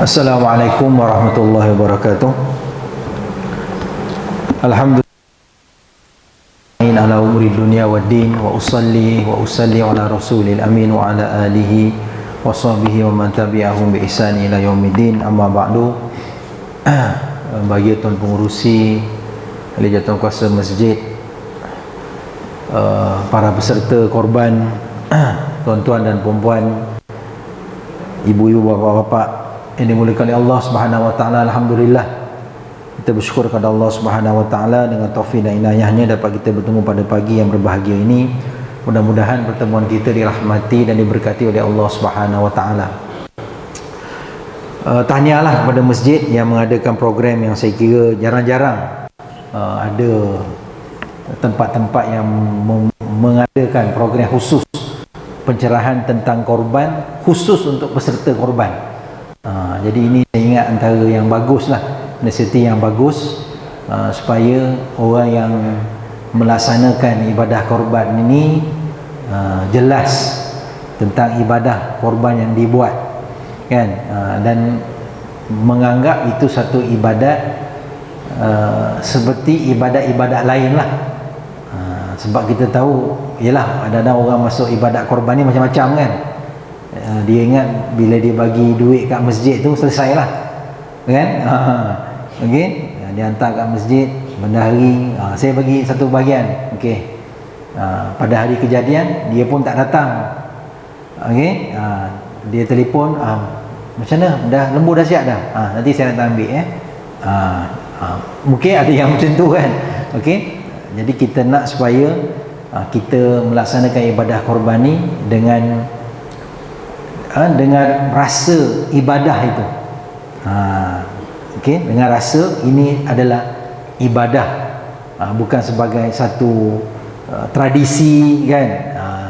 Assalamualaikum warahmatullahi wabarakatuh. Alhamdulillah ala umuri dunia wa din wa usalli ala rasulil amin wa ala alihi wa sahbihi wa man tabi'ahum bi ihsan ila yaumiddin. Amma ba'du. Bagi tuan pengurusi, ahli jawatan kuasa masjid, para peserta korban, tuan-tuan dan puan-puan, ibu-ibu, bapa-bapa yang dimuliakan oleh Allah Subhanahu wa taala, alhamdulillah kita bersyukur kepada Allah Subhanahu wa taala dengan taufik dan inayahnya dapat kita bertemu pada pagi yang berbahagia ini. Mudah-mudahan pertemuan kita dirahmati dan diberkati oleh Allah Subhanahu wa taala. Tahniahlah kepada masjid yang mengadakan program yang saya kira jarang-jarang ada tempat-tempat yang mengadakan program khusus pencerahan tentang korban, khusus untuk peserta korban. Jadi ini saya ingat antara yang bagus lah, inisiatif yang bagus, supaya orang yang melaksanakan ibadah korban ini jelas tentang ibadah korban yang dibuat, kan, dan menganggap itu satu ibadat seperti ibadat-ibadat lain lah. Sebab kita tahu, yalah, ada orang masuk ibadat korban ni macam-macam, kan. Dia ingat bila dia bagi duit kat masjid tu selesailah, kan. Okey, dia hantar kat masjid bendahari, saya bagi satu bahagian, okey, pada hari kejadian dia pun tak datang, okey, dia telefon, macam mana, dah lembu dah siap dah, nanti saya nak ambil, mungkin ada yang macam tu, kan. Okey, jadi kita nak supaya kita melaksanakan ibadah korban ni dengan rasa ibadah itu, okey, dengan rasa ini adalah ibadah, bukan sebagai satu tradisi, kan,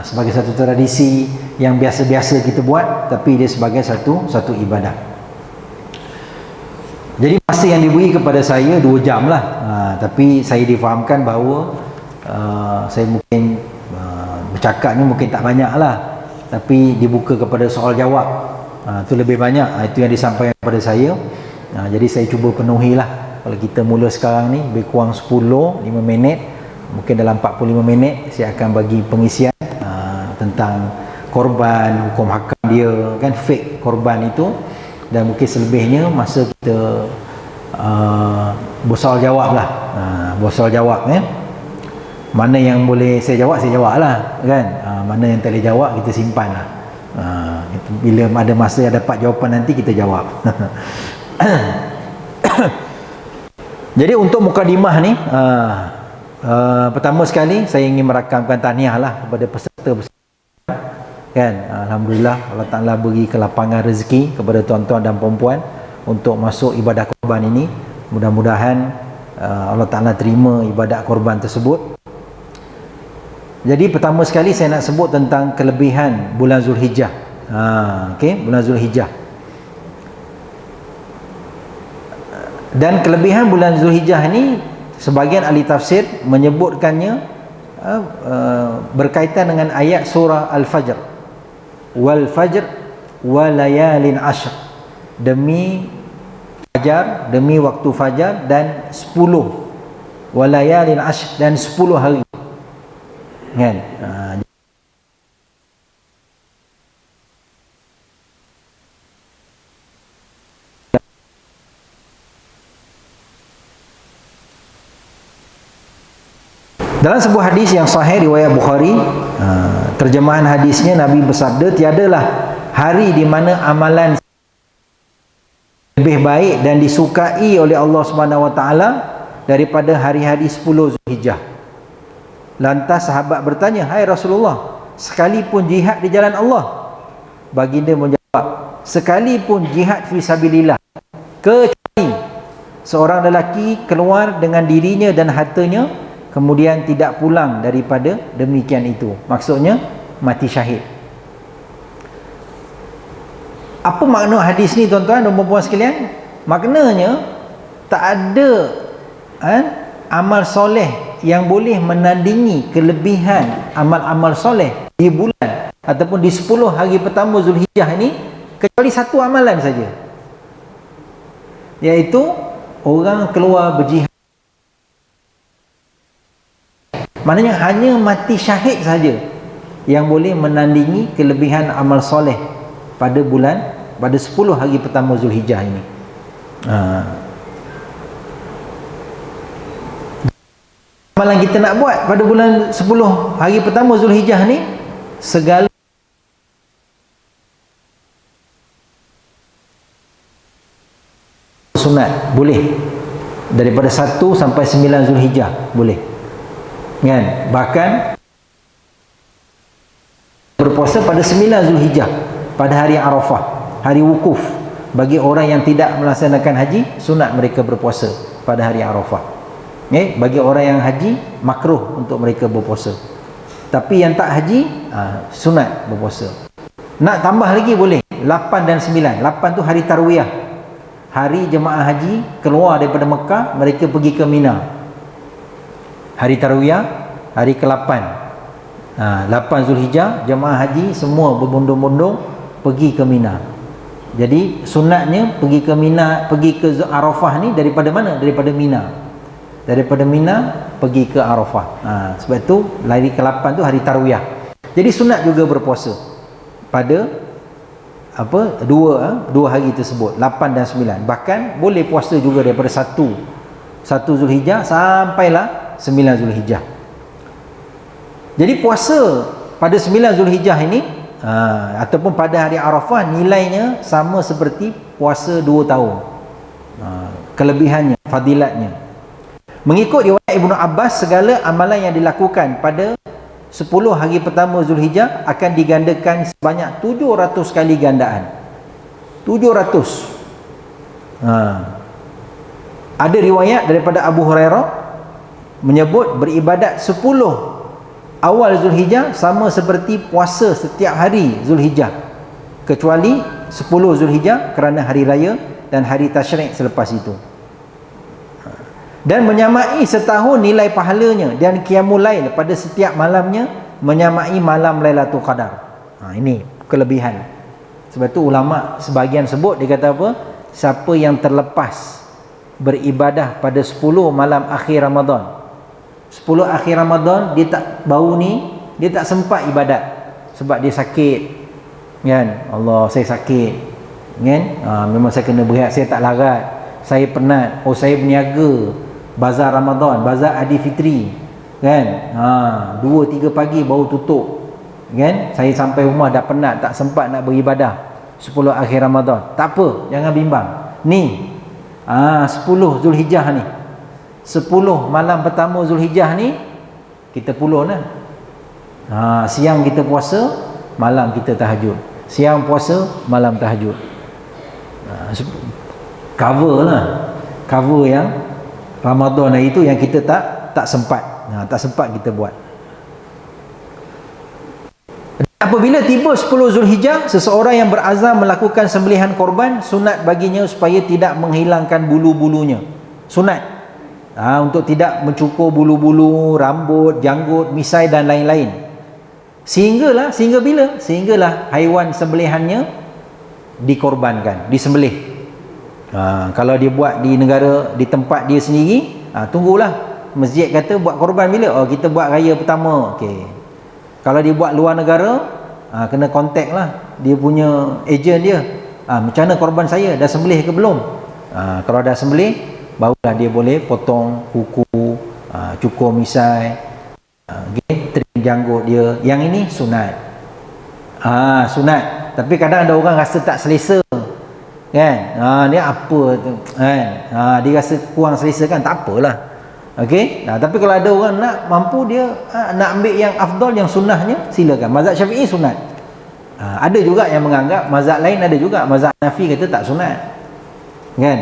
sebagai satu tradisi yang biasa-biasa kita buat, tapi dia sebagai satu ibadah. Jadi masa yang diberi kepada saya 2 jam lah, tapi saya difahamkan bahawa saya mungkin bercakapnya mungkin tak banyak lah, tapi dibuka kepada soal jawab, itu lebih banyak, itu yang disampaikan kepada saya. Jadi saya cuba penuhilah. Kalau kita mula sekarang ni lebih kurang 5 minit, mungkin dalam 45 minit saya akan bagi pengisian tentang korban, hukum hakam dia, kan, fake korban itu, dan mungkin selebihnya masa kita bersoal jawab lah, bersoal jawab, ya. Mana yang boleh saya jawab lah, kan. Mana yang tak boleh jawab kita simpan lah, bila ada masa yang dapat jawapan nanti kita jawab. Jadi untuk mukadimah ni, pertama sekali saya ingin merakamkan tahniah lah kepada peserta, kan. Alhamdulillah Allah Ta'ala beri kelapangan rezeki kepada tuan-tuan dan perempuan untuk masuk ibadah korban ini. Mudah-mudahan Allah Ta'ala terima ibadah korban tersebut. Jadi pertama sekali saya nak sebut tentang kelebihan bulan Zulhijjah. Okey, bulan Zulhijjah. Dan kelebihan bulan Zulhijjah ni sebahagian ahli tafsir menyebutkannya berkaitan dengan ayat surah Al-Fajr. Wal fajr wa layalin ashr. Demi fajar, demi waktu fajar, dan 10. Wa layalin ashr, dan 10 hari, kan. Dalam sebuah hadis yang sahih riwayat Bukhari, terjemahan hadisnya, Nabi bersabda, tiadalah hari di mana amalan lebih baik dan disukai oleh Allah Subhanahu wa taala daripada hari-hari 10 Zulhijjah. Lantas sahabat bertanya, hai Rasulullah, sekalipun jihad di jalan Allah? Baginda menjawab, sekalipun jihad fi sabilillah, kecuali seorang lelaki keluar dengan dirinya dan hartanya, kemudian tidak pulang daripada demikian itu. Maksudnya mati syahid. Apa makna hadis ni, tuan-tuan dan puan-puan sekalian? Maknanya tak ada amal soleh yang boleh menandingi kelebihan amal-amal soleh di bulan ataupun di 10 hari pertama Zulhijjah ini, kecuali satu amalan saja. iaitu orang keluar berjihad. Maknanya hanya mati syahid saja yang boleh menandingi kelebihan amal soleh pada 10 hari pertama Zulhijjah ini. Amalan kita nak buat pada bulan 10 hari pertama Zulhijjah ni, segala sunat boleh, daripada 1 sampai 9 Zulhijjah boleh, kan? Bahkan berpuasa pada 9 Zulhijjah, pada hari Arafah, hari wukuf. Bagi orang yang tidak melaksanakan haji, sunat mereka berpuasa pada hari Arafah. Bagi orang yang haji, makruh untuk mereka berpuasa. Tapi yang tak haji, sunat berpuasa. Nak tambah lagi boleh, 8 dan 9. 8 tu hari Tarwiyah, hari jemaah haji keluar daripada Mekah, mereka pergi ke Mina. Hari Tarwiyah, hari ke-8. 8 Zulhijjah, jemaah haji semua berbondong-bondong pergi ke Mina. Jadi sunatnya pergi ke Mina, pergi ke Arafah ni daripada mana? Daripada Mina. Daripada Mina pergi ke Arafah. Sebab tu hari ke-8 tu hari Tarwiyah. Jadi sunat juga berpuasa pada dua hari tersebut, 8 dan 9. Bahkan boleh puasa juga daripada 1 Zulhijjah sampailah 9 Zulhijjah. Jadi puasa pada 9 Zulhijjah ini ataupun pada hari Arafah nilainya sama seperti puasa 2 tahun. Kelebihannya, fadilatnya. Mengikut riwayat Ibnu Abbas, segala amalan yang dilakukan pada 10 hari pertama Zulhijjah akan digandakan sebanyak 700 kali gandaan. 700. Ada riwayat daripada Abu Hurairah menyebut beribadat 10 awal Zulhijjah sama seperti puasa setiap hari Zulhijjah, kecuali 10 Zulhijjah kerana hari raya dan hari tasyrik selepas itu. Dan menyamai setahun nilai pahalanya, dan qiyamul lail pada setiap malamnya menyamai malam Lailatul Qadar. Ini kelebihan. Sebab tu ulama sebahagian sebut, dia kata apa? Siapa yang terlepas beribadah pada 10 malam akhir Ramadan, 10 akhir Ramadan, dia tak bau ni, dia tak sempat ibadat sebab dia sakit, kan? Allah, saya sakit, kan? Memang saya kena berehat, saya tak larat, saya penat, saya berniaga bazar Ramadan, bazar Adi Fitri, kan? 2-3 pagi baru tutup, kan? Saya sampai rumah dah penat, tak sempat nak beribadah 10 akhir Ramadan. Tak apa, jangan bimbang. Ni 10 Zulhijjah ni, 10 malam pertama Zulhijjah ni kita pulun lah. Siang kita puasa, malam kita tahajud. Siang puasa, malam tahajud. Cover lah, cover yang Ramadan hari itu yang kita tak sempat. Tak sempat kita buat. Apabila tiba 10 Zulhijjah, seseorang yang berazam melakukan sembelihan korban, sunat baginya supaya tidak menghilangkan bulu-bulunya. Sunat untuk tidak mencukur bulu-bulu, rambut, janggut, misai dan lain-lain. Sehinggalah haiwan sembelihannya dikorbankan, disembelih. Kalau dia buat di negara, di tempat dia sendiri, tunggulah masjid kata buat korban bila? Kita buat raya pertama. Okey. Kalau dia buat luar negara, kena contact lah dia punya ejen dia. Macam mana korban saya, dah sembelih ke belum? Kalau dah sembelih, barulah dia boleh potong kuku, cukur misai, trim janggut dia. Yang ini sunat. Sunat. Tapi kadang ada orang rasa tak selesa, kan? Ni apa tu, kan? Dia rasa kurang selesa, kan? Tak apalah. Okey. Tapi kalau ada orang nak mampu, dia nak ambil yang afdal, yang sunnahnya, silakan. Mazhab Syafi'i sunat. Ada juga yang menganggap, mazhab lain ada juga, mazhab Hanafi kata tak sunat, kan?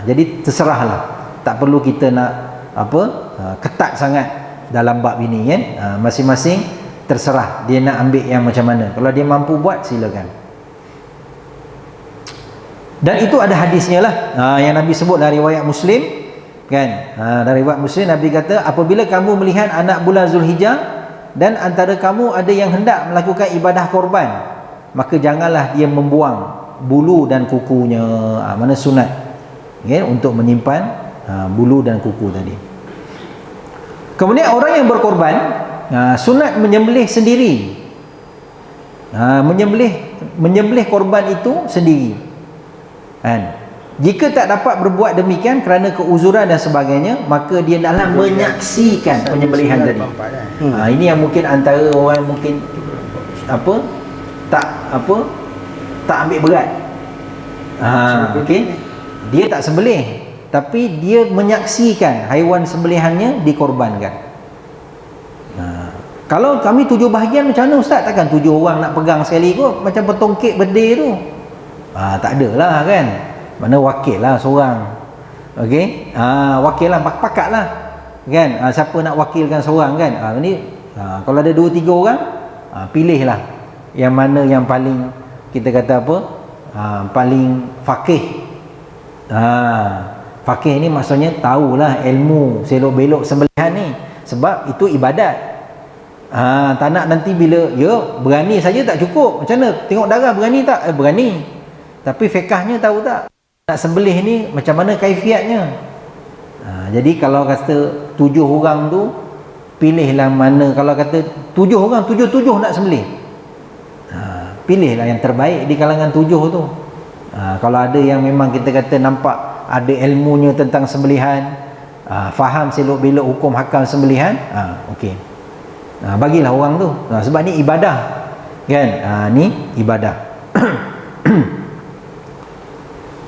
Jadi terserahlah, tak perlu kita nak ketat sangat dalam bab ini, kan? Masing-masing terserah dia nak ambil yang macam mana. Kalau dia mampu buat, silakan. Dan itu ada hadisnya lah, yang Nabi sebut dari riwayat Muslim, kan? Dari riwayat Muslim, Nabi kata, apabila kamu melihat anak bulan Zulhijjah dan antara kamu ada yang hendak melakukan ibadah korban, maka janganlah dia membuang bulu dan kukunya. Mana sunat. okay, untuk menyimpan bulu dan kuku tadi. Kemudian orang yang berkorban sunat menyembelih sendiri, menyembelih korban itu sendiri kan. Jika tak dapat berbuat demikian kerana keuzuran dan sebagainya, maka dia adalah menyaksikan penyembelihan tadi. Ini yang mungkin antara orang mungkin tak ambil berat. Okey. Dia tak sembelih, tapi dia menyaksikan haiwan sembelihannya dikorbankan. Kalau kami 7 bahagian macam mana ustaz? Takkan 7 orang nak pegang sekali kot, macam petongkek birthday tu. Tak adalah kan. Mana wakil lah seorang. Okey. Wakil lah, pakat lah kan. Siapa nak wakilkan seorang kan. Kalau ada 2-3 orang, pilihlah yang mana yang paling, kita kata apa, paling faqih. Faqih ni maksudnya tahulah ilmu selok belok sembelihan ni, sebab itu ibadat. Tak nak nanti bila berani saja tak cukup. Macam mana? Tengok darah berani tak? Berani. Tapi fiqahnya tahu tak? Nak sembelih ni macam mana kaifiatnya? Jadi kalau kata 7 orang tu, pilihlah mana. Kalau kata 7 orang, 7 nak sembelih, pilihlah yang terbaik di kalangan 7 tu. Kalau ada yang memang kita kata nampak ada ilmunya tentang sembelihan, faham selok belok hukum hakam sembelihan, okey, bagilah orang tu. Sebab ni ibadah kan. Ni ibadah.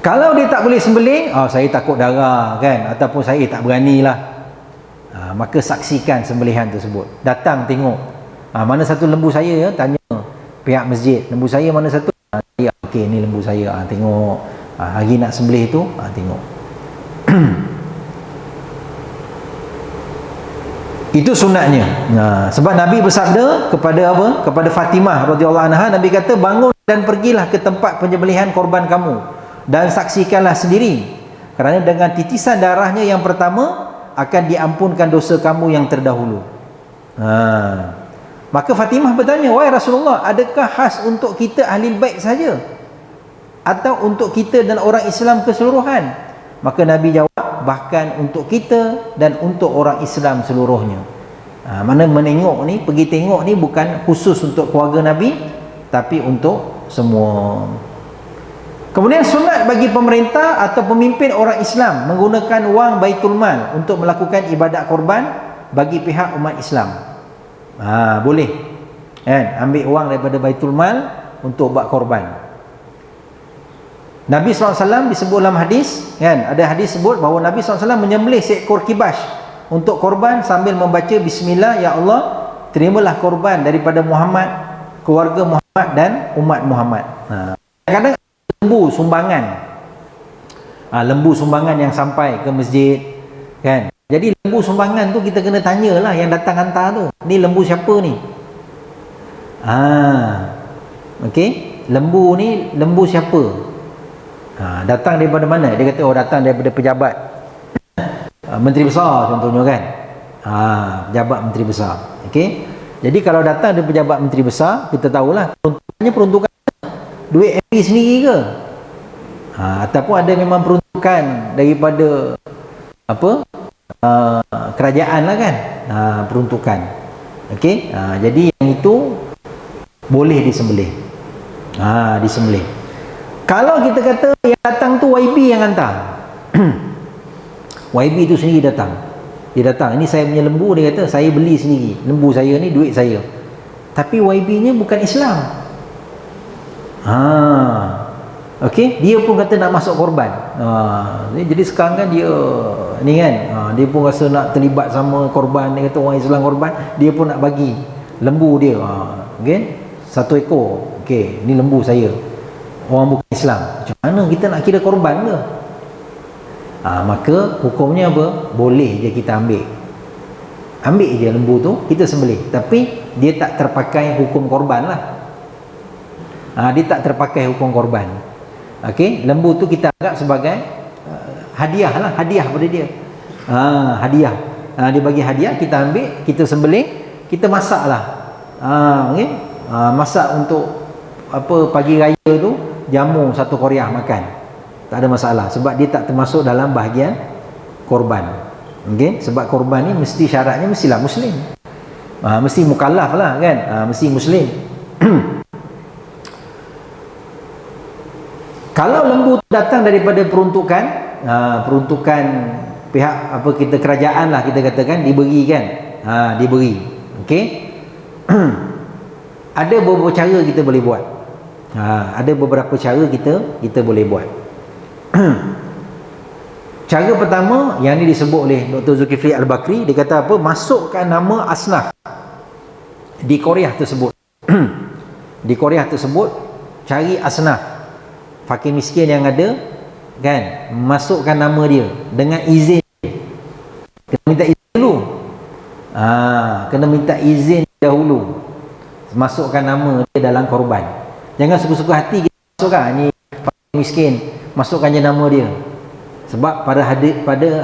Kalau dia tak boleh sembelih, saya takut darah kan, ataupun saya tak beranilah, maka saksikan sembelihan tersebut. Datang tengok, mana satu lembu saya, tanya pihak masjid, lembu saya mana satu? Okey, ni lembu saya, tengok. Hari nak sembelih tu, tengok. Itu sunatnya. Sebab Nabi bersabda kepada apa? Kepada Fatimah radhiyallahu anha, Nabi kata, bangun dan pergilah ke tempat penyembelihan korban kamu dan saksikanlah sendiri, kerana dengan titisan darahnya yang pertama akan diampunkan dosa kamu yang terdahulu. Maka Fatimah bertanya, wahai Rasulullah, adakah khas untuk kita ahli bait saja atau untuk kita dan orang Islam keseluruhan? Maka Nabi jawab, bahkan untuk kita dan untuk orang Islam seluruhnya. Mana menengok ni, pergi tengok ni bukan khusus untuk keluarga Nabi, tapi untuk semua. Kemudian sunat bagi pemerintah atau pemimpin orang Islam menggunakan wang Baitul Mal untuk melakukan ibadat korban bagi pihak umat Islam. Boleh kan, ambil wang daripada Baitul Mal untuk buat korban. Nabi SAW disebut dalam hadis kan, ada hadis sebut bahawa Nabi SAW menyembelih seekor kibas untuk korban sambil membaca bismillah, ya Allah, terimalah korban daripada Muhammad, keluarga Muhammad dan umat Muhammad. Kadang-kadang lembu sumbangan, lembu sumbangan yang sampai ke masjid kan. Jadi lembu sumbangan tu kita kena tanyalah yang datang hantar tu, ni lembu siapa ni? Okey, lembu ni lembu siapa? Datang daripada mana? Dia kata datang daripada pejabat menteri besar contohnya kan. Pejabat menteri besar. Okey. Jadi kalau datang dari pejabat menteri besar, kita tahulah peruntukan duit MB sendiri ke? Ataupun ada memang peruntukan daripada apa? Kerajaan lah kan. Peruntukan. Okey. Jadi yang itu boleh disembelih. Disembelih. Kalau kita kata yang datang tu YB yang hantar. YB tu sendiri datang. Dia datang, ini saya punya lembu, dia kata saya beli sendiri. Lembu saya ni duit saya. Tapi YB-nya bukan Islam. Okey, dia pun kata nak masuk korban. Jadi sekarang kan dia ni kan, dia pun rasa nak terlibat sama korban. Dia kata orang Islam korban, dia pun nak bagi lembu dia. Okey, 1 ekor. Okey, ni lembu saya. Orang bukan Islam. Macam mana kita nak kira korban ke? Maka hukumnya apa? Boleh je kita ambil. Ambil je lembu tu, kita sembelih. Tapi dia tak terpakai hukum korban lah. Dia tak terpakai hukum korban. Okey, lembu tu kita anggap sebagai hadiah lah, hadiah pada dia. Hadiah. Dia bagi hadiah, kita ambil, kita sembelih, kita masak lah. Okay? Masak untuk apa, pagi raya tu, jamu 1 koryah makan. tak ada masalah, sebab dia tak termasuk dalam bahagian korban. Okey, sebab korban ni mesti syaratnya mestilah muslim. Mesti mukallaf lah kan, mesti muslim. Kalau lembu datang daripada peruntukan pihak apa kita kerajaan lah kita katakan, diberi kan, diberi. Okey. Ada beberapa cara kita boleh buat. Ada beberapa cara kita boleh buat. Cara pertama yang ni disebut oleh Dr. Zulkifli Al-Bakri, dia kata apa? Masukkan nama asnaf di Korea tersebut. Di Korea tersebut, cari asnaf fakir miskin yang ada kan, masukkan nama dia dengan izin. Kena minta izin dulu. Kena minta izin dahulu. Masukkan nama dia dalam korban. Jangan suka-suka hati kita masukkan ni fakir miskin, masukkan je nama dia. Sebab pada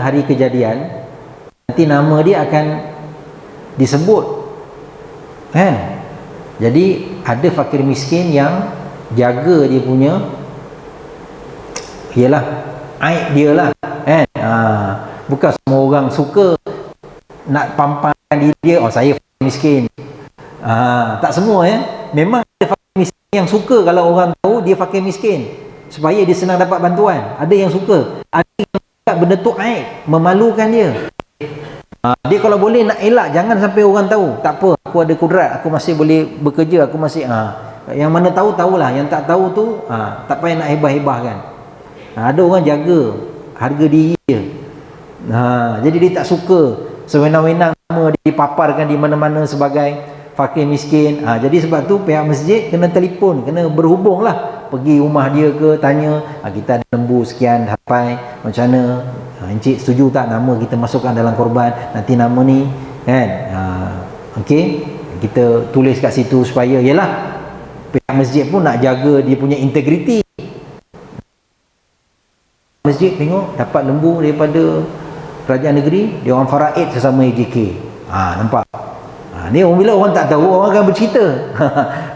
hari kejadian nanti nama dia akan disebut kan. Jadi ada fakir miskin yang jaga dia punya, ialah aib dia lah kan. Bukan semua orang suka nak pampangkan diri dia, oh saya fakir miskin. Tak semua ya. Memang ada fakir miskin yang suka kalau orang tahu dia fakir miskin, supaya dia senang dapat bantuan. Ada yang suka, ada yang suka benda tu aib, memalukan dia. Dia kalau boleh nak elak, jangan sampai orang tahu. Tak apa, aku ada kudrat, aku masih boleh bekerja, aku masih yang mana tahu tahulah, yang tak tahu tu tak payah nak hebah-hebahkan. Ada orang jaga harga diri dia. Jadi dia tak suka sewenang-wenang nama dia dipaparkan di mana-mana sebagai fakir miskin. Jadi sebab tu pihak masjid kena telefon, kena berhubung lah, pergi rumah dia ke, tanya kita ada lembu sekian sampai macam mana, encik setuju tak nama kita masukkan dalam korban, nanti nama ni kan. Okey, kita tulis kat situ supaya yalah pihak masjid pun nak jaga dia punya integriti. Masjid tengok dapat lembu daripada kerajaan negeri, dia orang faraid sesama AJK. Nampak. Ni bila orang tak tahu, orang akan bercerita.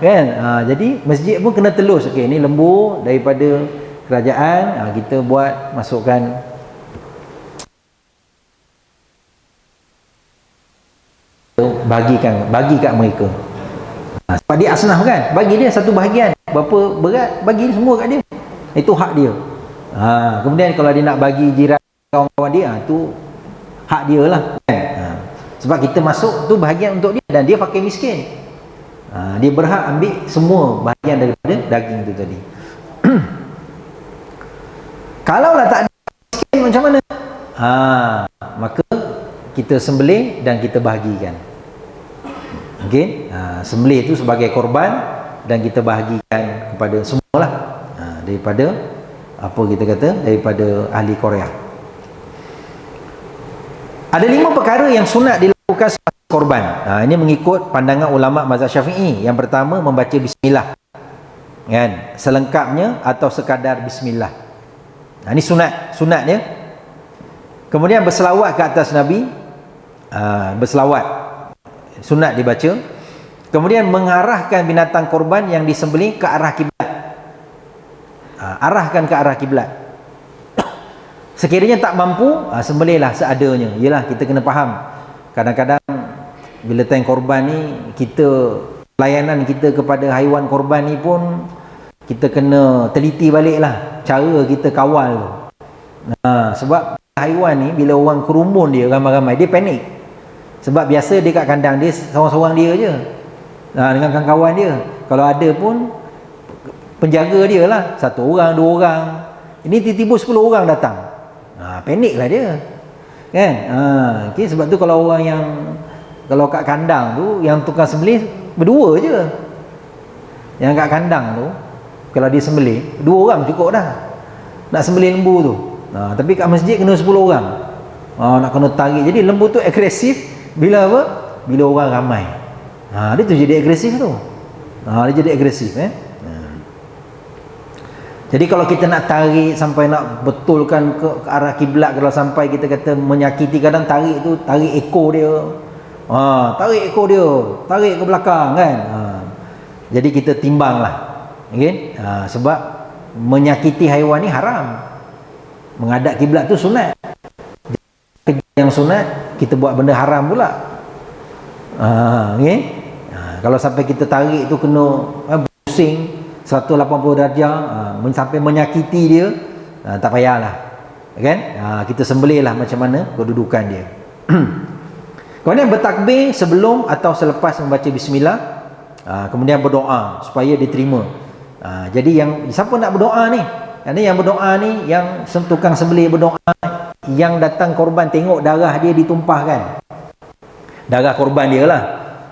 Kan? Jadi masjid pun kena telus, okey ni lembu daripada kerajaan, kita buat masukkan bagi kat mereka. Sebab dia asnaf kan, bagi dia satu bahagian, berapa berat bagi semua kat dia. Itu hak dia. Kemudian kalau dia nak bagi jiran kawan-kawan dia, tu hak dia lah kan. Sebab kita masuk tu bahagian untuk dia, dan dia fakir miskin. Dia berhak ambil semua bahagian daripada daging tu tadi. Kalaulah tak ada miskin macam mana? Maka kita sembelih dan kita bahagikan. Okey, sembelih itu sebagai korban dan kita bahagikan kepada semualah, daripada apa kita kata, daripada ahli Korea. Ada 5 perkara yang sunat dilakukan semasa korban. Ini mengikut pandangan ulama mazhab Syafi'i. Yang pertama, membaca bismillah. Kan? Selengkapnya atau sekadar bismillah. Ini sunat dia. Kemudian berselawat ke atas Nabi. Berselawat. Sunat dibaca. Kemudian mengarahkan binatang korban yang disembelih ke arah kiblat. Arahkan ke arah kiblat. Sekiranya tak mampu, sembelihlah seadanya. Yalah, kita kena faham. Kadang-kadang bila time korban ni, kita pelayanan kita kepada haiwan korban ni pun kita kena teliti baliklah cara kita kawal. Sebab haiwan ni bila orang kerumun dia ramai-ramai, dia panik. Sebab biasa dia kat kandang dia seorang-seorang dia je. Dengan kawan-kawan dia. Kalau ada pun penjaga dia lah, 1 orang, 2 orang. Ini tiba-tiba 10 orang datang. Paniklah dia kan. Okay, sebab tu kalau orang yang kalau kat kandang tu yang tukang sembelih berdua je. Yang kat kandang tu kalau dia sembelih 2 orang cukup dah nak sembelih lembu tu. Tapi kat masjid kena 10 orang. Nak kena tarik. Jadi lembu tu agresif bila apa? Bila orang ramai. Dia tu jadi agresif tu. Dia jadi agresif Jadi kalau kita nak tarik sampai nak betulkan ke arah kiblat, kalau sampai kita kata menyakiti, kadang tarik tu, tarik ekor dia. Tarik ekor dia, tarik ke belakang kan. Jadi kita timbanglah. Okey? Sebab menyakiti haiwan ni haram. Menghadap kiblat tu sunat. Yang sunat kita buat benda haram pula. Okay? Kalau sampai kita tarik tu kena pusing 180 darjah, sampai menyakiti dia, tak payahlah, kan? Kita sembelihlah macam mana kedudukan dia. Kemudian bertakbir sebelum atau selepas membaca bismillah, kemudian berdoa supaya diterima. Jadi yang siapa nak berdoa ni? Yang berdoa ni, yang tukang sembelih berdoa, yang datang korban tengok darah dia ditumpahkan, darah korban dia lah,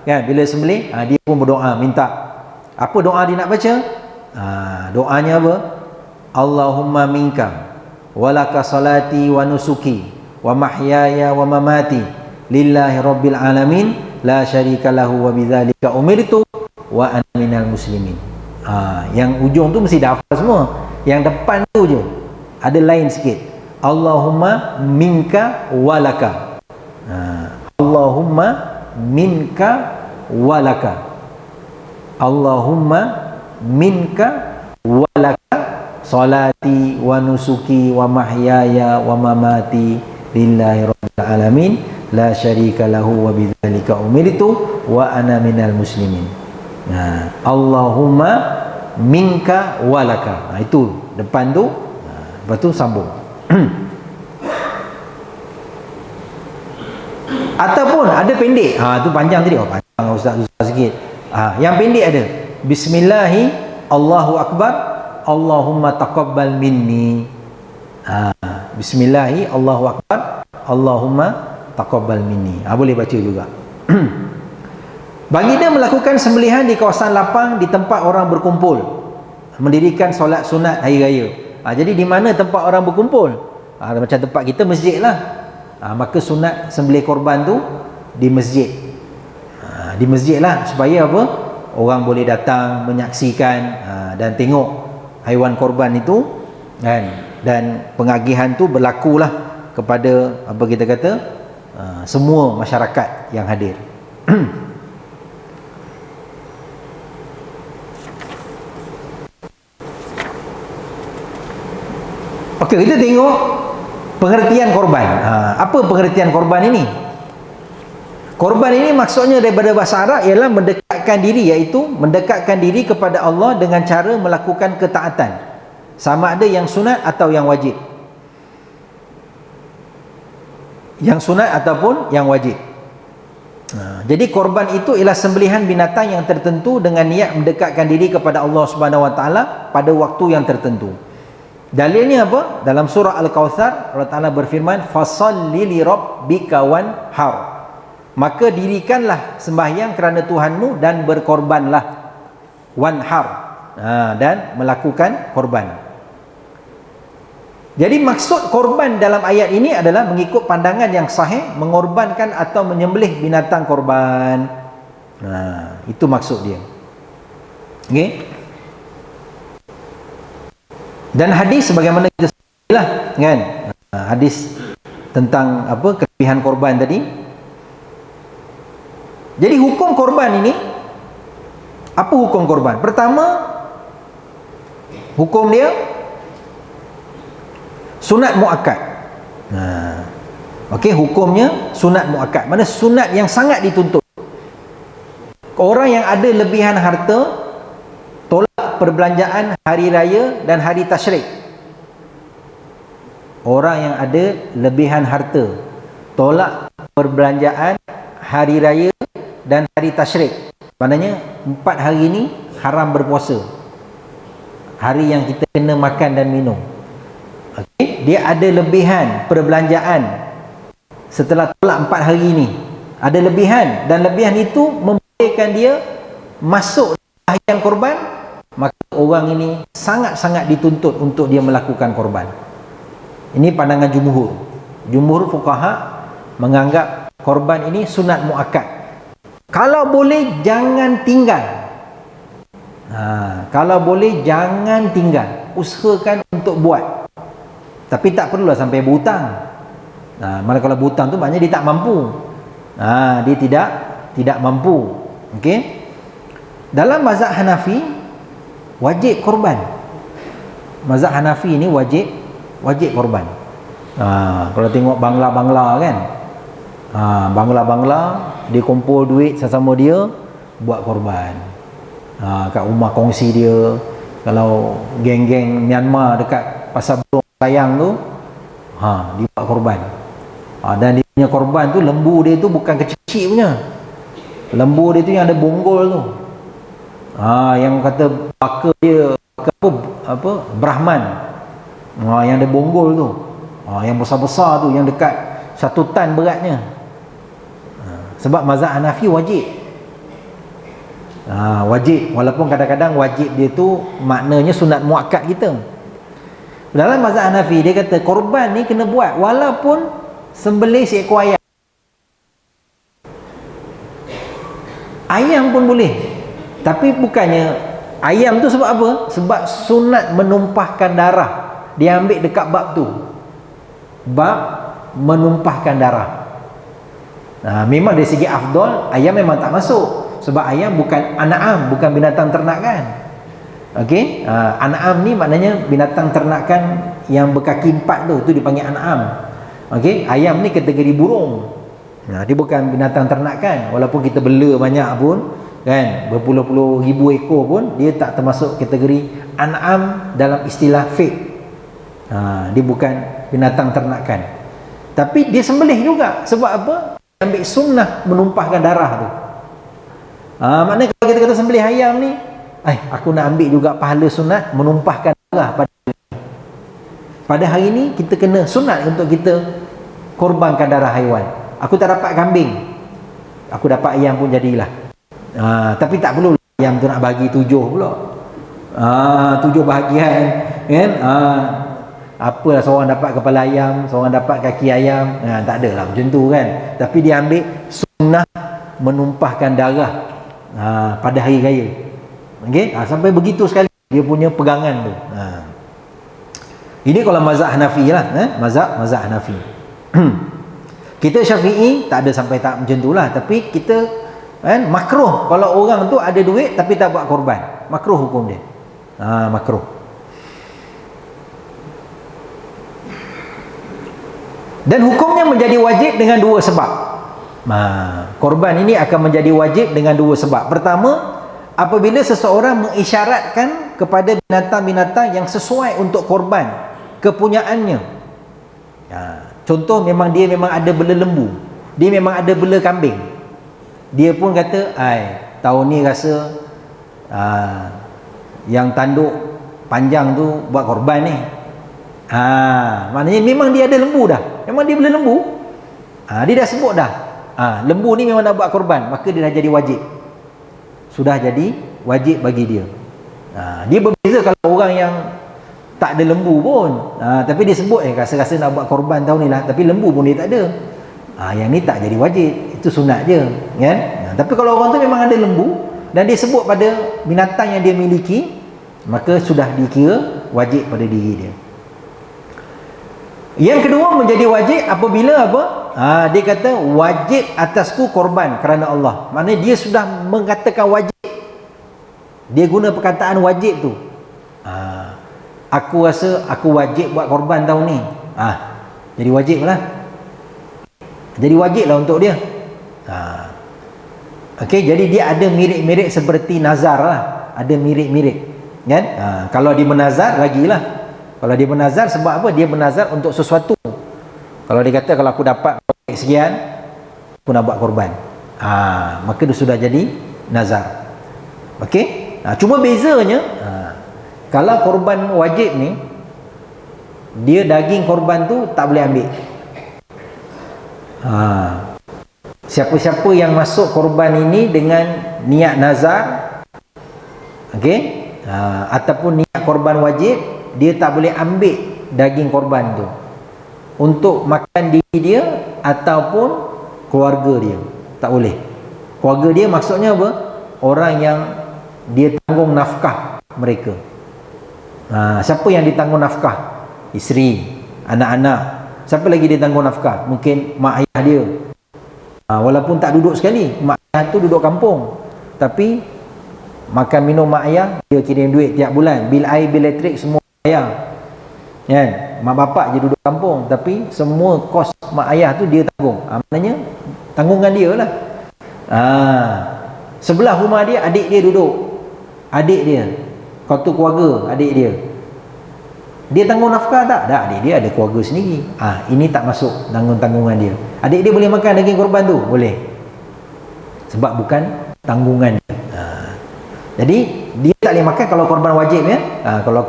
kan? Bila sembelih, dia pun berdoa, minta apa doa dia nak baca? Doanya apa? Allahumma minka walaka salati wa nusuki wa mahyaya wa mamati lillahi rabbil alamin la syarika lahu wa bidzalika umirtu wa ana minal muslimin. Yang ujung tu mesti dah hafal semua. Yang depan tu je ada lain sikit. Allahumma minka walaka. Allahumma minka walaka. Allahumma minka walaka salati wa nusuki wa mahyaya wa mamati lillahi rabbil alamin la syarika lahu wa bidzalika umirtu wa ana minal muslimin. Allahumma minka walaka. Itu depan tu, lepas tu sambung. Ataupun ada pendek, tu panjang tadi. Panjang ustaz, susah sikit. Yang pendek ada bismillahi Allahu akbar Allahumma taqabbal minni. Bismillahi Allahu akbar Allahumma taqabbal minni. Boleh baca juga. Baginda melakukan sembelihan di kawasan lapang di tempat orang berkumpul, mendirikan solat sunat hari raya. Jadi di mana tempat orang berkumpul, macam tempat kita masjid lah, maka sunat sembelih korban tu di masjid. Di masjid lah, supaya apa? Orang boleh datang menyaksikan dan tengok haiwan korban itu, kan? Dan pengagihan tu berlakulah kepada apa kita kata, semua masyarakat yang hadir. Okey, kita tengok pengertian korban. Apa pengertian korban ini? Korban ini maksudnya daripada bahasa Arab ialah mendekatkan diri, iaitu mendekatkan diri kepada Allah dengan cara melakukan ketaatan, sama ada yang sunat atau yang wajib. Yang sunat ataupun yang wajib. Jadi korban itu ialah sembelihan binatang yang tertentu dengan niat mendekatkan diri kepada Allah Subhanahu Wa Taala pada waktu yang tertentu. Dalilnya apa? Dalam surah Al-Kautsar, Allah Ta'ala berfirman, fasalli li rabbika wanhar. Maka dirikanlah sembahyang kerana Tuhanmu dan berkorbanlah. Wanhar, dan melakukan korban. Jadi maksud korban dalam ayat ini adalah mengikut pandangan yang sahih, mengorbankan atau menyembelih binatang korban. Itu maksud dia. Okey. Dan hadis sebagaimana kita sebutlah, kan, hadis tentang apa kelebihan korban tadi. Jadi hukum korban ini, apa hukum korban? Pertama, hukum dia sunat muakkad. Okey, hukumnya sunat muakkad. Mana sunat yang sangat dituntut. Orang yang ada lebihan harta, tolak perbelanjaan hari raya dan hari tasyrik. Orang yang ada lebihan harta, tolak perbelanjaan hari raya dan hari tasyrik. Maknanya 4 hari ini haram berpuasa, hari yang kita kena makan dan minum. Okay? Dia ada lebihan perbelanjaan setelah tolak 4 hari ini, ada lebihan, dan lebihan itu membolehkan dia masuk bahagian korban. Maka orang ini sangat-sangat dituntut untuk dia melakukan korban. Ini pandangan jumhur. Jumhur fuqaha menganggap korban ini sunat muakkad. Kalau boleh jangan tinggal. Kalau boleh jangan tinggal. Usahakan untuk buat. Tapi tak perlulah sampai berhutang. Malah kalau berhutang tu maknanya dia tak mampu. Dia tidak mampu. Okey. Dalam mazhab Hanafi wajib korban. Mazhab Hanafi ini wajib wajib korban. Kalau tengok bangla-bangla kan, bangla-bangla dia kumpul duit sesama dia buat korban. Kat rumah kongsi dia, kalau geng-geng Myanmar dekat pasar burung sayang tu, dia buat korban. Dan dia punya korban tu, lembu dia tu bukan kecil-kecil punya. Lembu dia tu yang ada bonggol tu. Yang kata baka dia apa Brahman. Yang ada bonggol tu. Yang besar-besar tu, yang dekat 1 tan beratnya. Sebab mazhab Hanafi wajib. Wajib, walaupun kadang-kadang wajib dia tu maknanya sunat muakkad kita. Dalam mazhab Hanafi dia kata korban ni kena buat walaupun sembelih seekor ayam. Ayam pun boleh. Tapi bukannya ayam tu sebab apa? Sebab sunat menumpahkan darah. Dia ambil dekat bab tu. Bab menumpahkan darah. Memang dari segi afdal ayam memang tak masuk. Sebab ayam bukan an'am, bukan binatang ternakan. Okey, an'am ni maknanya binatang ternakan yang berkaki 4 tu dipanggil an'am. Okey, ayam ni kategori burung. Dia bukan binatang ternakan. Walaupun kita bela banyak pun kan, berpuluh-puluh ribu ekor pun, dia tak termasuk kategori an'am dalam istilah fiqh. Dia bukan binatang ternakan. Tapi dia sembelih juga. Sebab apa? Dia ambil sunnah menumpahkan darah tu. Maknanya kalau kita kata sembelih ayam ni, aku nak ambil juga pahala sunat menumpahkan darah pada hari ni. Kita kena sunat untuk kita korbankan darah haiwan. Aku tak dapat kambing, aku dapat ayam pun jadilah. Tapi tak perlu ayam tu nak bagi 7 pula. 7 bahagian kan. Apalah, seorang dapat kepala ayam, seorang dapat kaki ayam. Tak adalah macam tu kan. Tapi dia ambil sunnah menumpahkan darah pada hari raya. Okey, sampai begitu sekali dia punya pegangan tu. Ini kalau mazhab Hanafi lah, mazhab Hanafi. Kita Syafi'i tak ada sampai tak macam tu lah. Tapi kita makruh kalau orang tu ada duit tapi tak buat korban. Makruh hukum dia. Makruh. Dan hukumnya menjadi wajib dengan 2 sebab. Korban ini akan menjadi wajib dengan 2 sebab. Pertama, apabila seseorang mengisyaratkan kepada binatang-binatang yang sesuai untuk korban kepunyaannya. Contoh, dia memang ada bela lembu, dia memang ada bela kambing. Dia pun kata, tahun ni rasa yang tanduk panjang tu buat korban ni. Maknanya memang dia ada lembu dah, memang dia bela lembu. Dia dah sebut dah, lembu ni memang nak buat korban, maka dia dah jadi wajib. Sudah jadi wajib bagi dia. Dia berbeza kalau orang yang tak ada lembu pun, tapi dia sebut rasa-rasa nak buat korban tahun ni lah, tapi lembu pun dia tak ada. Yang ni tak jadi wajib, itu sunat je kan. Tapi kalau orang tu memang ada lembu dan dia sebut pada binatang yang dia miliki, maka sudah dikira wajib pada diri dia. Yang kedua, menjadi wajib apabila apa? Dia kata wajib atasku korban kerana Allah. Maknanya dia sudah mengatakan wajib. Dia guna perkataan wajib tu. Aku rasa aku wajib buat korban tahun ni. Jadi wajib lah. Jadi wajib lah untuk dia. Okey, jadi dia ada mirip-mirip seperti nazar lah. Ada mirip-mirip kan? Kalau dia menazar lagilah. Kalau dia bernazar, sebab apa? Dia bernazar untuk sesuatu. Kalau dia kata kalau aku dapat sekian, aku nak buat korban, maka dia sudah jadi nazar. Okey? Cuma bezanya, kalau korban wajib ni, dia daging korban tu tak boleh ambil. Siapa-siapa yang masuk korban ini dengan niat nazar, okey, ataupun niat korban wajib, dia tak boleh ambil daging korban tu untuk makan diri dia ataupun keluarga dia. Tak boleh. Keluarga dia maksudnya apa? Orang yang dia tanggung nafkah mereka. Siapa yang ditanggung nafkah? Isteri, anak-anak. Siapa lagi dia tanggung nafkah? Mungkin mak ayah dia. Walaupun tak duduk sekali, mak ayah tu duduk kampung, tapi makan minum mak ayah dia kirim duit tiap bulan, bil air, bil elektrik semua ayah. Kan? Mak bapak je duduk kampung, tapi semua kos mak ayah tu dia tanggung. Maknanya tanggungan dia lah. Sebelah rumah dia adik dia duduk. Adik dia. Kau tu keluarga adik dia. Dia tanggung nafkah tak? Tak, adik dia ada keluarga sendiri. Ini tak masuk tanggungan dia. Adik dia boleh makan daging korban tu? Boleh. Sebab bukan tanggungan dia. Jadi dia tak boleh makan kalau korban wajib ya. Kalau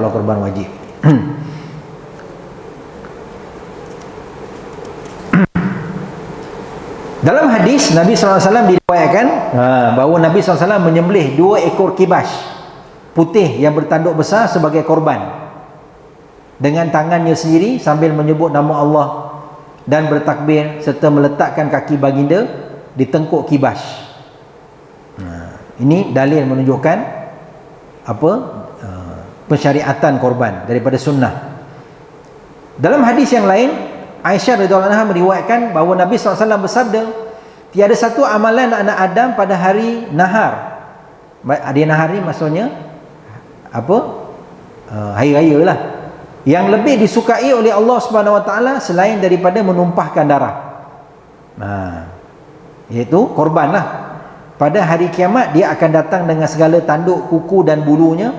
korban wajib. Dalam hadis Nabi SAW diriwayatkan bahawa Nabi SAW menyembelih 2 ekor kibas putih yang bertanduk besar sebagai korban dengan tangannya sendiri sambil menyebut nama Allah dan bertakbir serta meletakkan kaki baginda di tengkuk kibas. Ini dalil menunjukkan pensyariatan korban daripada sunnah. Dalam hadis yang lain, Aisyah radhiyallahu anha meriwayatkan bahawa Nabi SAW bersabda, tiada satu amalan anak Adam pada hari nahar. Hari nahar ni maksudnya hari raya lah, yang lebih disukai oleh Allah Subhanahu Wa Taala selain daripada menumpahkan darah. Iaitu korban lah. Pada hari kiamat dia akan datang dengan segala tanduk, kuku dan bulunya.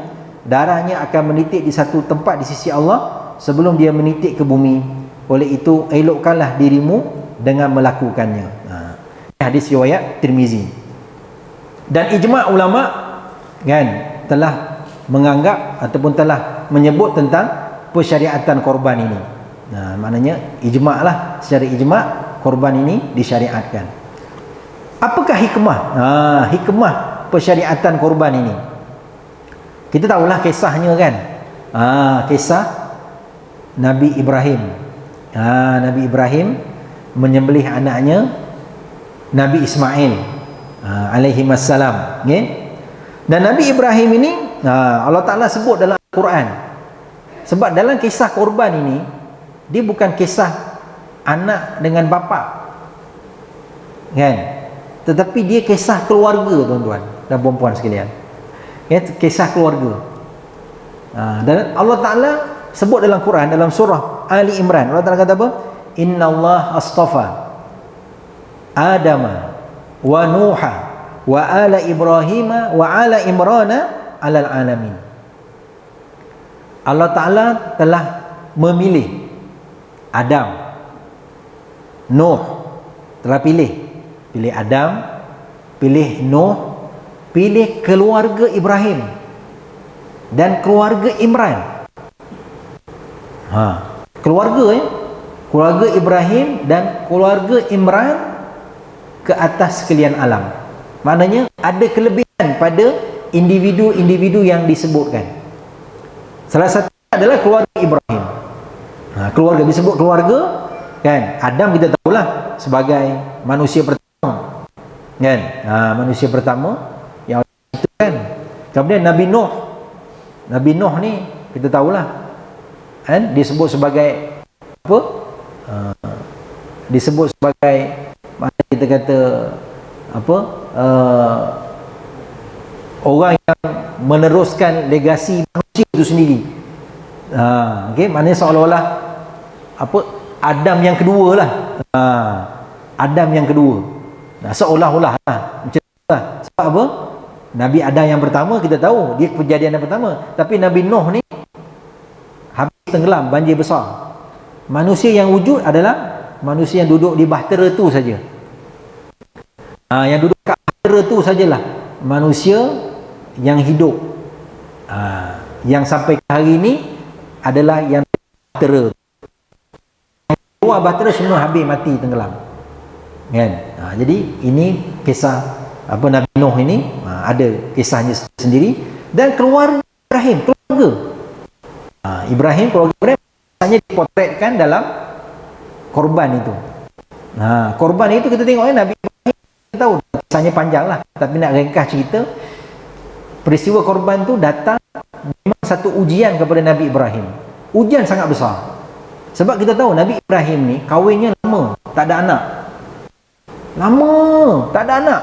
Darahnya akan menitik di satu tempat di sisi Allah sebelum dia menitik ke bumi. Oleh itu elokkanlah dirimu dengan melakukannya. Hadis riwayat Tirmizi. Dan ijma' ulama kan telah menganggap ataupun telah menyebut tentang persyariatan korban ini. Maknanya ijma' lah, secara ijma' korban ini disyariatkan. Apakah hikmah? Hikmah persyariatan korban ini. Kita tahulah kisahnya kan. Kisah Nabi Ibrahim. Nabi Ibrahim menyembelih anaknya Nabi Ismail alaihi wassalam. Dan Nabi Ibrahim ini Allah Ta'ala sebut dalam Al-Quran. Sebab dalam kisah korban ini, dia bukan kisah anak dengan bapa kan, tetapi dia kisah keluarga, tuan-tuan dan puan-puan sekalian. Kisah keluarga. Dan Allah Ta'ala sebut dalam Quran, dalam surah Ali Imran, Allah Ta'ala kata apa? Inna Allah astafa Adama wa Nuha wa ala Ibrahim wa ala Imrana alal alamin. Allah Ta'ala telah memilih Adam, Nuh, telah pilih Adam, pilih Nuh, pilih keluarga Ibrahim dan keluarga Imran. Keluarga Ibrahim dan keluarga Imran ke atas sekalian alam. Maknanya ada kelebihan pada individu-individu yang disebutkan. Salah satu adalah keluarga Ibrahim. Keluarga disebut keluarga kan. Adam kita tahulah sebagai manusia pertama kan. Manusia pertama yang itu kan. Kemudian Nabi Nuh. Nabi Nuh ni kita tahulah kan, disebut sebagai apa? Disebut sebagai, mana kita kata apa? Orang yang meneruskan legasi manusia itu sendiri. Maknanya seolah-olah apa, Adam yang kedua lah. Adam yang kedua. Seolah-olah lah. Macam itulah. Sebab apa? Nabi Adam yang pertama kita tahu dia kejadian yang pertama, tapi Nabi Nuh ni habis tenggelam banjir besar. Manusia yang wujud adalah manusia yang duduk di bahtera tu saja. Yang duduk kat bahtera tu sajalah manusia yang hidup. Yang sampai ke hari ini adalah yang bahtera. Yang luar bahtera semua habis mati tenggelam. Kan? Jadi ini kisah apa Nabi Nuh ini, ada kisahnya sendiri. Dan keluarga Ibrahim, keluarga Ibrahim hanya dipotretkan dalam korban itu. Korban itu kita tengok Nabi Ibrahim, kita tahu kisahnya panjang lah, tapi nak ringkas cerita, peristiwa korban tu datang memang satu ujian kepada Nabi Ibrahim. Ujian sangat besar. Sebab kita tahu Nabi Ibrahim ni kahwinnya lama, tak ada anak. Lama, tak ada anak.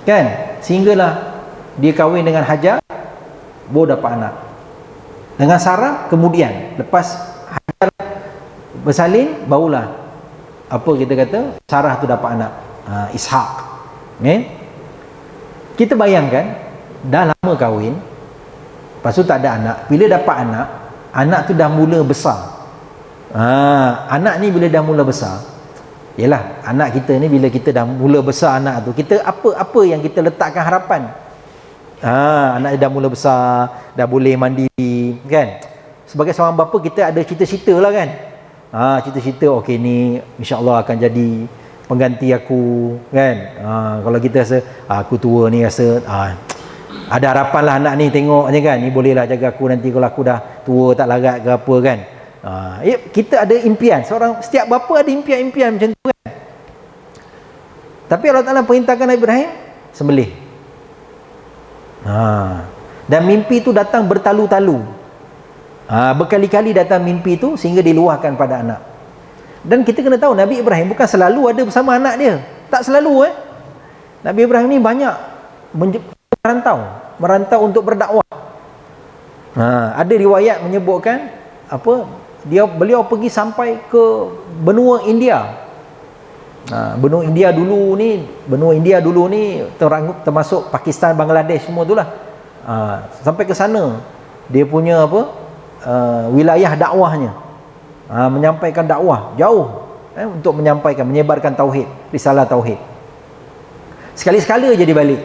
Kan? Sehinggalah dia kahwin dengan Hajar, baru dapat anak. Dengan Sarah kemudian lepas Hajar bersalin, barulah apa kita kata Sarah tu dapat anak, Ishak. Kita bayangkan dah lama kahwin, lepas tu tak ada anak. Bila dapat anak, anak tu dah mula besar. Anak ni bila dah mula besar, yalah, anak kita ni bila kita dah mula besar anak tu, kita apa yang kita letakkan harapan? Anak dah mula besar, dah boleh mandiri, kan? Sebagai seorang bapa, kita ada cita-cita lah, kan? Cita-cita, okey ni insya-Allah akan jadi pengganti aku, kan? Kalau kita rasa aku tua ni, rasa ada harapan lah anak ni, tengok je kan, ni bolehlah jaga aku nanti kalau aku dah tua, tak larat ke apa, kan? Kita ada impian, setiap bapa ada impian-impian macam tu, kan? Tapi Allah Ta'ala perintahkan Nabi Ibrahim sembelih. Dan mimpi tu datang bertalu-talu, berkali-kali datang mimpi tu sehingga diluahkan pada anak. Dan kita kena tahu Nabi Ibrahim bukan selalu ada bersama anak dia, tak selalu. Nabi Ibrahim ni banyak merantau untuk berdakwah. Ada riwayat menyebutkan beliau pergi sampai ke benua India. Benua India dulu ni termasuk Pakistan, Bangladesh semua itulah. Sampai ke sana dia punya wilayah dakwahnya, menyampaikan dakwah jauh, untuk menyebarkan tauhid, risalah tauhid. Sekali-sekala je dia balik.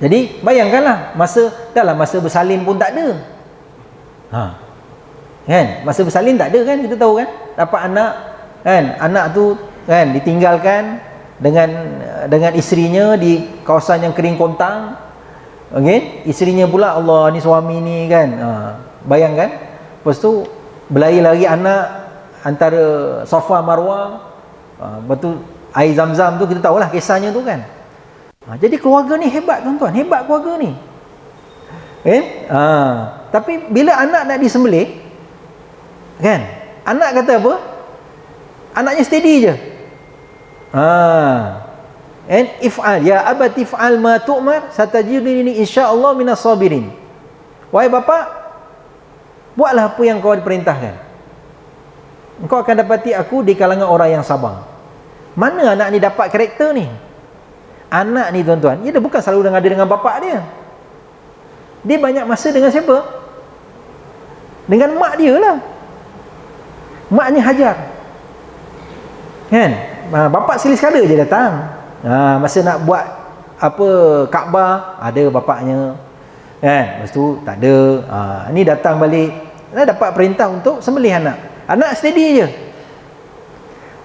Jadi bayangkanlah, dalam masa bersalin pun tak ada. Kan, masa bersalin tak ada, kan, kita tahu kan, dapat anak, kan, anak tu kan ditinggalkan dengan isterinya di kawasan yang kering kontang. Okey, isterinya pula, Allah ni suami ni, kan, bayangkan. Lepas tu berlari-lari anak antara Safa Marwah. Lepas tu air Zam-Zam tu kita tahulah kisahnya tu, kan. Jadi keluarga ni hebat, tuan-tuan, hebat keluarga ni. Tapi bila anak nak disembelih, kan, anak kata apa? Anaknya steady je. If'al ya abati if'al ma tu'mar satajiduni insyaallah minas sabirin. Wahai bapa, buatlah apa yang kau diperintahkan. Engkau akan dapati aku di kalangan orang yang sabar. Mana anak ni dapat karakter ni? Anak ni, tuan-tuan, dia bukan selalu ada dengan bapa dia. Dia banyak masa dengan siapa? Dengan mak dia lah. Maknya Hajar, kan? Bapa sekali-sekala je datang. Masa nak buat Kaabah, ada bapaknya, kan? Lepas tu tak ada. Ni datang balik, dapat perintah untuk sembelih anak. Anak steady je.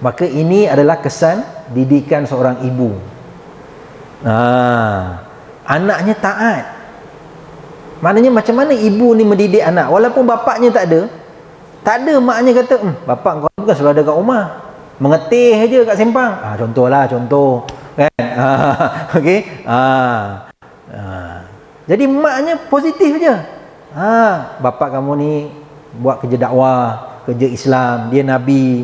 Maka ini adalah kesan didikan seorang ibu. Anaknya taat. Maknanya macam mana ibu ni mendidik anak, walaupun bapaknya tak ada, maknya kata, bapak kau bukan selalu ada kat rumah, mengetih je kat sempang. Contoh, kan? Okey. Jadi maknya positif je. Bapak kamu ni buat kerja dakwah, kerja Islam, dia Nabi,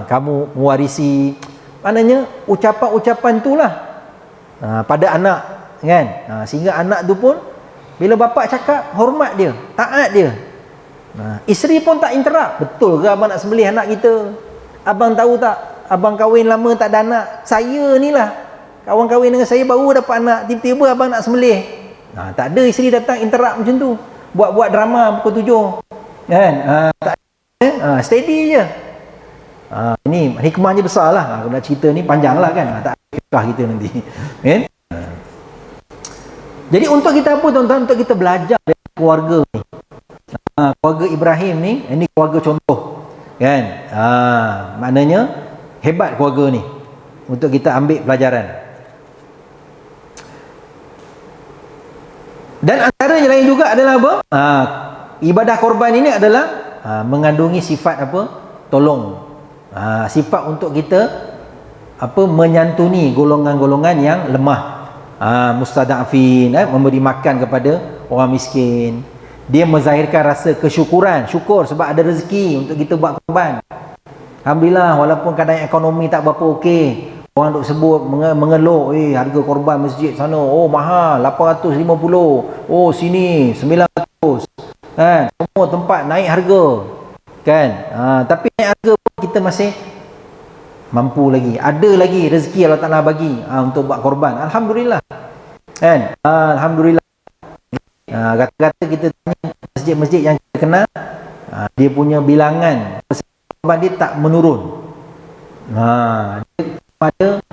kamu mewarisi. Maknanya ucapan-ucapan itulah pada anak, kan? Sehingga anak tu pun bila bapak cakap, hormat dia, taat dia. Isteri pun tak interrupt. Betul ke abang nak sembelih anak kita? Abang tahu tak, abang kahwin lama tak ada anak. Saya ni lah, kawan kahwin dengan saya baru dapat anak, tiba-tiba abang nak sembelih. Tak ada isteri datang interrupt macam tu, buat drama pukul 7, kan? Tak ada, steady je. Ini hikmahnya besar lah. Kalau nak cerita ni panjang lah, kan? Tak ada hikmah kita nanti, kan? Jadi untuk kita apa, tuan-tuan? Untuk kita belajar dari keluarga ni. Keluarga Ibrahim ni, ini keluarga contoh, kan? Maknanya hebat keluarga ni, untuk kita ambil pelajaran. Dan antaranya lain juga adalah apa? Ibadah korban ini adalah mengandungi sifat apa? Tolong. Sifat untuk kita menyantuni golongan-golongan yang lemah. Mustada'afin, memberi makan kepada orang miskin. Dia menzahirkan rasa syukur sebab ada rezeki untuk kita buat korban. Alhamdulillah, walaupun keadaan ekonomi tak berapa okey, orang duk sebut mengeluh, harga korban masjid sana, mahal 850, sini 900, terus kan, semua tempat naik harga kan. Tapi naik harga pun kita masih mampu lagi, ada lagi rezeki Allah Ta'ala bagi untuk buat korban. Alhamdulillah kan. Alhamdulillah. Kata-kata kita tanya masjid-masjid yang kita kenal, dia punya bilangan korban dia tak menurun. Dia pada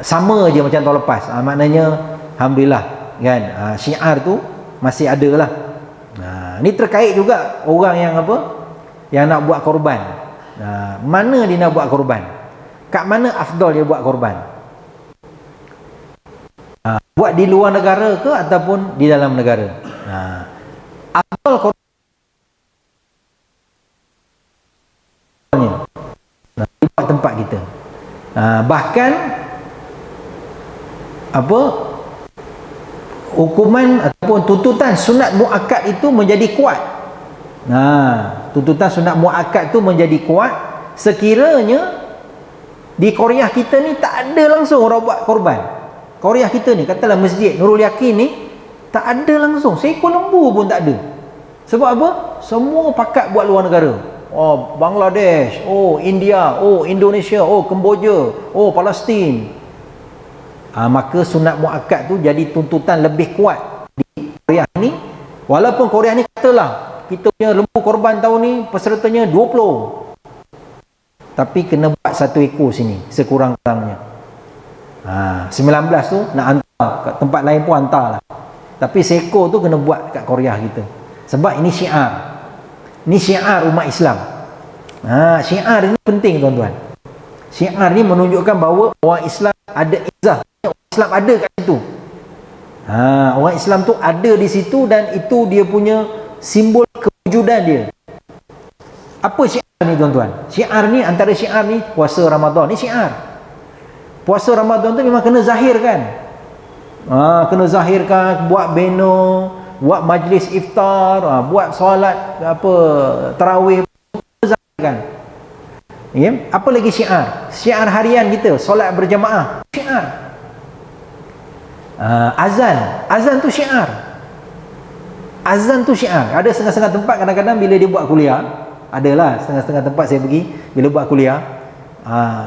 sama je macam tahun lepas. Maknanya alhamdulillah kan. Syiar tu masih ada lah. Ni terkait juga orang yang apa, yang nak buat korban. Mana dia nak buat korban, kat mana afdal dia buat korban, buat di luar negara ke ataupun di dalam negara. Afdal korban di tempat kita. Bahkan apa, hukuman ataupun tuntutan sunat muakkad itu menjadi kuat. Tuntutan sunat muakkad itu menjadi kuat sekiranya di Korea kita ni tak ada langsung orang buat korban. Korea kita ni, katalah Masjid Nurul Yakin ni, tak ada langsung seekor lembu pun tak ada. Sebab apa? Semua pakat buat luar negara. Bangladesh, India, Indonesia, Kemboja, Palestin. Maka sunat muakkad tu jadi tuntutan lebih kuat di Korea ni. Walaupun Korea ni katalah kita punya lembu korban tahun ni pesertanya 20, tapi kena buat 1 ekor sini sekurang-kurangnya. 19 tu nak hantar kat tempat lain pun hantar lah, tapi seekor tu kena buat kat Korea kita. Sebab ini syiar, ini syiar umat Islam. Syiar ini penting tuan-tuan. Syiar ni menunjukkan bahawa orang Islam ada izzah, orang Islam ada kat situ. Orang Islam tu ada di situ, dan itu dia punya simbol kewujudan dia. Apa syiar ni tuan-tuan? Syiar ni, antara syiar ni puasa Ramadan ni syiar. Puasa Ramadan tu memang kena zahirkan. Kena zahirkan, buat banner, buat majlis iftar, buat solat tarawih, zahirkan. Apa lagi syiar? Syiar harian kita, solat berjamaah, syiar. Azan tu syiar. Azan tu syiar. Ada setengah-setengah tempat kadang-kadang bila dia buat kuliah, adalah setengah-setengah tempat saya pergi bila buat kuliah,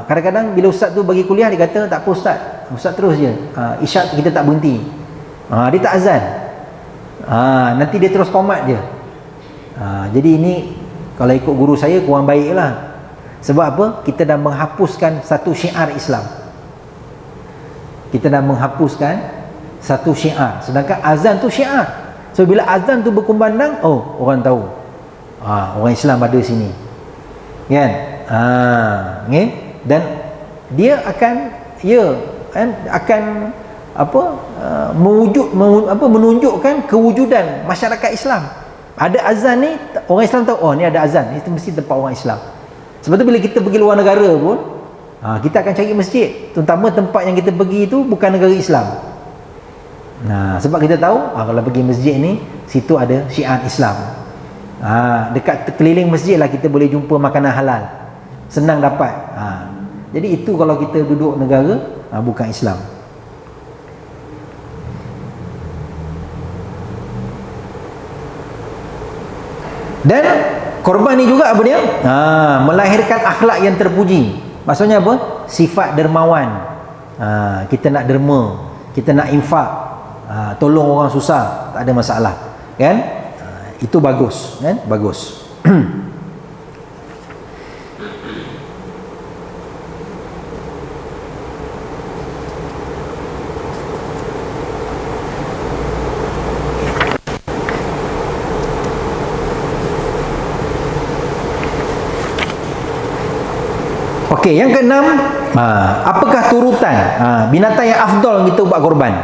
kadang-kadang bila ustaz tu bagi kuliah, dia kata tak apa ustaz terus je, isyak kita tak berhenti. Dia tak azan, nanti dia terus komat je. Jadi ini kalau ikut guru saya kurang baik lah. Sebab apa? Kita dah menghapuskan satu syiar Islam. Kita dah menghapuskan satu syiar. Sedangkan azan tu syiar. So bila azan tu berkumandang, orang tahu orang Islam ada sini, kan? Dan dia akan menunjukkan kewujudan masyarakat Islam. Ada azan ni, orang Islam tahu, ni ada azan, itu mesti tempat orang Islam. Sebab tu bila kita pergi luar negara pun, kita akan cari masjid, terutama tempat yang kita pergi itu bukan negara Islam. Sebab kita tahu kalau pergi masjid ni, situ ada syiar Islam. Dekat keliling masjid lah kita boleh jumpa makanan halal, senang dapat. Jadi itu kalau kita duduk negara bukan Islam. Dan korban ni juga apa dia? Melahirkan akhlak yang terpuji. Maksudnya apa? Sifat dermawan. Kita nak derma, kita nak infak, tolong orang susah, tak ada masalah, kan? Itu bagus, kan? Bagus. Okey, yang keenam, apakah turutan binatang yang afdal kita buat korban?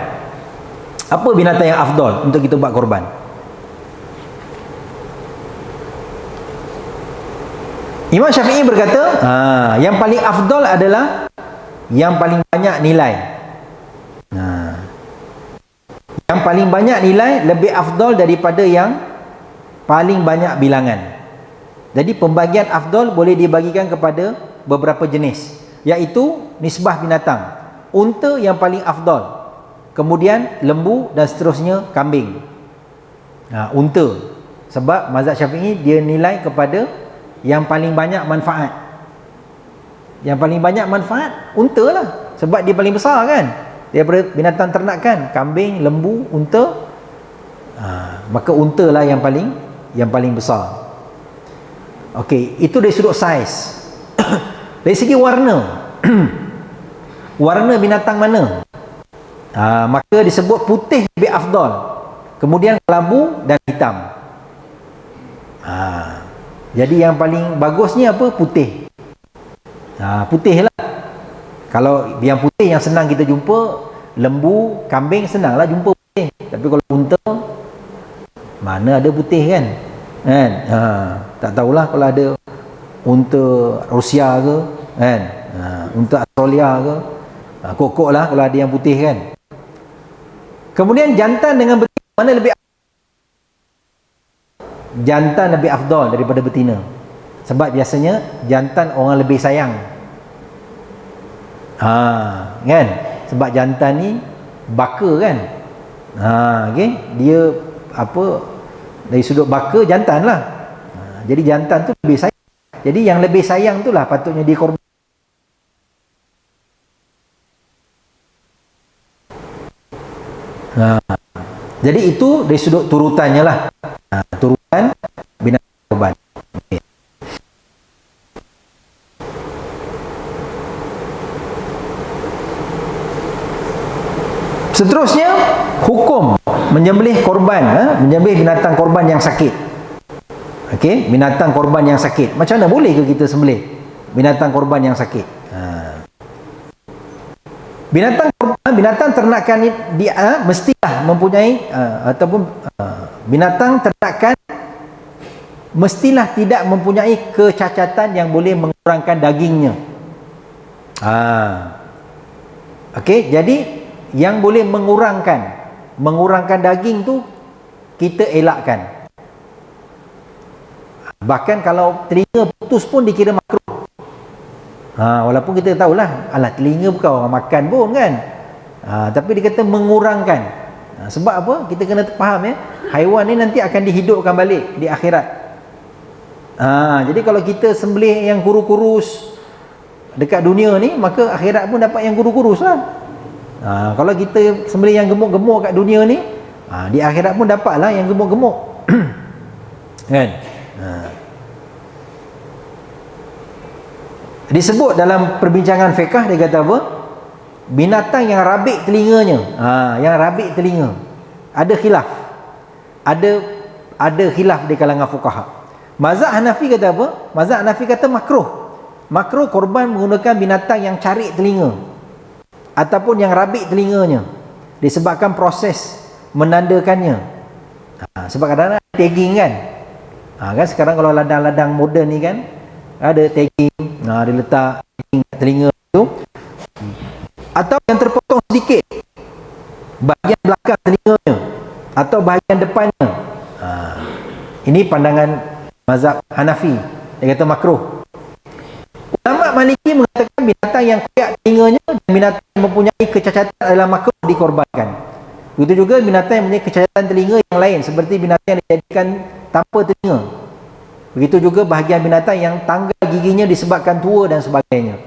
Apa binatang yang afdal untuk kita buat korban? Imam Syafi'i berkata, yang paling afdal adalah yang paling banyak nilai. Yang paling banyak nilai lebih afdal daripada yang paling banyak bilangan. Jadi pembagian afdal boleh dibagikan kepada beberapa jenis, iaitu nisbah binatang. Unta yang paling afdal, kemudian lembu, dan seterusnya kambing. Unta. Sebab mazhab Syafi'i dia nilai kepada yang paling banyak manfaat. Yang paling banyak manfaat unta lah, sebab dia paling besar kan, daripada binatang ternakan, kambing, lembu, unta. Maka unta lah yang paling besar. Okey, itu dari sudut saiz. Dari segi warna, warna binatang mana? Maka disebut putih lebih afdal, kemudian kelabu dan hitam. Jadi yang paling bagusnya apa? Putih. Putih lah. Kalau yang putih yang senang kita jumpa, lembu, kambing senanglah jumpa putih. Tapi kalau unta, mana ada putih kan? Tak tahulah kalau ada unta Rusia ke kan, unta Australia ke, kokok lah kalau ada yang putih kan. Kemudian jantan dengan betina, mana lebih? Jantan lebih afdal daripada betina. Sebab biasanya jantan orang lebih sayang. Kan? Sebab jantan ni baka kan. Okay? Dia apa, dari sudut baka jantan lah. Jadi jantan tu lebih sayang. Jadi yang lebih sayang tu lah patutnya dikorban. Jadi itu dari sudut turutannya lah. Turutan binatang korban. Okay. Seterusnya, hukum menyembelih korban, menyembelih binatang korban yang sakit. Okey, binatang korban yang sakit. Macam mana boleh ke kita sembelih binatang korban yang sakit? Binatang ternakan ni dia mestilah mempunyai ataupun binatang ternakan mestilah tidak mempunyai kecacatan yang boleh mengurangkan dagingnya. Okey, jadi yang boleh mengurangkan daging tu kita elakkan. Bahkan kalau telinga putus pun dikira makruh. Walaupun kita tahulah, alah telinga bukan orang makan pun kan. Tapi dia kata mengurangkan. Sebab apa? Kita kena faham ya, haiwan ni nanti akan dihidupkan balik di akhirat. Jadi kalau kita sembelih yang kurus-kurus dekat dunia ni, maka akhirat pun dapat yang kurus-kurus lah. Kalau kita sembelih yang gemuk-gemuk kat dunia ni, di akhirat pun dapatlah yang gemuk-gemuk. Kan? Disebut dalam perbincangan fiqh, dia kata apa? Binatang yang rabik telinganya, yang rabik telinga, ada khilaf. Ada khilaf di kalangan fuqaha. Mazhab Hanafi kata apa? Mazhab Hanafi kata makruh. Makruh korban menggunakan binatang yang carik telinga ataupun yang rabik telinganya, disebabkan proses menandakannya. Sebab kadang-kadang tagging kan. Kan sekarang kalau ladang-ladang moden ni kan ada tagging, dia letak tagging telinga tu, atau yang terpotong sedikit bahagian belakang telinganya atau bahagian depannya. Ini pandangan mazhab Hanafi, dia kata makruh. Ulama Maliki mengatakan binatang yang koyak telinganya dan binatang yang mempunyai kecacatan adalah makruh dikorbankan. Begitu juga binatang yang mempunyai kecacatan telinga yang lain, seperti binatang yang dijadikan tanpa telinga. Begitu juga bahagian binatang yang tanggal giginya disebabkan tua dan sebagainya.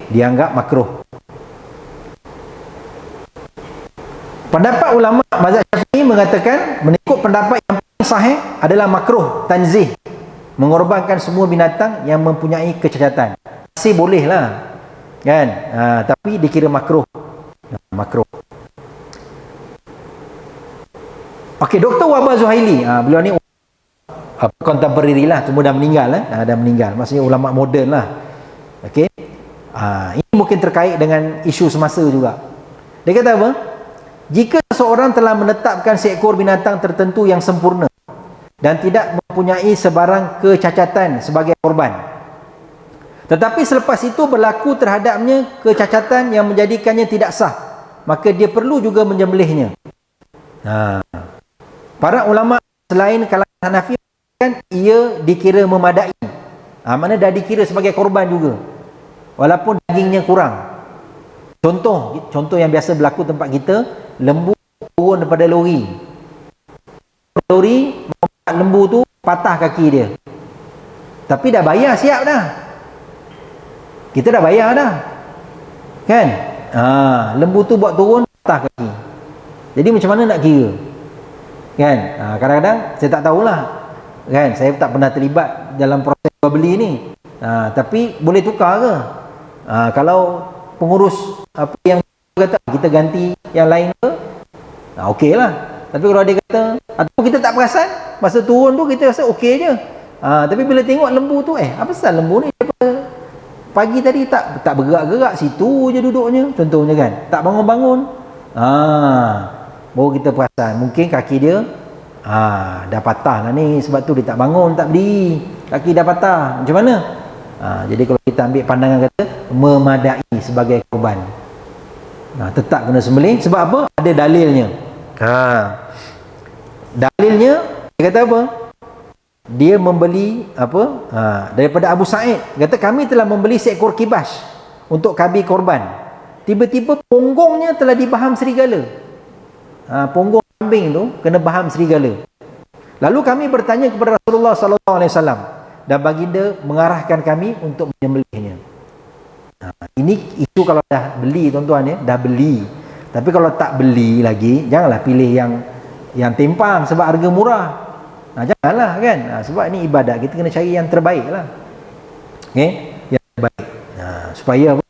Dianggap makruh. Pendapat ulama mazhab Syafi'i mengatakan, mengikut pendapat yang paling sahih adalah makruh tanzih, mengorbankan semua binatang yang mempunyai kecacatan. Masih boleh lah kan, tapi dikira makruh. Makruh. Okey, Dr. Wahbah Zuhaili, beliau ni contemporary lah, cuma dah meninggal dah meninggal, maksudnya ulama moden lah. Okey, ini mungkin terkait dengan isu semasa juga. Dia kata apa? Jika seseorang telah menetapkan seekor binatang tertentu yang sempurna dan tidak mempunyai sebarang kecacatan sebagai korban, tetapi selepas itu berlaku terhadapnya kecacatan yang menjadikannya tidak sah, maka dia perlu juga menyembelihnya. Para ulama selain kalangan Hanafi kan ia dikira memadai. Mana dah dikira sebagai korban juga, walaupun dagingnya kurang. Contoh yang biasa berlaku tempat kita, lembu turun daripada lori, lembu tu patah kaki dia, tapi dah bayar siap dah, kita dah bayar dah kan. Lembu tu buat turun patah kaki, jadi macam mana nak kira kan. Kadang-kadang saya tak tahulah kan, saya tak pernah terlibat dalam proses jual beli ni, tapi boleh tukar ke? Kalau pengurus apa yang kata kita ganti yang lain ke, okey lah. Tapi kalau dia kata, atau kita tak perasan masa turun tu kita rasa okey je, tapi bila tengok lembu tu, apa pasal lembu ni daripada pagi tadi tak bergerak-gerak, situ je duduknya contohnya kan, tak bangun-bangun, baru kita perasan mungkin kaki dia dah patah lah ni, sebab tu dia tak bangun, tak berdiri, kaki dah patah. Macam mana? Jadi kalau kita ambil pandangan kata memadai sebagai korban, tetap kena sembelih. Sebab apa? Ada dalilnya. Dalilnya dia kata apa? Dia membeli apa? Daripada Abu Sa'id, kata kami telah membeli seekor kibas untuk kami korban. Tiba-tiba punggungnya telah dibaham serigala. Punggung kambing tu kena baham serigala. Lalu kami bertanya kepada Rasulullah sallallahu alaihi wasallam, dan baginda mengarahkan kami untuk menyembelihnya. Ini isu kalau dah beli tuan-tuan ya, dah beli. Tapi kalau tak beli lagi, janganlah pilih yang timpang sebab harga murah. Janganlah kan. Sebab ini ibadat, kita kena cari yang terbaik lah. Okey, yang terbaik. Supaya apa?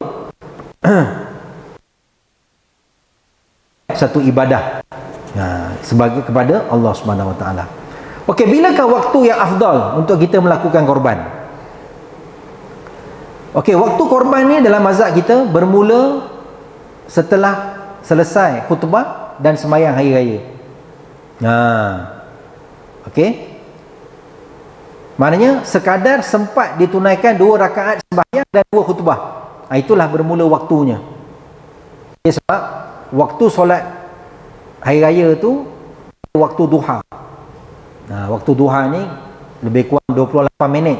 Satu ibadah sebagai kepada Allah Subhanahu Wa Taala. Okey, bilakah waktu yang afdal untuk kita melakukan korban? Okey, waktu korban ni dalam mazhab kita bermula setelah selesai khutbah dan sembahyang hari raya. Okey. Maknanya sekadar sempat ditunaikan 2 rakaat sembahyang dan 2 khutbah. Itulah bermula waktunya. Sebab waktu solat hari raya tu waktu duha. Waktu duha ni lebih kurang 28 minit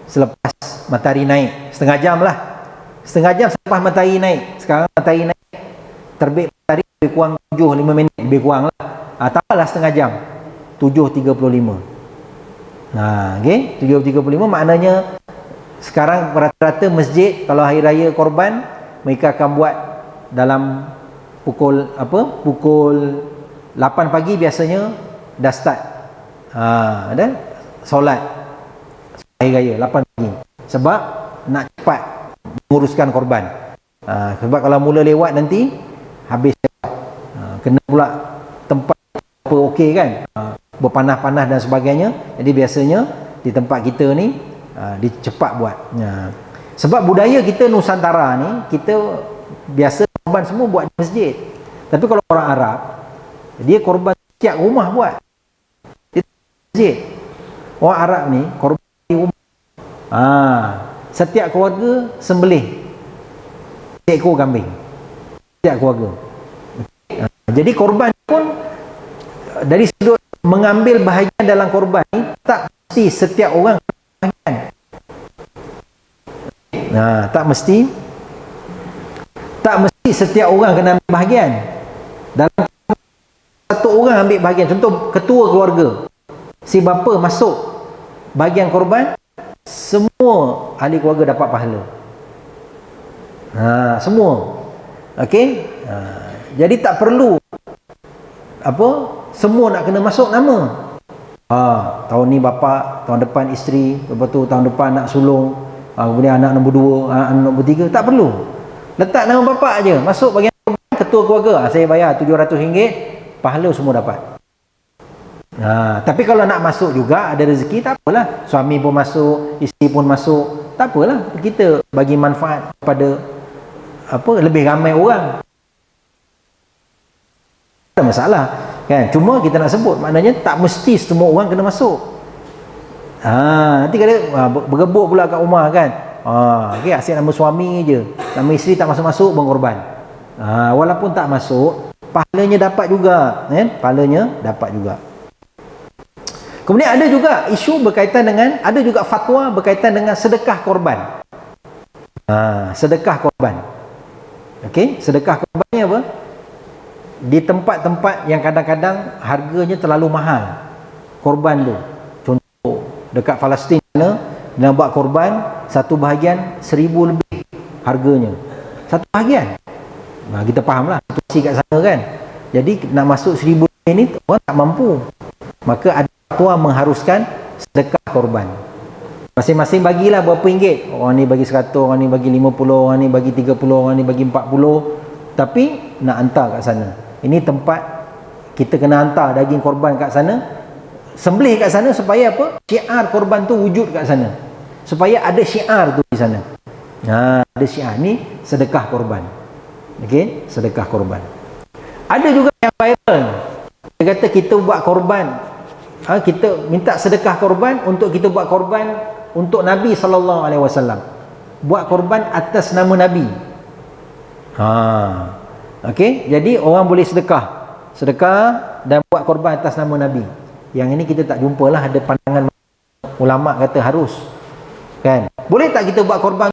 selepas matahari naik. Setengah jam lah. Setengah jam selepas matahari naik. Sekarang matahari naik, terbit matahari lebih kurang 7-5 minit. Lebih kurang lah. Tambahlah setengah jam. 7.35. Okay? 7.35 maknanya sekarang rata-rata masjid kalau hari raya korban, mereka akan buat dalam pukul 8 pagi biasanya dah start dan solat hari raya 8 pagi, sebab nak cepat menguruskan korban. Sebab kalau mula lewat nanti habis kena pula tempat apa okey kan, berpanah-panah dan sebagainya. Jadi biasanya di tempat kita ni dicepat buat. Sebab budaya kita Nusantara ni, kita biasa korban semua buat di masjid. Tapi kalau orang Arab, dia korban setiap rumah buat di masjid. Orang Arab ni korban di rumah. Setiap keluarga sembelih seekor kambing. Setiap keluarga. Jadi korban pun dari sudut mengambil bahagian dalam korban ni, tak mesti setiap orang bahagian. Tak mesti setiap orang kena ambil bahagian. Dalam satu orang ambil bahagian, contoh ketua keluarga, si bapa masuk bahagian korban, semua ahli keluarga dapat pahala. Semua. Okey? Jadi tak perlu semua nak kena masuk nama. Tahun ni bapa, tahun depan isteri, lepas tu tahun depan nak sulung, kemudian anak nombor 2, anak nombor 3, tak perlu. Letak nama bapa aja, masuk bahagian ketua keluarga, saya bayar RM700, pahala semua dapat. Tapi kalau nak masuk juga ada rezeki, tak apalah. Suami pun masuk, isteri pun masuk, tak apalah. Kita bagi manfaat kepada lebih ramai orang. Tak masalah kan. Cuma kita nak sebut, maknanya tak mesti semua orang kena masuk. Nanti kadang bergebuk pula kat rumah kan. Okay, asyik nama suami je, nama isteri tak masuk-masuk pun korban. Walaupun tak masuk, pahalanya dapat juga kan? Pahalanya dapat juga. Kemudian ada juga isu berkaitan dengan, ada juga fatwa berkaitan dengan sedekah korban. Sedekah korban. Okey, sedekah korban ni apa? di tempat-tempat yang kadang-kadang harganya terlalu mahal korban tu. Contoh dekat Palestin sana, nak buat korban satu bahagian 1,000 lebih harganya, satu bahagian. Nah, kita faham lah situasi kat sana kan. Jadi nak masuk 1,000 lebih ni orang tak mampu, maka ada fatwa mengharuskan sedekah korban. Masing-masing bagilah berapa ringgit, orang ni bagi 100, orang ni bagi 50, orang ni bagi 30, orang ni bagi 40, tapi nak hantar kat sana. Ini tempat kita kena hantar daging korban kat sana, sembelih kat sana supaya apa? Syiar korban tu wujud kat sana, supaya ada syiar tu di sana. Ada syiar ni sedekah korban. Okey, sedekah korban. Ada juga yang viral, dia kata kita buat korban, kita minta sedekah korban untuk kita buat korban untuk Nabi SAW, buat korban atas nama Nabi. Okey, jadi orang boleh sedekah dan buat korban atas nama Nabi. Yang ini kita tak jumpalah ada pandangan ulama kata harus, kan? Boleh tak kita buat korban?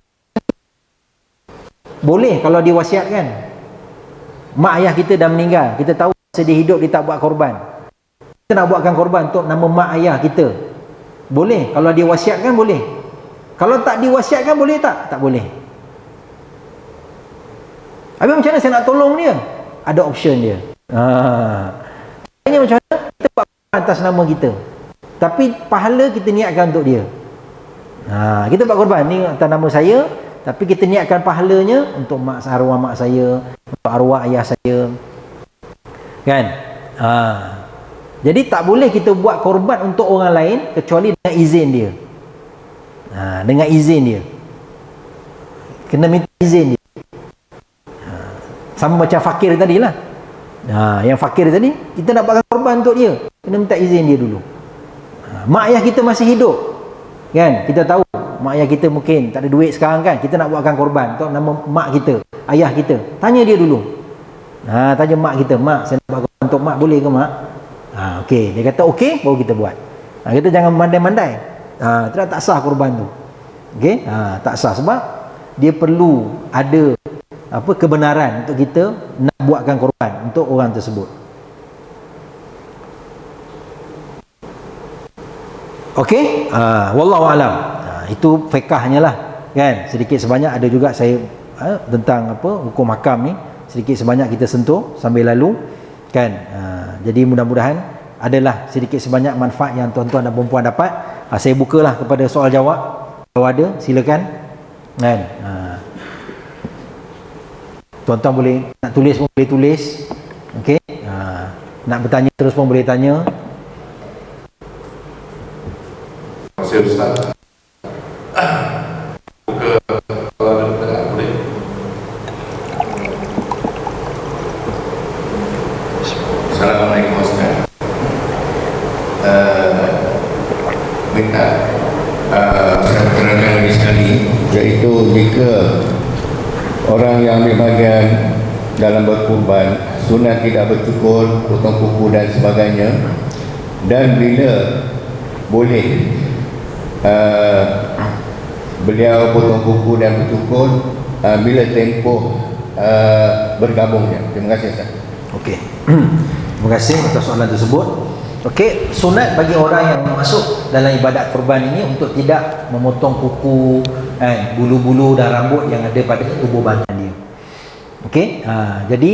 Boleh kalau diwasiatkan. Mak ayah kita dah meninggal, kita tahu masa dia hidup dia tak buat korban, kita nak buatkan korban untuk nama mak ayah kita, boleh. Kalau dia wasiatkan boleh. Kalau tak diwasiatkan boleh tak? Tak boleh. Habis macam mana saya nak tolong dia? Ada option dia. Ini macam mana? Kita buat atas nama kita, tapi pahala kita niatkan untuk dia. Kita buat korban ni atas nama saya, tapi kita niatkan pahalanya untuk arwah mak saya, untuk arwah ayah saya, kan? Jadi tak boleh kita buat korban untuk orang lain kecuali dengan izin dia. Dengan izin dia, kena minta izin dia. Sama macam fakir tadi lah. Yang fakir tadi, kita nak buatkan korban untuk dia, kena minta izin dia dulu. Mak ayah kita masih hidup, kan? Kita tahu mak ayah kita mungkin tak ada duit sekarang, kan? Kita nak buatkan korban untuk nama mak kita, ayah kita, tanya dia dulu. Tanya mak kita, mak saya nak buat korban untuk mak, boleh ke mak? Okey, dia kata okey, baru kita buat. Kita jangan mandai-mandai. Tak sah korban tu. Okey, tak sah sebab dia perlu ada kebenaran untuk kita nak buatkan korban untuk orang tersebut. Okey, wallahu alam. Itu fiqahnya lah, kan? Sedikit sebanyak ada juga saya tentang hukum hakam ni, sedikit sebanyak kita sentuh sambil lalu, kan? Jadi mudah-mudahan adalah sedikit sebanyak manfaat yang tuan-tuan dan puan-puan dapat. Saya bukalah kepada soal jawab. Kalau ada, silakan, kan? Tuan-tuan boleh nak tulis pun boleh tulis. Okey, nak bertanya terus pun boleh tanya. Terima kasih Ustaz. Buka kalau ada pertanyaan boleh. Assalamualaikum Ustaz. Minta saya terangkan lagi sekali, iaitu jika orang yang ambil bahagian dalam berkurban, sunat tidak bercukur, potong kuku dan sebagainya, dan bila boleh beliau potong kuku dan bercukur, bila tempoh bergabungnya. Terima kasih Ustaz. Okey. Terima kasih atas soalan tersebut. Okey, sunat bagi orang yang masuk dalam ibadat kurban ini untuk tidak memotong kuku, bulu-bulu dan rambut yang ada pada tubuh badan dia. Okey, jadi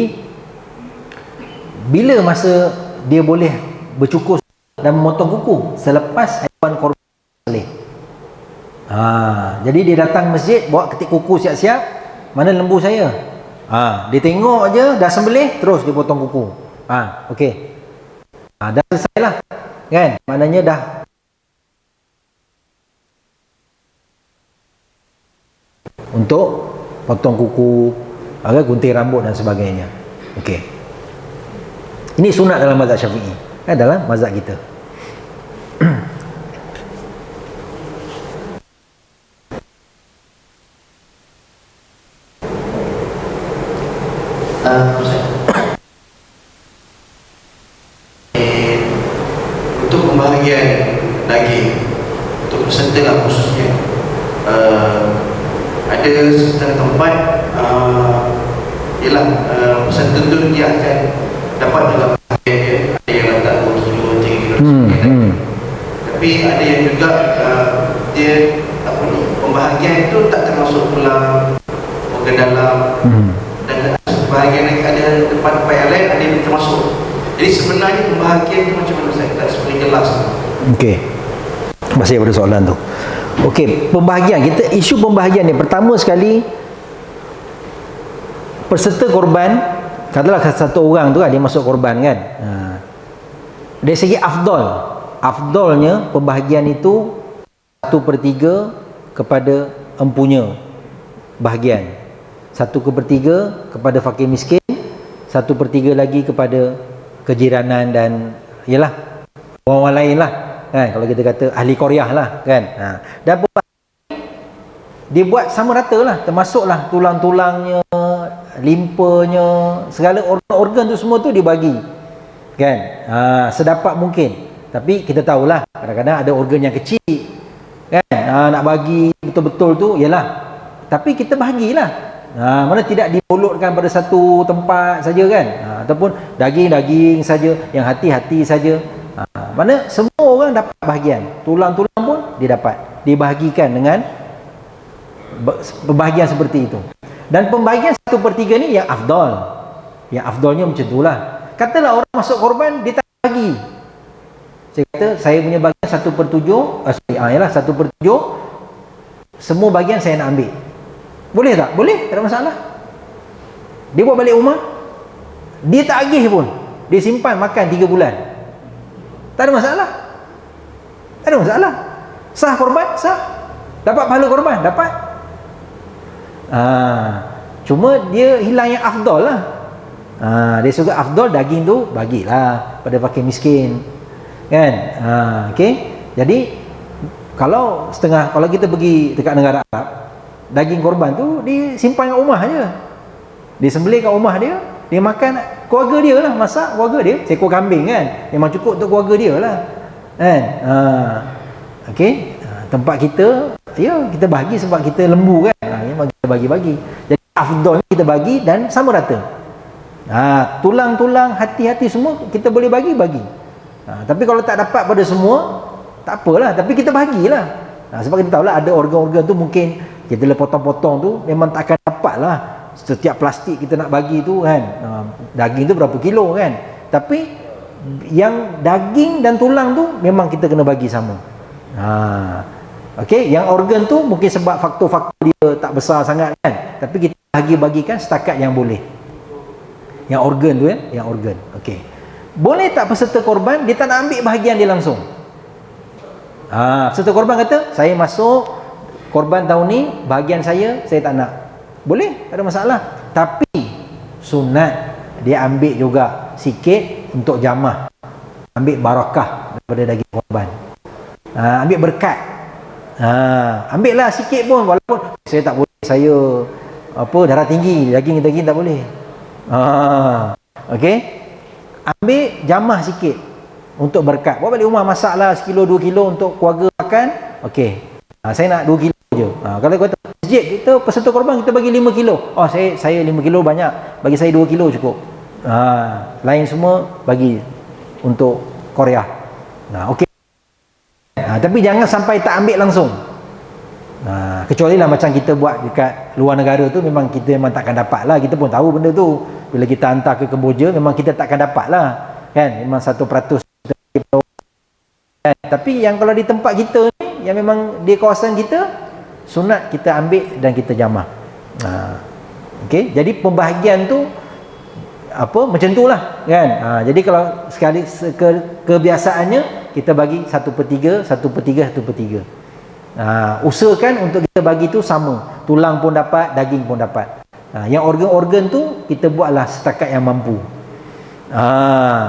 bila masa dia boleh bercukur dan memotong kuku? Selepas haiwan korban sembelih. Jadi dia datang masjid bawa ketik kuku siap-siap, mana lembu saya? Dia tengok aja dah sembelih, terus dia potong kuku. Okey. Dah selesai lah, kan? Maknanya dah untuk potong kuku, gunting rambut dan sebagainya. Okey. Ini sunat dalam mazhab Syafi'i, dalam mazhab kita. Untuk pembahagian daging untuk peserta lah khususnya, ada setengah tempat peserta tu dia akan dapat juga bahagian dia. Ada yang letak 2 kilo, 3 kilo sebagainya. Tapi ada yang juga dia apa ni, pembahagian itu tak termasuk tulang organ dalam, dan bahagian lagi ada tempat-tempat yang lain ada yang termasuk. Jadi sebenarnya pembahagian itu macam mana, saya tak seperti jelas. Okey, masih ada soalan tu. Okey, pembahagian, kita isu pembahagian ni pertama sekali, peserta korban, katalah satu orang tu kan dia masuk korban kan, dari segi afdalnya pembahagian itu 1/3 kepada empunya bahagian, 1/3 kepada fakir miskin, 1/3 lagi kepada kejiranan dan ialah orang lain lah kan, kalau kita kata ahli Korea lah kan. Dan dia buat sama rata lah, termasuklah tulang-tulangnya, limpanya, segala organ tu semua tu dibagi kan, sedapat mungkin. Tapi kita tahulah kadang-kadang ada organ yang kecil kan, nak bagi betul-betul tu ialah, tapi kita bahagilah, mana tidak dimulutkan pada satu tempat saja kan, ataupun daging-daging saja, yang hati-hati saja. Mana semua orang dapat bahagian, tulang-tulang pun dia dapat dibahagikan dengan pembahagian seperti itu. Dan pembahagian 1/3 ni yang afdalnya macam itulah. Katalah orang masuk korban, dia tak bagi, saya kata saya punya bahagian 1/7, ialah 1/7 semua bahagian saya nak ambil, boleh tak? Boleh, tak ada masalah. Dia buat balik rumah, dia tak agih pun, dia simpan makan 3 bulan, tak ada masalah. Tak ada masalah. Sah korban, sah. Dapat pahala korban, dapat. Cuma dia hilang yang afdal lah. Dia suka afdal, daging tu bagilah pada fakir miskin kan. Okey. Jadi kalau kita pergi dekat negara Arab, daging korban tu disimpan kat rumah je, dia sembelih kat rumah dia, dia makan keluarga dia lah, masak keluarga dia, seekor kambing kan, memang cukup untuk keluarga dia lah kan. Okey, tempat kita ya kita bagi sebab kita lembu kan, memang kita bagi-bagi. Jadi afdal kita bagi dan sama rata. Tulang-tulang, hati-hati semua kita boleh bagi. Tapi kalau tak dapat pada semua, tak apalah, tapi kita bagilah. Sebab kita tahulah ada organ-organ tu mungkin kita potong-potong tu memang tak akan dapat lah setiap plastik kita nak bagi tu kan. Daging tu berapa kilo kan, tapi yang daging dan tulang tu memang kita kena bagi sama. Okey, yang organ tu mungkin sebab faktor-faktor dia tak besar sangat kan, tapi kita bagikan setakat yang boleh. Yang organ tu yang organ. Okey. Boleh tak peserta korban dia tak nak ambil bahagian dia langsung? Peserta korban kata, saya masuk korban tahun ni, bahagian saya tak nak. Boleh, tak ada masalah. Tapi sunat dia ambil juga sikit untuk jamah, ambil barakah daripada daging korban, ambil berkat. Ambil lah sikit pun, walaupun saya tak boleh, saya darah tinggi, daging tak boleh. Okey, ambil jamah sikit untuk berkat, bawa balik rumah, masaklah 1 kilo 2 kilo untuk keluarga makan. Okey, saya nak 2 kilo je. Kalau kata masjid kita peserta korban kita bagi 5 kilo, saya 5 kilo banyak, bagi saya 2 kilo cukup. Lain semua bagi untuk Korea. Okey. Tapi jangan sampai tak ambil langsung. Kecuali lah macam kita buat dekat luar negara tu, memang kita memang takkan dapat lah, kita pun tahu benda tu. Bila kita hantar ke Kemboja memang kita takkan dapat lah kan, memang 1% kan. Tapi yang kalau di tempat kita ni, yang memang di kawasan kita, sunat kita ambil dan kita jamah. Okey, jadi pembahagian tu macam tu lah kan. Jadi kalau sekali kebiasaannya kita bagi 1/3, 1/3, 1/3. Usahakan untuk kita bagi tu sama, tulang pun dapat, daging pun dapat. Yang organ-organ tu kita buatlah setakat yang mampu.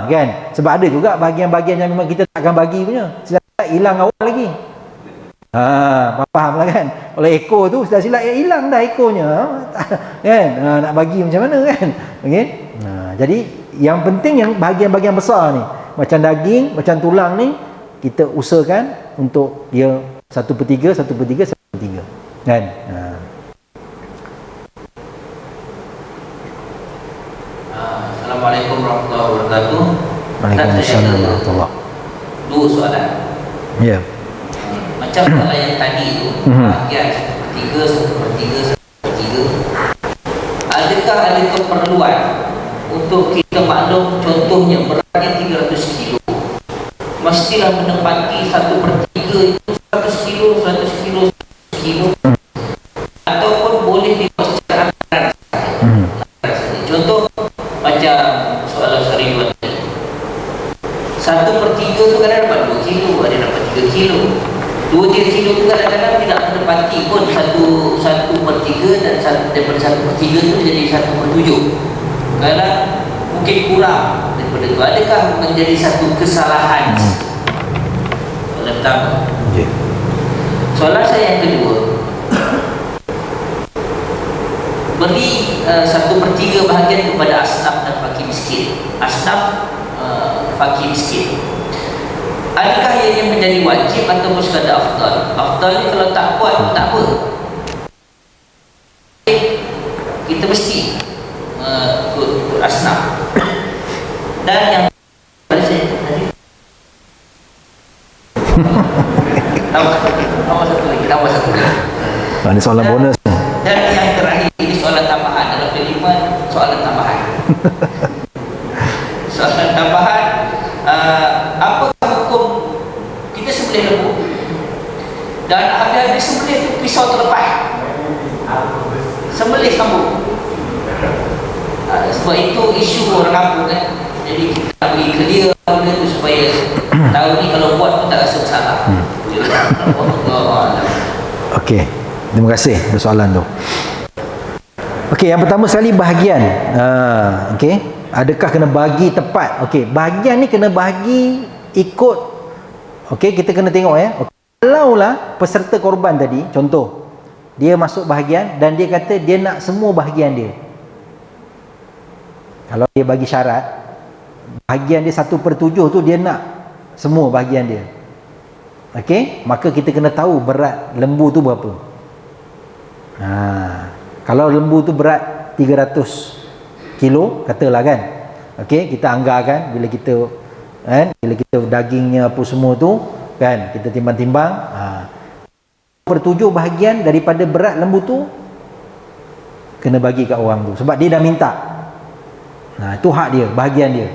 Kan, sebab ada juga bahagian-bahagian yang memang kita takkan bagi punya, silap hilang awal lagi. Faham lah kan, oleh ekor tu silap hilang dah ekornya kan. Nak bagi macam mana kan. Okay? Jadi yang penting yang bahagian-bahagian besar ni, macam daging, macam tulang ni, kita usahakan untuk dia 1/3, 1/3, 1/3 kan. Assalamualaikum warahmatullahi wabarakatuh. Waalaikumsalam warahmatullahi. Dua soalan. Ya. Macam soalan yang tadi tu, bahagian 1/3, 1/3, 1/3. Adakah ada keperluan untuk kita maklum, contohnya beratnya 300 kilo, mestilah menempati 1/3 itu 100 kilo, 100 kilo, 100 kilo, ataupun boleh dibuat secara ringan. Contoh macam soalan Sariwan tadi, 1/3 tu kadang dapat 2 kilo, ada dapat 3 kilo. 2-3 kilo tu kadang-kadang tidak menepati pun 1/3, dan daripada 1/3 tu jadi 1/7. Kadang mungkin kurang daripada itu. Adakah menjadi satu kesalahan? Soalan pertama. Soalan saya yang kedua, beri 1/3 bahagian kepada asnaf dan fakir miskin. Asnaf, fakir miskin. Adakah ia menjadi wajib atau sekadar afdal? Afdal ni kalau tak buat tak apa, kita mesti ikut asnaf. Dan yang tadi tambah satu lagi. Ini soalan bonus. Dan yang terakhir, ini soalan tambahan dalam kelima, soalan tambahan. Soalan tambahan, apakah hukum kita sembelih lembu dan habis sembelih tu pisau terlepas, sembelih sambung? Sebab itu isu orang kampung kan, jadi kita bagi clear benda tu supaya tahu ni kalau buat pun tak rasa bersalah. Okey, terima kasih untuk soalan tu. Okey, yang pertama sekali bahagian. Okey, adakah kena bagi tepat? Okey, bahagian ni kena bagi ikut. Okey, kita kena tengok ya. Okay. Kalaulah peserta korban tadi, contoh, dia masuk bahagian dan dia kata dia nak semua bahagian dia. Kalau dia bagi syarat, bahagian dia 1/7 tu dia nak semua bahagian dia. Okey, maka kita kena tahu berat lembu tu berapa. Kalau lembu tu berat 300 kilo katalah kan. Okey, kita anggarkan bila kita dagingnya apa semua tu kan, kita timbang-timbang, 1/7 bahagian daripada berat lembu tu kena bagi kat orang tu sebab dia dah minta. Itu hak dia, bahagian dia.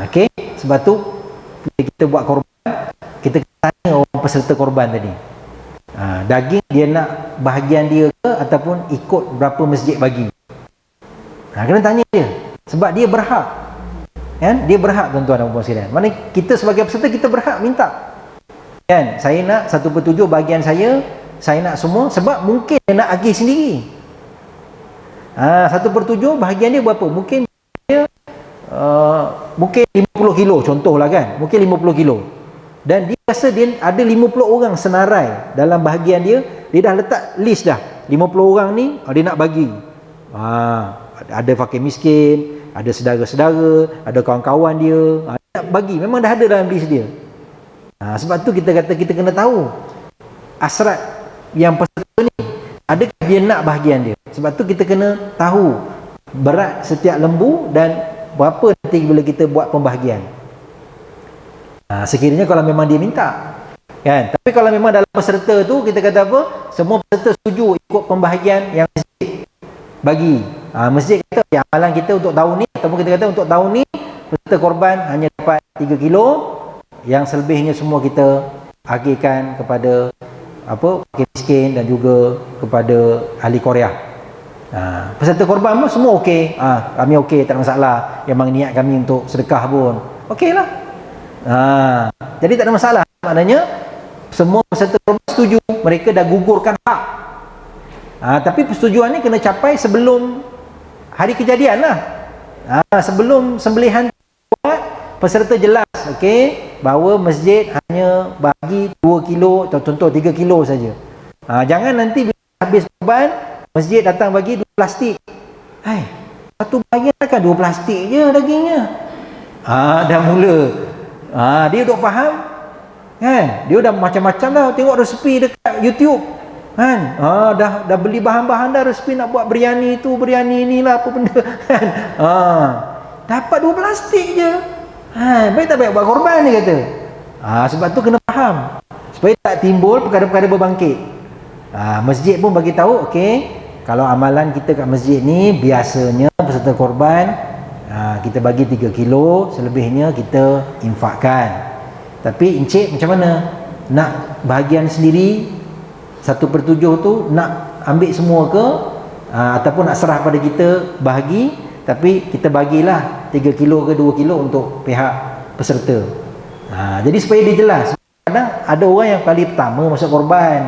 Okey, sebab tu bila kita buat korban, kita tanya orang peserta korban tadi, daging dia nak bahagian dia ke ataupun ikut berapa masjid bagi. Kena tanya dia sebab dia berhak kan, dia berhak tuan-tuan dan puan sekalian. Mana kita sebagai peserta kita berhak minta kan, saya nak 1/7 bahagian saya nak semua, sebab mungkin dia nak agih sendiri. 1/7 bahagian dia berapa, mungkin dia mungkin 50 kilo contohlah kan, mungkin 50 kilo, dan dia rasa dia ada 50 orang senarai dalam bahagian dia dah letak list dah 50 orang ni dia nak bagi. Ada fakir miskin, ada saudara-saudara, ada kawan-kawan dia, dia nak bagi, memang dah ada dalam list dia. Sebab tu kita kata kita kena tahu asrat yang peserta ni, adakah dia nak bahagian dia. Sebab tu kita kena tahu berat setiap lembu dan berapa nanti bila kita buat pembahagian. Sekiranya kalau memang dia minta kan. Tapi kalau memang dalam peserta tu kita kata apa, semua peserta setuju ikut pembahagian yang masjid bagi, masjid kata ya, amalan kita untuk tahun ni, ataupun kita kata untuk tahun ni peserta korban hanya dapat 3 kilo, yang selebihnya semua kita agihkan kepada fakir miskin dan juga kepada ahli Korea. Peserta korban pun semua okey, kami okey, tak ada masalah, memang niat kami untuk sedekah pun okey lah. Jadi tak ada masalah, maknanya semua peserta korban setuju, mereka dah gugurkan hak. Tapi persetujuan ni kena capai sebelum hari kejadian lah. Sebelum sembelihan buat, peserta jelas okey bahawa masjid hanya bagi 2 kilo atau contoh 3 kilo saja. Jangan nanti bila habis korban masjid datang bagi 2 plastik. Satu bahagian kan 2 plastik je dagingnya. Dah mula. Dia dah faham kan? Dia dah macam-macam dah tengok resepi dekat YouTube kan. Dah beli bahan-bahan dah, resepi nak buat biryani tu, biryani inilah apa benda kan. dapat 2 plastik je. Baik tak baik buat korban ni kata. Sebab tu kena faham supaya tak timbul perkara-perkara berbangkit. Masjid pun bagi tahu, okey, kalau amalan kita kat masjid ni biasanya peserta korban kita bagi 3 kilo, selebihnya kita infakkan. Tapi encik macam mana? Nak bahagian sendiri 1/7 tu nak ambil semua ke, ataupun nak serah pada kita bahagi, tapi kita bagilah 3 kilo ke 2 kilo untuk pihak peserta. Jadi supaya dia jelas. Kadang ada orang yang kali pertama masuk korban,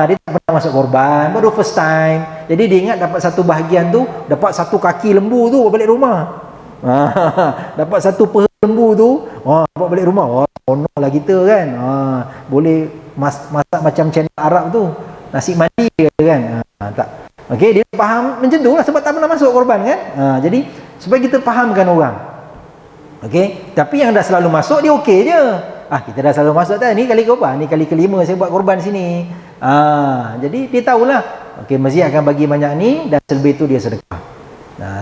dia tak pernah masuk korban, baru first time, jadi dia ingat dapat satu bahagian tu, dapat satu kaki lembu tu balik rumah. Dapat satu peha lembu tu, bawa balik rumah. Honor lah kita kan. Boleh masak macam channel Arab tu, nasi mandi kan. Tak. Okey, dia faham macam tu lah sebab tak pernah masuk korban kan. Jadi supaya kita fahamkan orang. Okey, tapi yang dah selalu masuk dia okey je. Kita dah selalu masuk dah, ni kali keberapa? Ni kali kelima saya buat korban sini. Jadi dia tahulah. Okey, masjid akan bagi banyak ni dan selebih tu dia sedekah.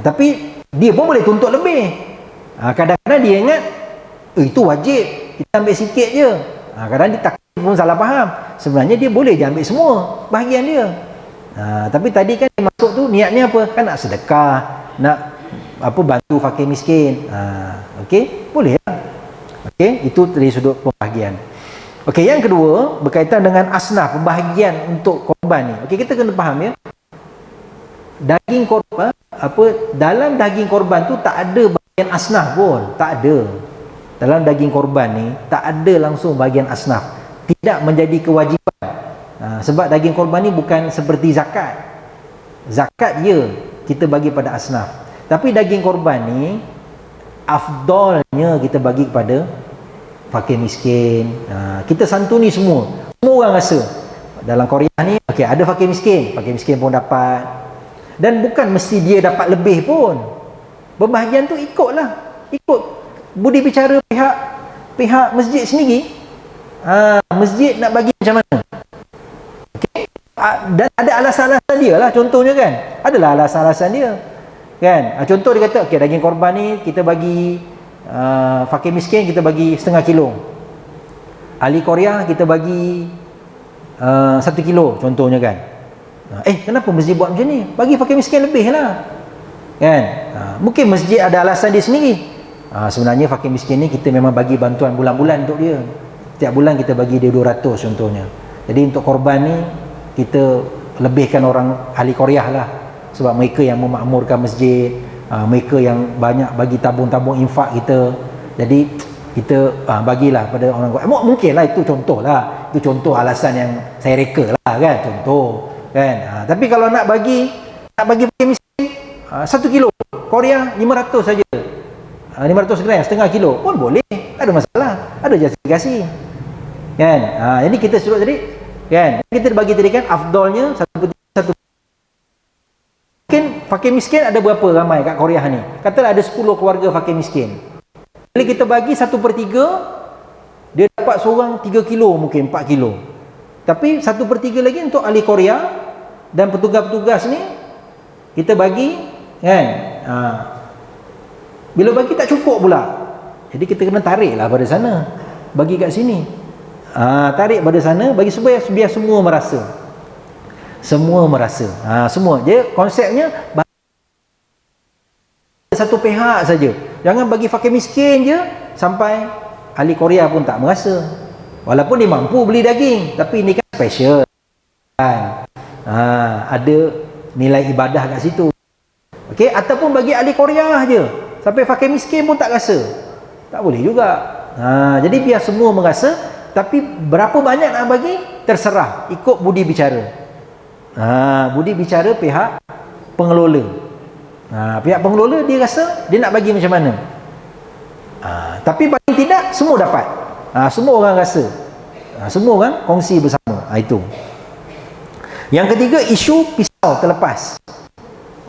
Tapi dia pun boleh tuntut lebih. Kadang-kadang dia ingat itu wajib, kita ambil sikit je. Kadang dia tak pun salah faham. Sebenarnya dia boleh dia ambil semua bahagian dia. Tapi tadi kan dia masuk tu niatnya apa? Kan nak sedekah, nak bantu fakir miskin. Okey, boleh lah. Okey, itu dari sudut pembahagian. Okey, yang kedua berkaitan dengan asnaf, pembahagian untuk korban ni. Okey, kita kena faham ya. Daging korban dalam daging korban tu tak ada bahagian asnaf pun, tak ada. Dalam daging korban ni tak ada langsung bahagian asnaf. Tidak menjadi kewajipan. Sebab daging korban ni bukan seperti zakat. Zakat ya kita bagi pada asnaf. Tapi daging korban ni afdalnya kita bagi kepada fakir miskin. Kita santuni semua orang rasa. Dalam Korea ni ada fakir miskin pun dapat. Dan bukan mesti dia dapat lebih pun. Pembahagian tu ikut budi bicara pihak masjid sendiri. Masjid nak bagi macam mana. Okay? Dan ada alasan-alasan dia lah, contohnya kan. Adalah alasan-alasan dia kan. Contoh dia kata, daging korban ni kita bagi fakir miskin kita bagi 0,5 kilo. Ahli Korea kita bagi 1 kilo contohnya kan. Kenapa masjid buat macam ni? Bagi fakir miskin lebih lah kan. Mungkin masjid ada alasan dia sendiri. Sebenarnya fakir miskin ni kita memang bagi bantuan bulan-bulan untuk dia. Setiap bulan kita bagi dia 200 contohnya. Jadi untuk korban ni kita lebihkan orang ahli Korea lah. Sebab mereka yang memakmurkan masjid, mereka yang banyak bagi tabung-tabung infak kita. Jadi kita bagilah pada orang Korea. Mungkin lah itu contoh lah. Itu contoh alasan yang saya reka lah kan. Contoh kan. Tapi kalau nak bagi fakir miskin 1 kilo Korea 500 saja. 500 gram, 0,5 kilo pun boleh, tak ada masalah, ada justifikasi kan. Jadi kita suruh tadi kan, kita bagi tadi kan afdalnya 1/3. Mungkin fakir miskin ada berapa ramai kat Korea ni, katalah ada 10 keluarga fakir miskin. Bila kita bagi 1/3, dia dapat seorang 3 kilo mungkin 4 kilo. Tapi 1/3 lagi untuk ahli Korea dan petugas-petugas ni kita bagi kan. Bila bagi tak cukup pula, jadi kita kena tarik lah pada sana, bagi kat sini. Tarik pada sana, bagi supaya biar semua merasa. Semua. Jadi konsepnya satu pihak saja. Jangan bagi fakir miskin je sampai ahli Korea pun tak merasa. Walaupun dia mampu beli daging, tapi ini kan special kan. Ada nilai ibadah kat situ. Okey, ataupun bagi ahli Korea je sampai fakir miskin pun tak rasa, tak boleh juga. Jadi biar semua merasa, tapi berapa banyak nak bagi terserah, ikut budi bicara. Budi bicara pihak pengelola. Pihak pengelola dia rasa dia nak bagi macam mana. Tapi paling tidak semua dapat. Semua orang rasa, semua orang kongsi bersama. Itu. Yang ketiga, isu pisau terlepas.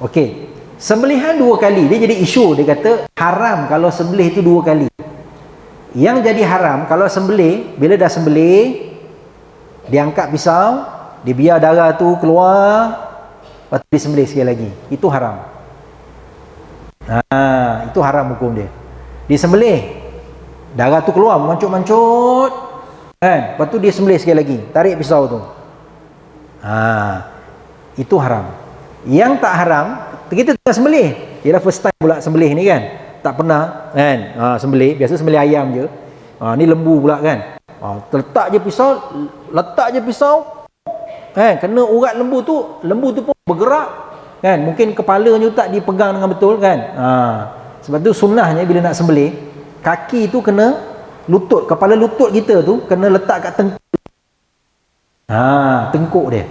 Okey, sembelihan 2 kali. Dia jadi isu, dia kata haram kalau sembelih itu 2 kali. Yang jadi haram kalau sembelih, bila dah sembelih, dia angkat pisau, dia biar darah tu keluar, lepas tu dia sembelih sekali lagi. Itu haram. Itu haram hukum dia. Disembelih, darah tu keluar mancut-mancut, kan? Lepas tu dia sembelih sekali lagi, tarik pisau tu. Itu haram. Yang tak haram, kita tengah sembelih, ialah first time pula sembelih ni kan, tak pernah kan, sembelih, biasa sembelih ayam je. Ni lembu pula kan, letak je pisau kan, kena urat lembu tu pun bergerak kan, mungkin kepalanya tak dipegang dengan betul kan. Sebab tu sunnahnya bila nak sembelih, kaki tu kena lutut, kepala lutut kita tu kena letak kat tengkuk. Tengkuk dia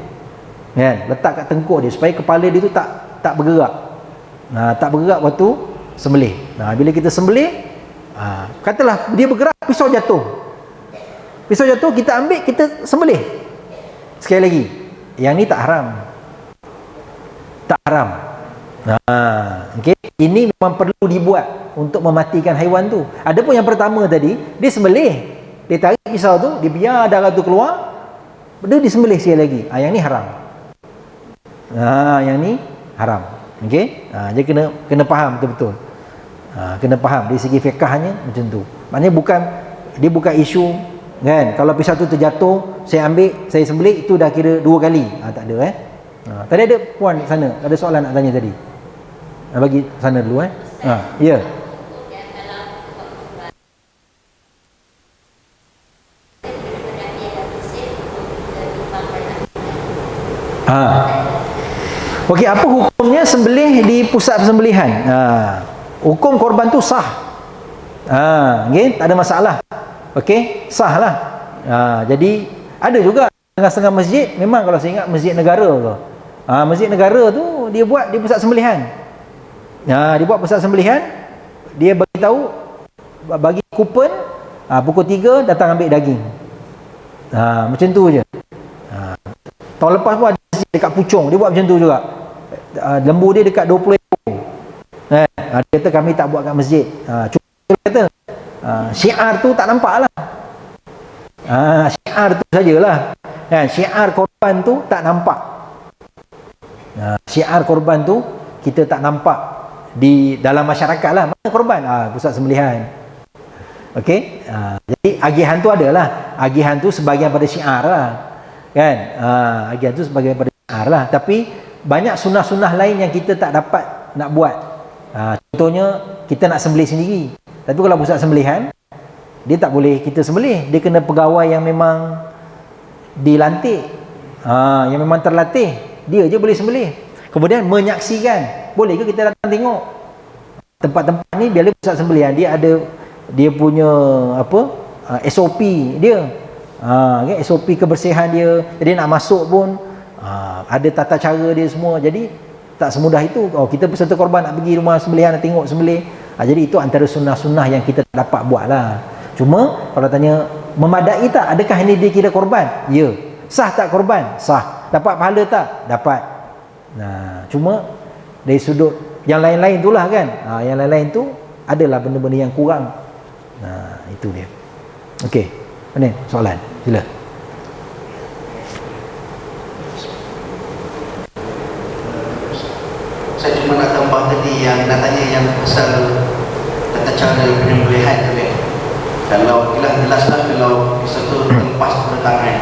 kan, letak kat tengkuk dia supaya kepala dia tu tak bergerak. Tak bergerak waktu sembelih. Bila kita sembelih, katalah dia bergerak, pisau jatuh, kita ambil, kita sembelih sekali lagi. Yang ni tak haram. Okay? Ini memang perlu dibuat untuk mematikan haiwan tu. Adapun yang pertama tadi, dia sembelih, dia tarik pisau tu, dia biar darah tu keluar, dia disembelih sekali lagi. Yang ni haram. Yang ni haram. Okey? Jadi kena faham betul-betul. Kena faham dari segi fiqahnya macam tu. Maknanya dia bukan isu kan, kalau pisau tu terjatuh, saya ambil, saya sembelih, itu dah kira 2 kali. Tak ada tadi ada puan sana, ada soalan nak tanya tadi. Bagi sana dulu ya. Okey, apa hukumnya sembelih di pusat persembelihan? Hukum korban tu sah. Okey, tak ada masalah. Okey, sah lah. Jadi ada juga setengah-setengah masjid, memang kalau saya ingat masjid negara tu. Masjid negara tu dia buat di pusat sembelihan. Dia buat pusat sembelihan, dia bagi kupon, pukul 3 datang ambil daging. Macam tu je. Tahun lepas pun ada masjid dekat Puchong, dia buat macam tu juga. Lembu dia dekat 20 ekor. Dia kata kami tak buat kat masjid. Cuma dia kata syiar tu tak nampak lah. Syiar tu sajalah. Syiar korban tu tak nampak. Syiar korban tu kita tak nampak di dalam masyarakat lah. Mana korban? Pusat sembelihan. Okey. Jadi agihan tu adalah, agihan tu sebahagian pada syiar lah. Kan? Agihan tu sebahagian pada syiar lah. Tapi banyak sunnah-sunnah lain yang kita tak dapat nak buat. Contohnya kita nak sembelih sendiri. Tapi kalau pusat sembelihan, dia tak boleh kita sembelih. Dia kena pegawai yang memang dilantik, yang memang terlatih, dia je boleh sembelih. Kemudian menyaksikan, boleh ke kita datang tengok? Tempat-tempat ni bila pusat sembelihan, dia ada dia punya SOP dia, SOP kebersihan dia. Jadi nak masuk pun ada tata cara dia semua. Jadi tak semudah itu. Kita peserta korban nak pergi rumah sembelihan, nak tengok sembelih. Jadi itu antara sunnah-sunnah yang kita tak dapat buat lah. Cuma kalau tanya memadai tak, adakah ini dia kira korban? Ya. Sah tak korban? Sah. Dapat pahala tak? Dapat. Cuma dari sudut yang lain-lain itulah kan, yang lain-lain tu adalah benda-benda yang kurang. Itu dia. Okey, mana soalan? Sila. Saya cuma nak tambah tadi yang nak tanya yang pasal tata cara penyembelihan tu kan. Kalau jelaslah kalau pisau tu tempas pada tangan.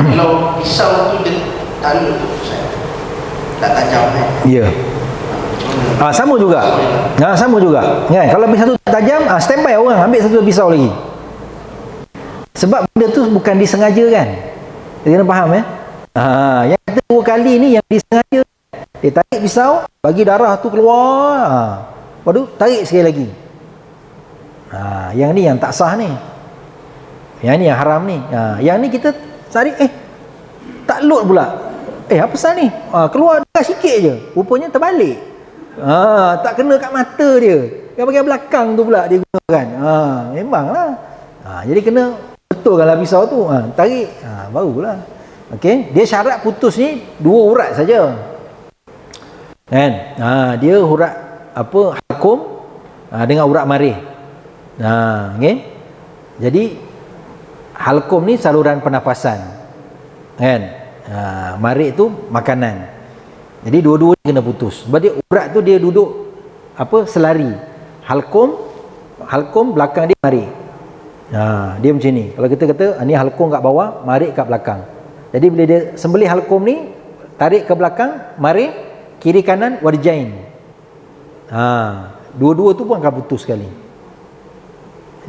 Kalau pisau tu dia taluk tu saya tak tajam kan. Ya. Sama juga. Sama juga. Kan? Kalau pisau tu tak tajam, standby orang ambil satu pisau lagi. Sebab benda tu bukan disengaja kan. Dia kena faham yang kata 2 kali ni yang disengaja. Dia tarik pisau, bagi darah tu keluar, lepas tu tarik sekali lagi. Yang ni yang tak sah ni. Yang ni yang haram ni. Yang ni kita tarik, tak load pula. Apa pasal ni? Keluar darah sikit je. Rupanya terbalik. Tak kena kat mata dia. Yang bagian belakang tu pula dia gunakan. Memanglah. Jadi kena betulkanlah pisau tu. Tarik. Barulah. Okey. Dia syarat putus ni 2 urat saja. Kan? Dia urat halkum dengan urat marih. Okay? Jadi halkum ni saluran pernafasan. Kan? Marih tu makanan. Jadi dua-dua kena putus. Sebab dia urat tu dia duduk selari. Halkum belakang dia marik. Dia macam ni. Kalau kita kata ni halkum kat bawah, marik kat belakang. Jadi bila dia sembelih halkum ni, tarik ke belakang, marik kiri kanan warjain. Dua-dua tu pun akan putus sekali.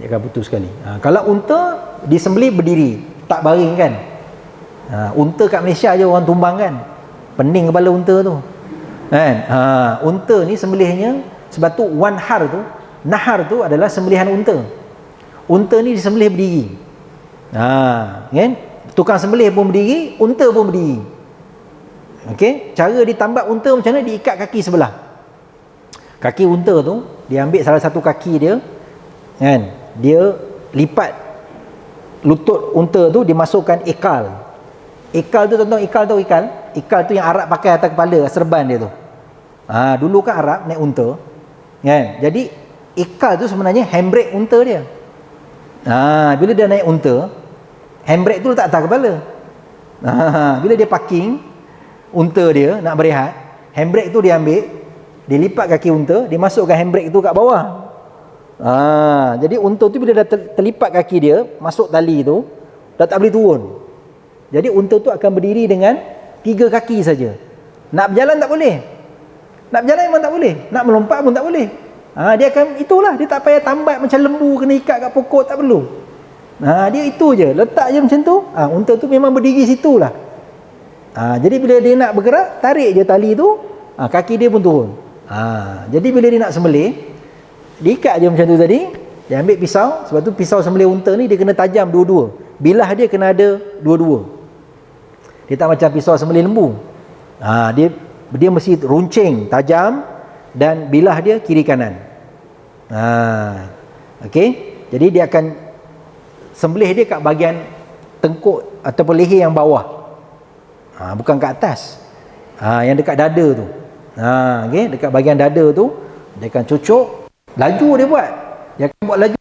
Dia akan putus sekali. Kalau unta disembelih berdiri, tak baring kan. Unta kat Malaysia je orang tumbang kan. Pening kepala unta tu. Kan? Unta ni sembelihnya, sebab tu nahar tu adalah sembelihan unta. Unta ni disembelih berdiri. Kan? Tukang sembelih pun berdiri, unta pun berdiri. Okey, cara ditambat unta macam mana? Diikat kaki sebelah. Kaki unta tu, dia ambil salah satu kaki dia, kan? Dia lipat lutut unta tu, dimasukkan ikal. Ikal tu tuan-tuan, ikal tu yang Arab pakai atas kepala, serban dia tu. Dulu kan Arab naik unta, kan? Jadi ikal tu sebenarnya handbrake unta dia. Bila dia naik unta, handbrake tu letak atas kepala. Bila dia parking unta dia nak berehat, handbrake tu dia ambil, dia lipat kaki unta, dia masukkan handbrake tu kat bawah. Jadi unta tu bila dah terlipat kaki dia, masuk tali tu, dah tak boleh turun. Jadi unta tu akan berdiri dengan 3 kaki saja. Nak berjalan tak boleh. Nak berjalan memang tak boleh. Nak melompat pun tak boleh. Dia akan, itulah, dia tak payah tambat macam lembu kena ikat kat pokok, tak perlu. Dia itu je, letak je macam tu. Unta tu memang berdiri situlah. Jadi bila dia nak bergerak, tarik je tali tu, kaki dia pun turun. Jadi bila dia nak sembelih, diikat je macam tu tadi, dia ambil pisau. Sebab tu pisau sembelih unta ni dia kena tajam dua-dua. Bilah dia kena ada dua-dua. Dia tak macam pisau sembelih lembu. Dia mesti runcing, tajam, dan bilah dia kiri kanan. Okey. Jadi dia akan sembelih dia kat bahagian tengkuk ataupun leher yang bawah. Bukan kat atas. Yang dekat dada tu. Okey, dekat bahagian dada tu dia akan cucuk, laju dia buat. Dia akan buat laju.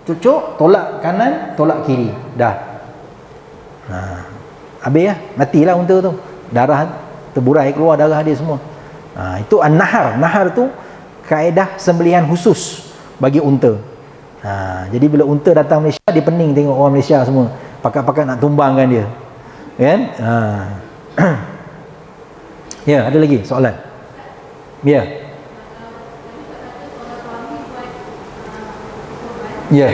Cucuk, tolak kanan, tolak kiri. Dah. Habis lah, matilah unta tu. Darah terburai keluar darah dia semua. Itu an-nahar. Nahar tu kaedah sembelihan khusus bagi unta. Jadi bila unta datang Malaysia, dia pening tengok orang Malaysia semua pakat-pakat nak tumbangkan dia. Kan? Ya, ada lagi soalan? Ya. Ya.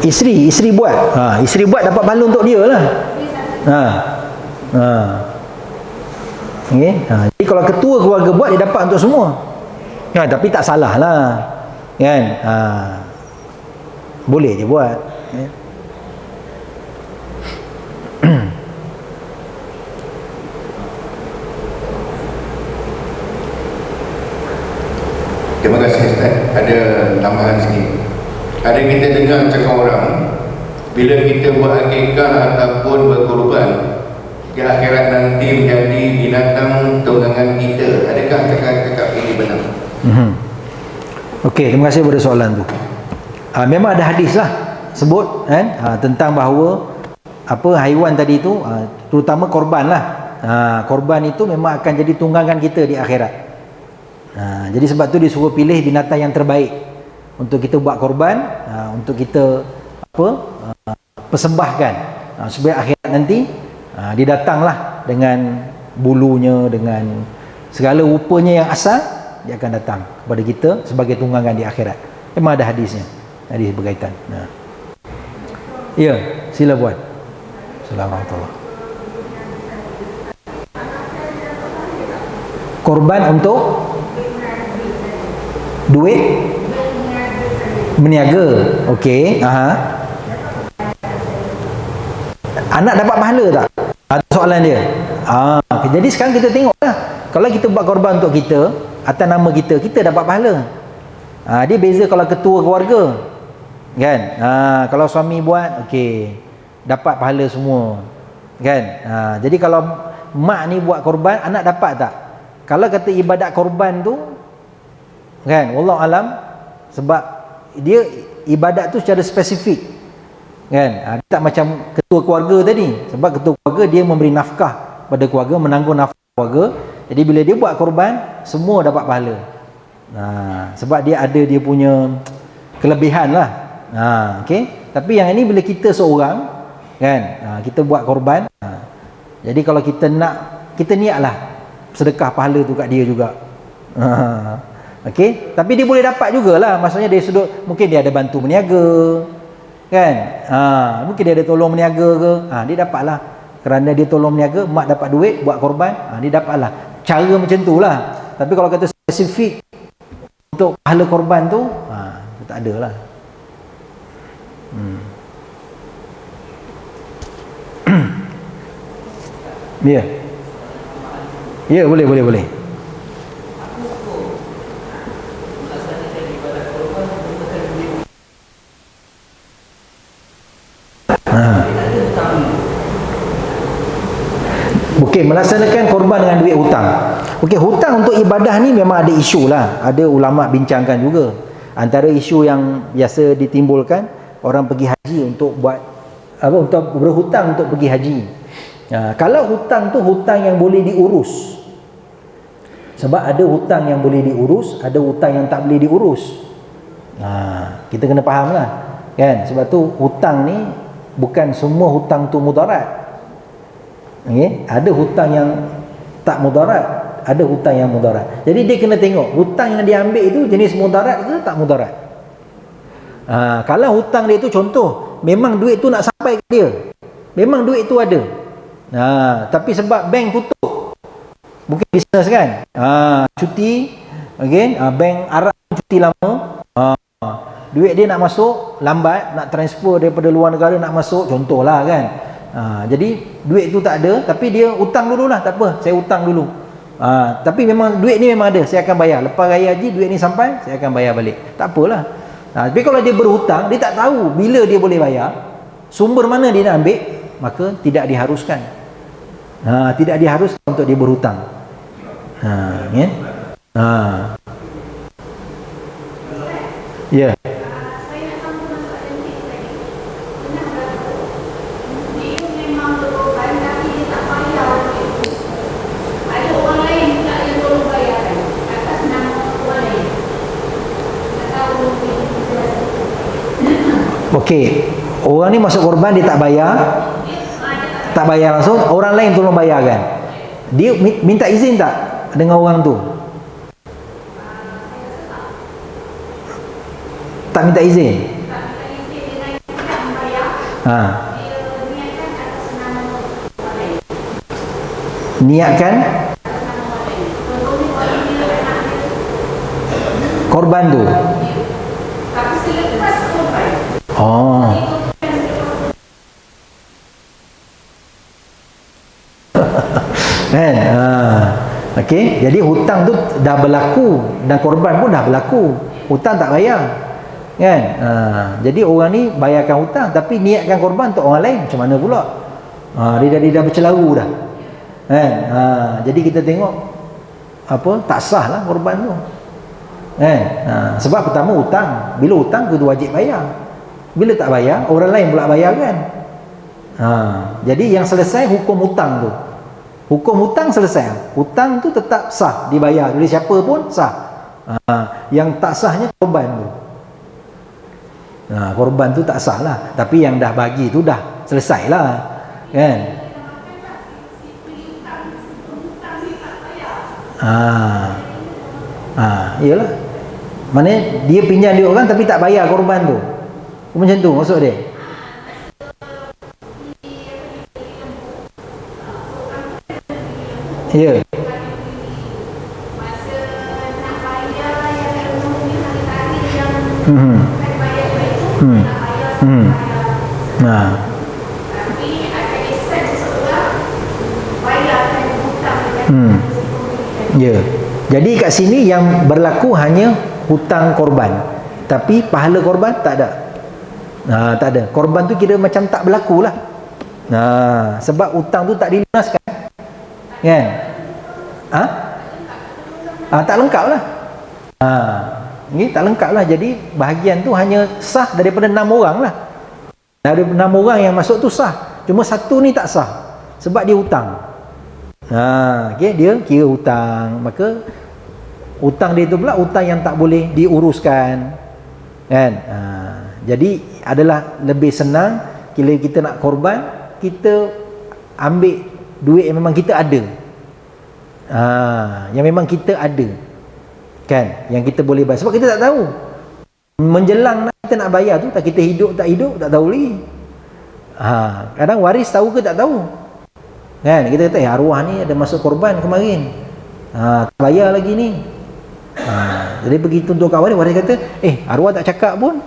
Isteri buat. Isteri buat dapat pahala untuk dia lah. Okay. Jadi kalau ketua keluarga buat, dia dapat untuk semua. Tapi tak salah lah. Kan? Boleh je buat. Terima kasih Ustaz. Ada tambahan sikit. Ada kita dengar cakap orang, bila kita buat akikah ataupun berkorban, di akhirat nanti menjadi binatang tunggangan kita. Adakah cakap ini benar? Okey, terima kasih pada soalan tu. Memang ada hadis lah sebut kan, tentang bahawa haiwan tadi tu, terutama korban lah. Korban itu memang akan jadi tunggangan kita di akhirat. Jadi sebab tu disuruh pilih binatang yang terbaik untuk kita buat korban, untuk kita persembahkan, supaya akhirat nanti dia datanglah dengan bulunya, dengan segala rupanya yang asal, dia akan datang kepada kita sebagai tunggangan di akhirat. Memang ada hadisnya, hadis berkaitan. Ya, sila buat. Assalamualaikum. Korban untuk duit berniaga. Okey. Anak dapat pahala tak? Soalan dia. Jadi sekarang kita tengoklah. Kalau kita buat korban untuk kita, atas nama kita, kita dapat pahala. Dia beza kalau ketua keluarga. Kan? Kalau suami buat, okey, dapat pahala semua. Kan? Jadi kalau mak ni buat korban, anak dapat tak? Kalau kata ibadat korban tu, kan, wallahu alam, sebab dia ibadat tu secara spesifik. kan. Dia tak macam ketua keluarga tadi, sebab ketua keluarga dia memberi nafkah pada keluarga, menanggung nafkah keluarga. Jadi bila dia buat korban, semua dapat pahala. Sebab dia ada dia punya kelebihan lah. Okay? Tapi yang ini bila kita seorang kan, kita buat korban, jadi kalau kita nak, kita niatlah sedekah pahala tu kat dia juga. Okay? Tapi dia boleh dapat jugalah, maksudnya dari sudut mungkin dia ada bantu berniaga kan, mungkin dia ada tolong berniaga ke, dia dapatlah. Kerana dia tolong berniaga, mak dapat duit buat korban, dia dapatlah. Cara macam tu lah. Tapi kalau kata spesifik untuk pahala korban tu, tak ada lah. Ya. Ya, boleh. Okey, melaksanakan korban dengan duit hutang. Okey, hutang untuk ibadah ni memang ada isu lah. Ada ulama bincangkan juga. Antara isu yang biasa ditimbulkan, orang pergi haji untuk buat apa, untuk berhutang untuk pergi haji. Kalau hutang tu hutang yang boleh diurus. Sebab ada hutang yang boleh diurus, ada hutang yang tak boleh diurus. Kita kena faham lah, kan? Sebab tu hutang ni bukan semua hutang tu mudarat. Okay? Ada hutang yang tak mudarat, ada hutang yang mudarat. Jadi dia kena tengok hutang yang dia ambil itu jenis mudarat ke tak mudarat. Kalau hutang dia itu contoh, memang duit tu nak sampai ke dia, memang duit tu ada, tapi sebab bank tutup, mungkin bisnes kan, cuti, okay? Bank Arab cuti lama, duit dia nak masuk lambat, nak transfer daripada luar negara nak masuk, contohlah kan. Jadi duit tu tak ada, tapi dia hutang dululah, tak apa, saya hutang dulu. Tapi memang duit ni memang ada, saya akan bayar. Lepas raya haji duit ni sampai, saya akan bayar balik. Tak apalah. Tapi kalau dia berhutang, dia tak tahu bila dia boleh bayar, sumber mana dia nak ambil, maka tidak diharuskan. Tidak diharuskan untuk dia berhutang. Ya. Ya. Okey, orang ni masuk korban, dia tak bayar langsung, orang lain tolong bayarkan. Dia minta izin tak dengan orang tu? Tak minta izin. Niatkan korban tu. Kan? Okey, jadi hutang tu dah berlaku dan korban pun dah berlaku. Hutang tak bayar. Kan? Jadi orang ni bayarkan hutang tapi niatkan korban untuk orang lain, macam mana pula? Dia dah bercelaru dah. Kan? Jadi kita tengok apa, tak sah lah korban tu. Kan? Sebab pertama hutang, bila hutang kita wajib bayar. Bila tak bayar, orang lain pula bayar kan. Jadi yang selesai hukum hutang tu. Hukum hutang selesai. Hutang tu tetap sah dibayar oleh siapa pun sah. Yang tak sahnya korban tu. Korban tu tak sah lah. Tapi yang dah bagi tu dah selesai lah. Kan? Iyalah. Maknanya dia pinjam dia orang tapi tak bayar korban tu. Macam tu maksud dia. Ya. Ya. Jadi kat sini yang berlaku hanya hutang korban, tapi pahala korban tak ada. Tak ada. Korban tu kira macam tak berlaku lah. Sebab hutang tu tak dilunaskan. Kan? Tak lengkap lah. Ini tak lengkap lah. Jadi bahagian tu hanya sah daripada 6 orang lah. Ada 6 orang yang masuk tu sah, cuma satu ni tak sah sebab dia hutang. Okay, dia kira hutang, maka hutang dia tu pula hutang yang tak boleh diuruskan, kan? Jadi adalah lebih senang bila kita nak korban, kita ambil duit yang memang kita ada, yang memang kita ada, kan, yang kita boleh bayar. Sebab kita tak tahu menjelang kita nak bayar tu, tak kita hidup tak tahu lagi. Kadang waris tahu ke tak tahu, kan? Kita kata arwah ni ada masuk korban kemarin, tak bayar lagi ni. Jadi begitu untuk kawan ni, waris kata arwah tak cakap pun.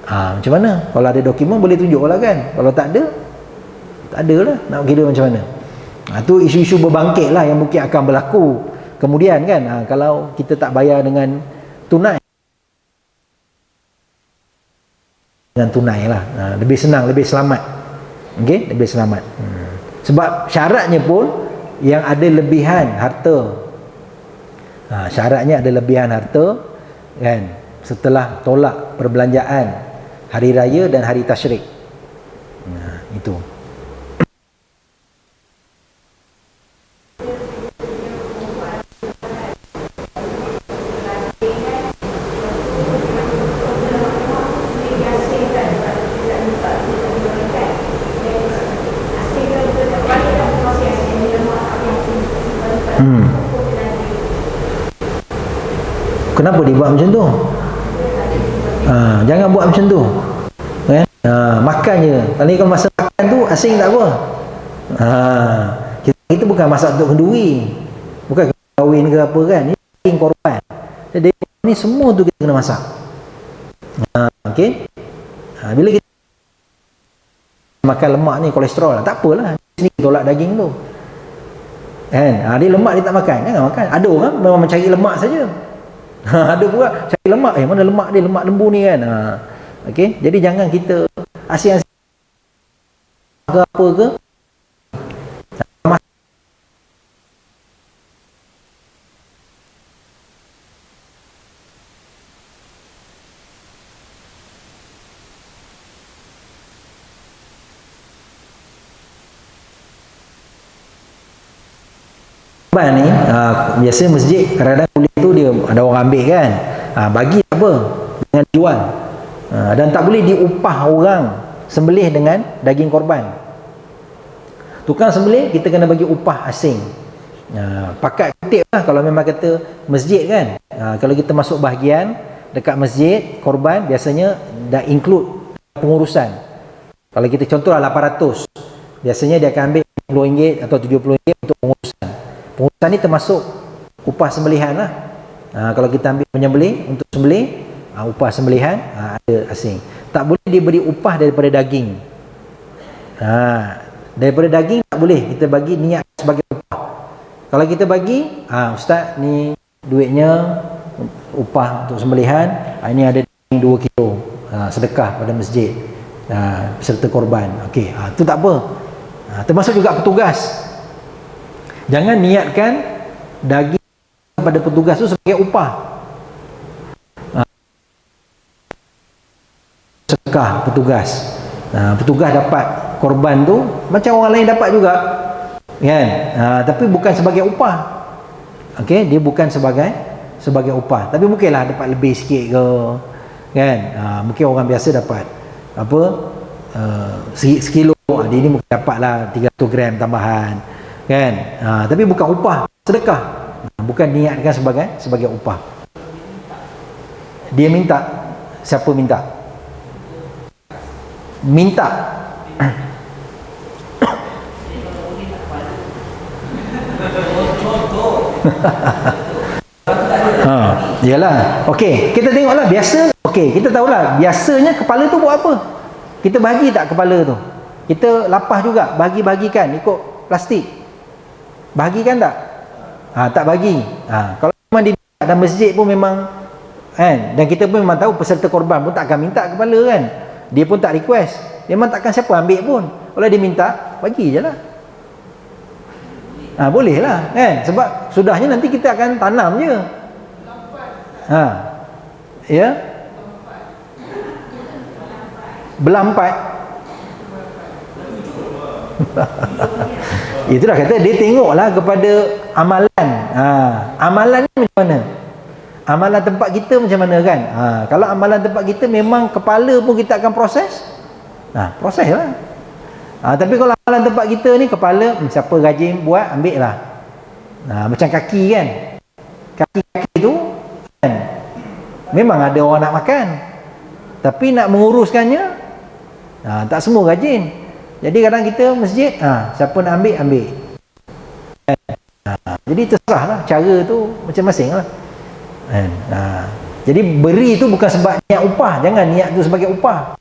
Macam mana? Kalau ada dokumen boleh tunjuk lah, kan? Kalau tak ada, tak ada lah, nak kira macam mana. Tu isu-isu berbangkit lah yang mungkin akan berlaku kemudian, kan? Kalau kita tak bayar dengan tunai lah, lebih senang, lebih selamat. Okay? Lebih selamat. Sebab syaratnya pun yang ada lebihan harta. Syaratnya ada lebihan harta, kan, setelah tolak perbelanjaan hari raya dan hari tasyrik. Itu. Kenapa dia buat macam tu? Jangan buat macam tu, kan? Makan je. Kalau masa makan tu asing tak apa. Kita bukan masak untuk kenduri, bukan kahwin ke apa, kan? Ni daging korban. Jadi ni semua tu kita kena masak. Okey. Bila kita makan lemak ni kolesterol, tak apalah. Sini tolak daging tu, kan? Dia lemak dia tak makan, jangan makan. Ada orang memang mencari lemak saja. Ada pula cari lemak, mana lemak dia, lemak lembu ni, kan? Okey, jadi jangan kita asyik-asyik ke apa ke. Ni biasa masjid kadang-kadang kulit tu dia ada orang ambil, kan, bagi tak apa, dengan jual, dan tak boleh diupah orang sembelih dengan daging korban. Tukang sembelih kita kena bagi upah asing, pakat kutip lah kalau memang kata masjid, kan. Kalau kita masuk bahagian dekat masjid korban, biasanya dah include pengurusan. Kalau kita contohlah 800, biasanya dia akan ambil RM60 atau RM70 untuk pengurusan. Pengurusan ni termasuk upah sembelihan lah. Kalau kita ambil penyembelih untuk sembelih, upah sembelihan ada asing. Tak boleh diberi upah daripada daging. Daripada daging tak boleh kita bagi niat sebagai upah. Kalau kita bagi, ustaz ni duitnya upah untuk sembelihan, ini ada 2 kilo, sedekah pada masjid, serta korban. Okey, tu tak apa. Termasuk juga petugas. Jangan niatkan daging pada petugas tu sebagai upah. Sedekah petugas. Petugas dapat korban tu macam orang lain dapat juga, kan? Tapi bukan sebagai upah. Okey, dia bukan sebagai upah. Tapi mungkinlah dapat lebih sikit ke, kan? Mungkin orang biasa dapat apa, sekilo, dia ni mungkin dapatlah 300 gram tambahan, kan? Tapi bukan upah sedekah, bukan niatkan sebagai upah. Dia minta, siapa minta? Yalah. Okey, kita tengoklah biasa. Okey, kita tahulah biasanya kepala tu buat apa? Kita bagi tak kepala tu? Kita lapah juga, bagi-bagikan ikut plastik. Bagikan tak? Tak bagi. Kalau memang di dalam masjid pun memang, kan, dan kita pun memang tahu peserta korban pun takkan minta kepala, kan. Dia pun tak request. Memang takkan siapa ambil pun. Kalau dia minta, bagi je lah. Boleh lah, kan. Sebab sudahnya nanti kita akan tanam je. Ya. Belah 4. Itulah kata dia tengoklah kepada amalan. Amalan ni macam mana? Amalan tempat kita macam mana kan? Kalau amalan tempat kita memang kepala pun kita akan proses. Proses lah. Tapi kalau amalan tempat kita ni kepala, siapa rajin buat, ambil lah. Macam kaki kan? Kaki tu kan? Memang ada orang nak makan. Tapi nak menguruskannya, tak semua rajin. Jadi kadang kita masjid, siapa nak ambil, ambil. Jadi terserah lah. Cara tu macam-macam lah. Jadi beri tu bukan sebab niat upah. Jangan niat tu sebagai upah.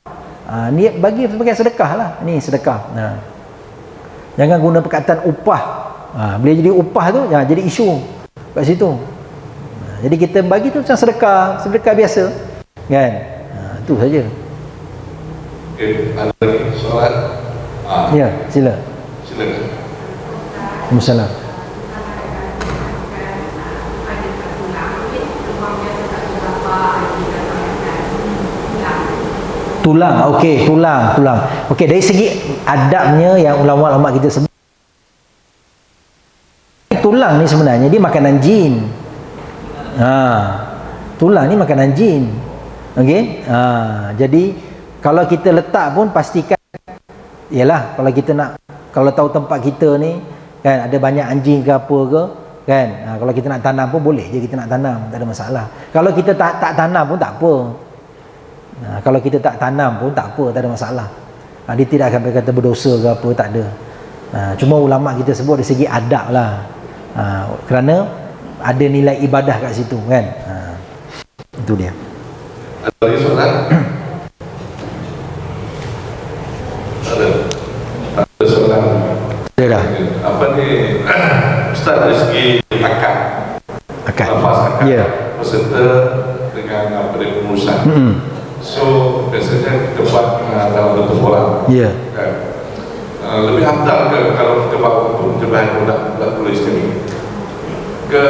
Niat bagi sebagai sedekah lah. Ni sedekah. Jangan guna perkataan upah. Bila jadi upah tu jadi isu kat situ. Jadi kita bagi tu macam sedekah, sedekah biasa kan. Itu saja. Okey, ada lagi soalan? Ya, sila. Silakan. Waalaikumsalam. Tulang, okey, tulang. Okey, dari segi adabnya yang ulama-ulama kita sebut, tulang ni sebenarnya dia makanan jin. Tulang ni makanan jin. Okey? Jadi kalau kita letak pun pastikan, yalah, kalau kita nak, kalau tahu tempat kita ni kan ada banyak anjing ke apa ke kan, kalau kita nak tanam pun boleh je kita nak tanam, tak ada masalah. Kalau kita tak tanam pun tak apa. Kalau kita tak tanam pun tak apa, tak ada masalah. Dia tidak akan berkata berdosa ke apa, tak ada. Cuma ulama kita sebut dari segi adab lah. Kerana ada nilai ibadah kat situ kan. Itu dia. Ada lagi soalan? Ada soalan? Ada dah. Apa ni Ustaz, dari segi akad, lepas akad, peserta dengan apa dia pengurusan. So biasanya kita buat dalam bentuk bola. Kan? Lebih afdal ke kalau kita buat untuk pencerahan produk tulis ni ke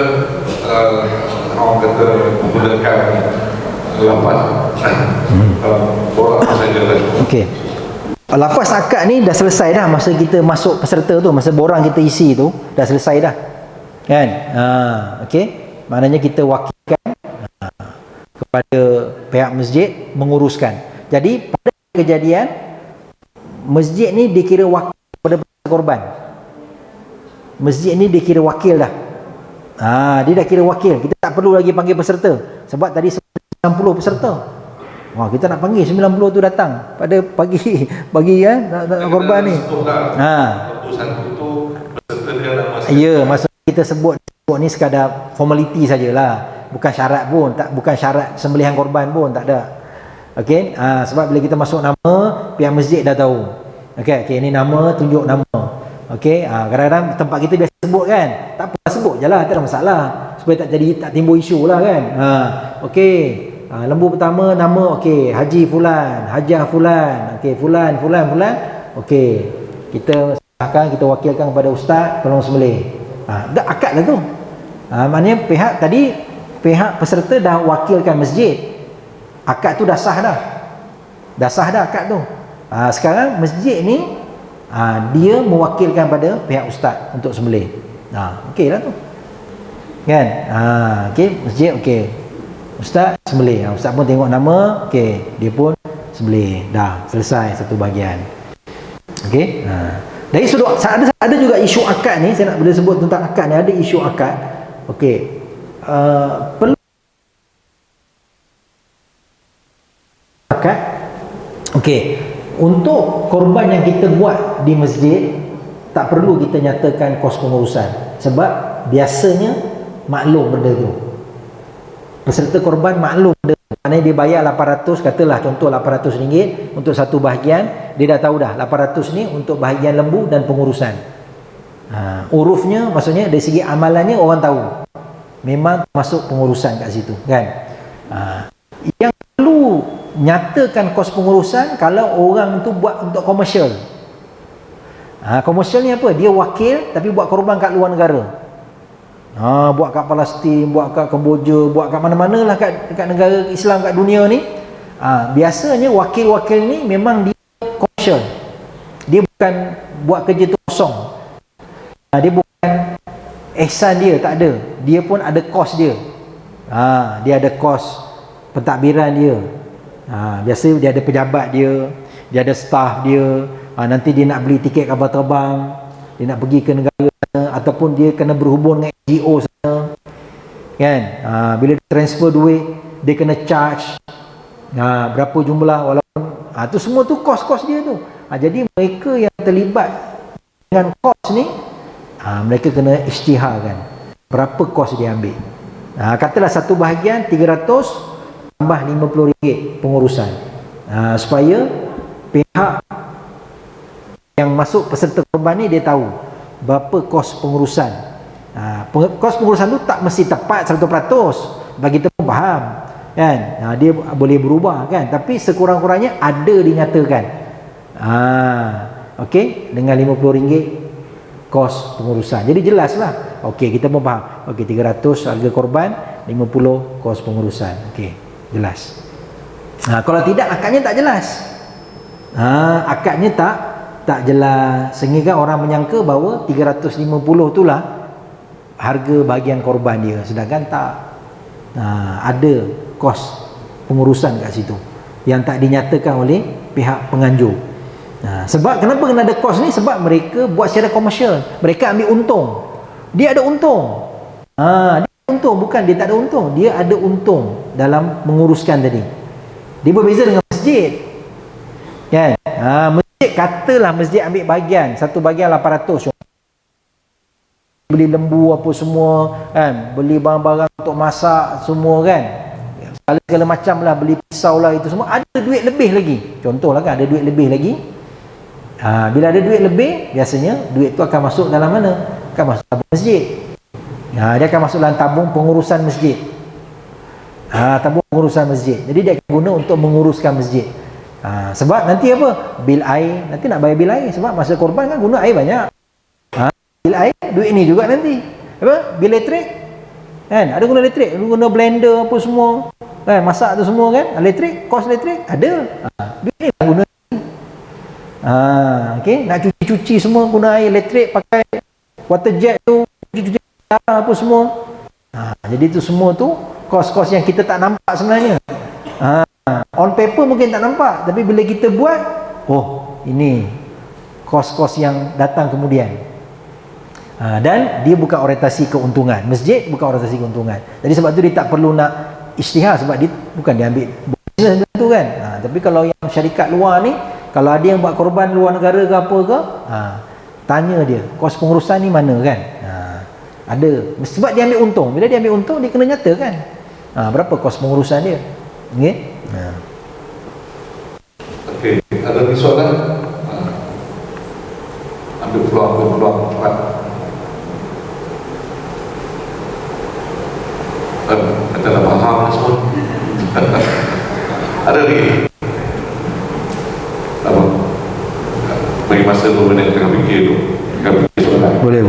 orang kata menggunakan lafaz bola saja lah. Okey. Lafaz akad ni dah selesai dah masa kita masuk peserta tu, masa borang kita isi tu dah selesai dah. Kan? Okey. Maknanya kita wakilkan kepada pihak masjid menguruskan. Jadi pada kejadian masjid ni dikira wakil kepada korban. Masjid ni dikira wakil dah. Dia dah kira wakil. Kita tak perlu lagi panggil peserta. Sebab tadi 90 peserta. Kita nak panggil 90 tu datang pada pagi nak korban ni. Ya, maksud kita sebut ni sekadar formaliti sajalah. Bukan syarat pun, bukan syarat sembelihan korban pun, tak ada. Okey, sebab bila kita masuk nama, pihak masjid dah tahu. Okey, ini nama, tunjuk nama. Okey, kadang-kadang tempat kita biasa sebut kan. Tak apa, sebut je lah, tak ada masalah. Supaya tak timbul isu lah kan. Okey, lembu pertama nama, okey, Haji Fulan, Hajah Fulan, okey, Fulan. Okey, kita serahkan, kita wakilkan kepada ustaz, tolong sembelih. Dah akad lah tu. Maknanya pihak peserta dah wakilkan masjid. Akad tu dah sah dah. Dah sah dah akad tu. Sekarang masjid ni dia mewakilkan pada pihak ustaz untuk sembelih. Okey lah tu. Kan? Okey, masjid okey. Ustaz sembelih. Ustaz pun tengok nama, okey, dia pun sembelih. Dah selesai satu bahagian. Okey? Dari sudut ada juga isu akad ni, saya nak bila sebut tentang akad ni ada isu akad. Okey. Perlu akad. Okey, untuk korban yang kita buat di masjid tak perlu kita nyatakan kos pengurusan sebab biasanya maklum benda tu. Peserta korban maklum benda tu. Maknanya dia bayar 800, katalah contoh RM800 untuk satu bahagian, dia dah tahu dah 800 ni untuk bahagian lembu dan pengurusan. Urufnya maksudnya dari segi amalannya orang tahu. Memang masuk pengurusan kat situ kan. Yang perlu nyatakan kos pengurusan kalau orang tu buat untuk komersial. Komersial ni apa? Dia wakil tapi buat korban kat luar negara. Buat kat Palestin, buat kat Kemboja, buat kat mana-mana lah kat negara Islam kat dunia ni. Biasanya wakil-wakil ni memang dia komersial. Dia bukan buat kerja tu kosong. Dia bukan ihsan dia, tak ada. Dia pun ada kos dia. Dia ada kos pentadbiran dia. Biasa dia ada pejabat dia, dia ada staff dia. Nanti dia nak beli tiket kapal terbang, dia nak pergi ke negara sana, ataupun dia kena berhubung dengan NGO sana, kan? Bila dia transfer duit, dia kena charge berapa jumlah, walaupun tu semua tu kos-kos dia tu. Jadi mereka yang terlibat dengan kos ni, mereka kena isytiharkan berapa kos dia ambil. Katalah satu bahagian 300 tambah RM50 pengurusan, supaya pihak yang masuk peserta korban ni dia tahu berapa kos pengurusan. Kos pengurusan tu tak mesti tepat 100%, bagi kita pun faham, kan? Dia boleh berubah, kan? Tapi sekurang-kurangnya ada dinyatakan. Okey, dengan RM50 kos pengurusan. Jadi jelaslah. Okey, kita pun faham. Okey, 300 harga korban, 50 kos pengurusan. Okey, jelas. Kalau tidak, akadnya tak jelas. Akadnya tak jelas, sehingga orang menyangka bahawa 350 itulah harga bahagian korban dia, sedangkan tak. Ada kos pengurusan kat situ yang tak dinyatakan oleh pihak penganjur. Sebab kenapa kena ada kos ni? Sebab mereka buat secara komersial, mereka ambil untung. Dia ada untung. Dia ada untung, bukan dia tak ada untung, dia ada untung dalam menguruskan tadi. Dia berbeza dengan masjid, kan? Masjid, katalah masjid ambil bahagian, satu bahagian 800, beli lembu apa semua, kan? Beli barang-barang untuk masak semua, kan? Segala macam lah, beli pisau lah, itu semua, ada duit lebih lagi. Contohlah, kan, ada duit lebih lagi. Bila ada duit lebih, biasanya duit tu akan masuk dalam mana? Akan masuk tabung masjid. Dia akan masuk dalam tabung pengurusan masjid. Tabung pengurusan masjid. Jadi dia akan guna untuk menguruskan masjid. Sebab nanti apa? Bil air, nanti nak bayar bil air, sebab masa korban kan guna air banyak. Bil air, duit ni juga nanti. Apa? Bil elektrik, kan? Ada guna elektrik, guna blender apa semua, kan? Masak tu semua, kan? Elektrik, kos elektrik ada. Duit ni guna. Okey, nak cuci-cuci semua guna air elektrik, pakai water jet tu, cuci-cuci apa semua. Jadi tu semua tu kos-kos yang kita tak nampak sebenarnya. On paper mungkin tak nampak, tapi bila kita buat, oh, ini kos-kos yang datang kemudian. Dan dia bukan orientasi keuntungan. Masjid bukan orientasi keuntungan. Jadi sebab tu dia tak perlu nak isytihar, sebab dia bukan dia ambil bisnes tu, kan. Tapi kalau yang syarikat luar ni, kalau ada yang buat korban luar negara ke apa ke, tanya dia, kos pengurusan ni mana, kan? Ada. Sebab dia ambil untung. Bila dia ambil untung, dia kena nyatakan berapa kos pengurusan dia. Okey? Okey, ada lagi soalan? Ambil peluang cepat. Kita dah faham semua. Ada lagi? Apa? Bagi masa 2 minit tengah fikir tu. Tengah fikir soalan. Boleh.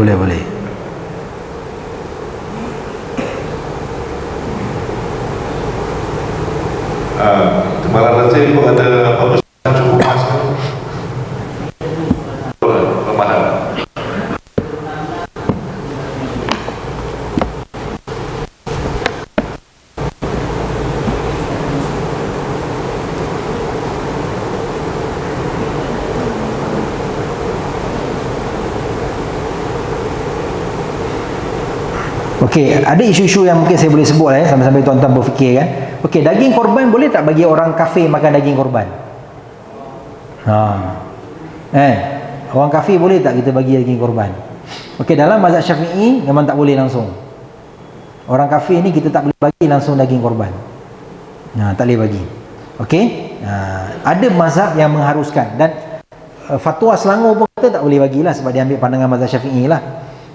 Malam nanti pun ada apa pesan cukup mas kan? Pemahaman. Okey, ada isu-isu yang mungkin saya boleh sebut sambil-sambil tuan-tuan berfikir, kan. Okey, daging korban boleh tak bagi orang kafir makan daging korban? Orang kafir boleh tak kita bagi daging korban? Okey, dalam mazhab Syafi'i memang tak boleh langsung. Orang kafir ni kita tak boleh bagi langsung daging korban. Tak boleh bagi. Okey? Ada mazhab yang mengharuskan, dan fatwa Selangor pun kata tak boleh bagilah sebab dia ambil pandangan mazhab Syafi'i lah,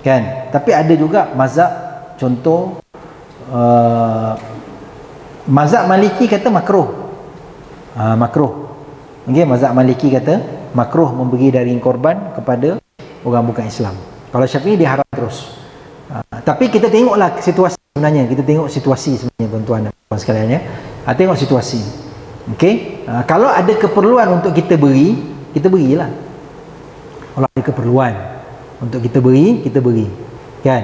kan. Tapi ada juga mazhab, contoh mazhab Maliki kata makruh. Makruh. Okey, mazhab Maliki kata makruh memberi daging korban kepada orang bukan Islam. Kalau Syafi'i dia haram terus. Tapi kita tengoklah situasi sebenarnya. Kita tengok situasi sebenarnya, tuan-tuan dan puan sekalian, ya. Tengok situasi. Okey, kalau ada keperluan untuk kita beri, kita berilah. Kalau ada keperluan. Untuk kita beri, kita beri. Kan?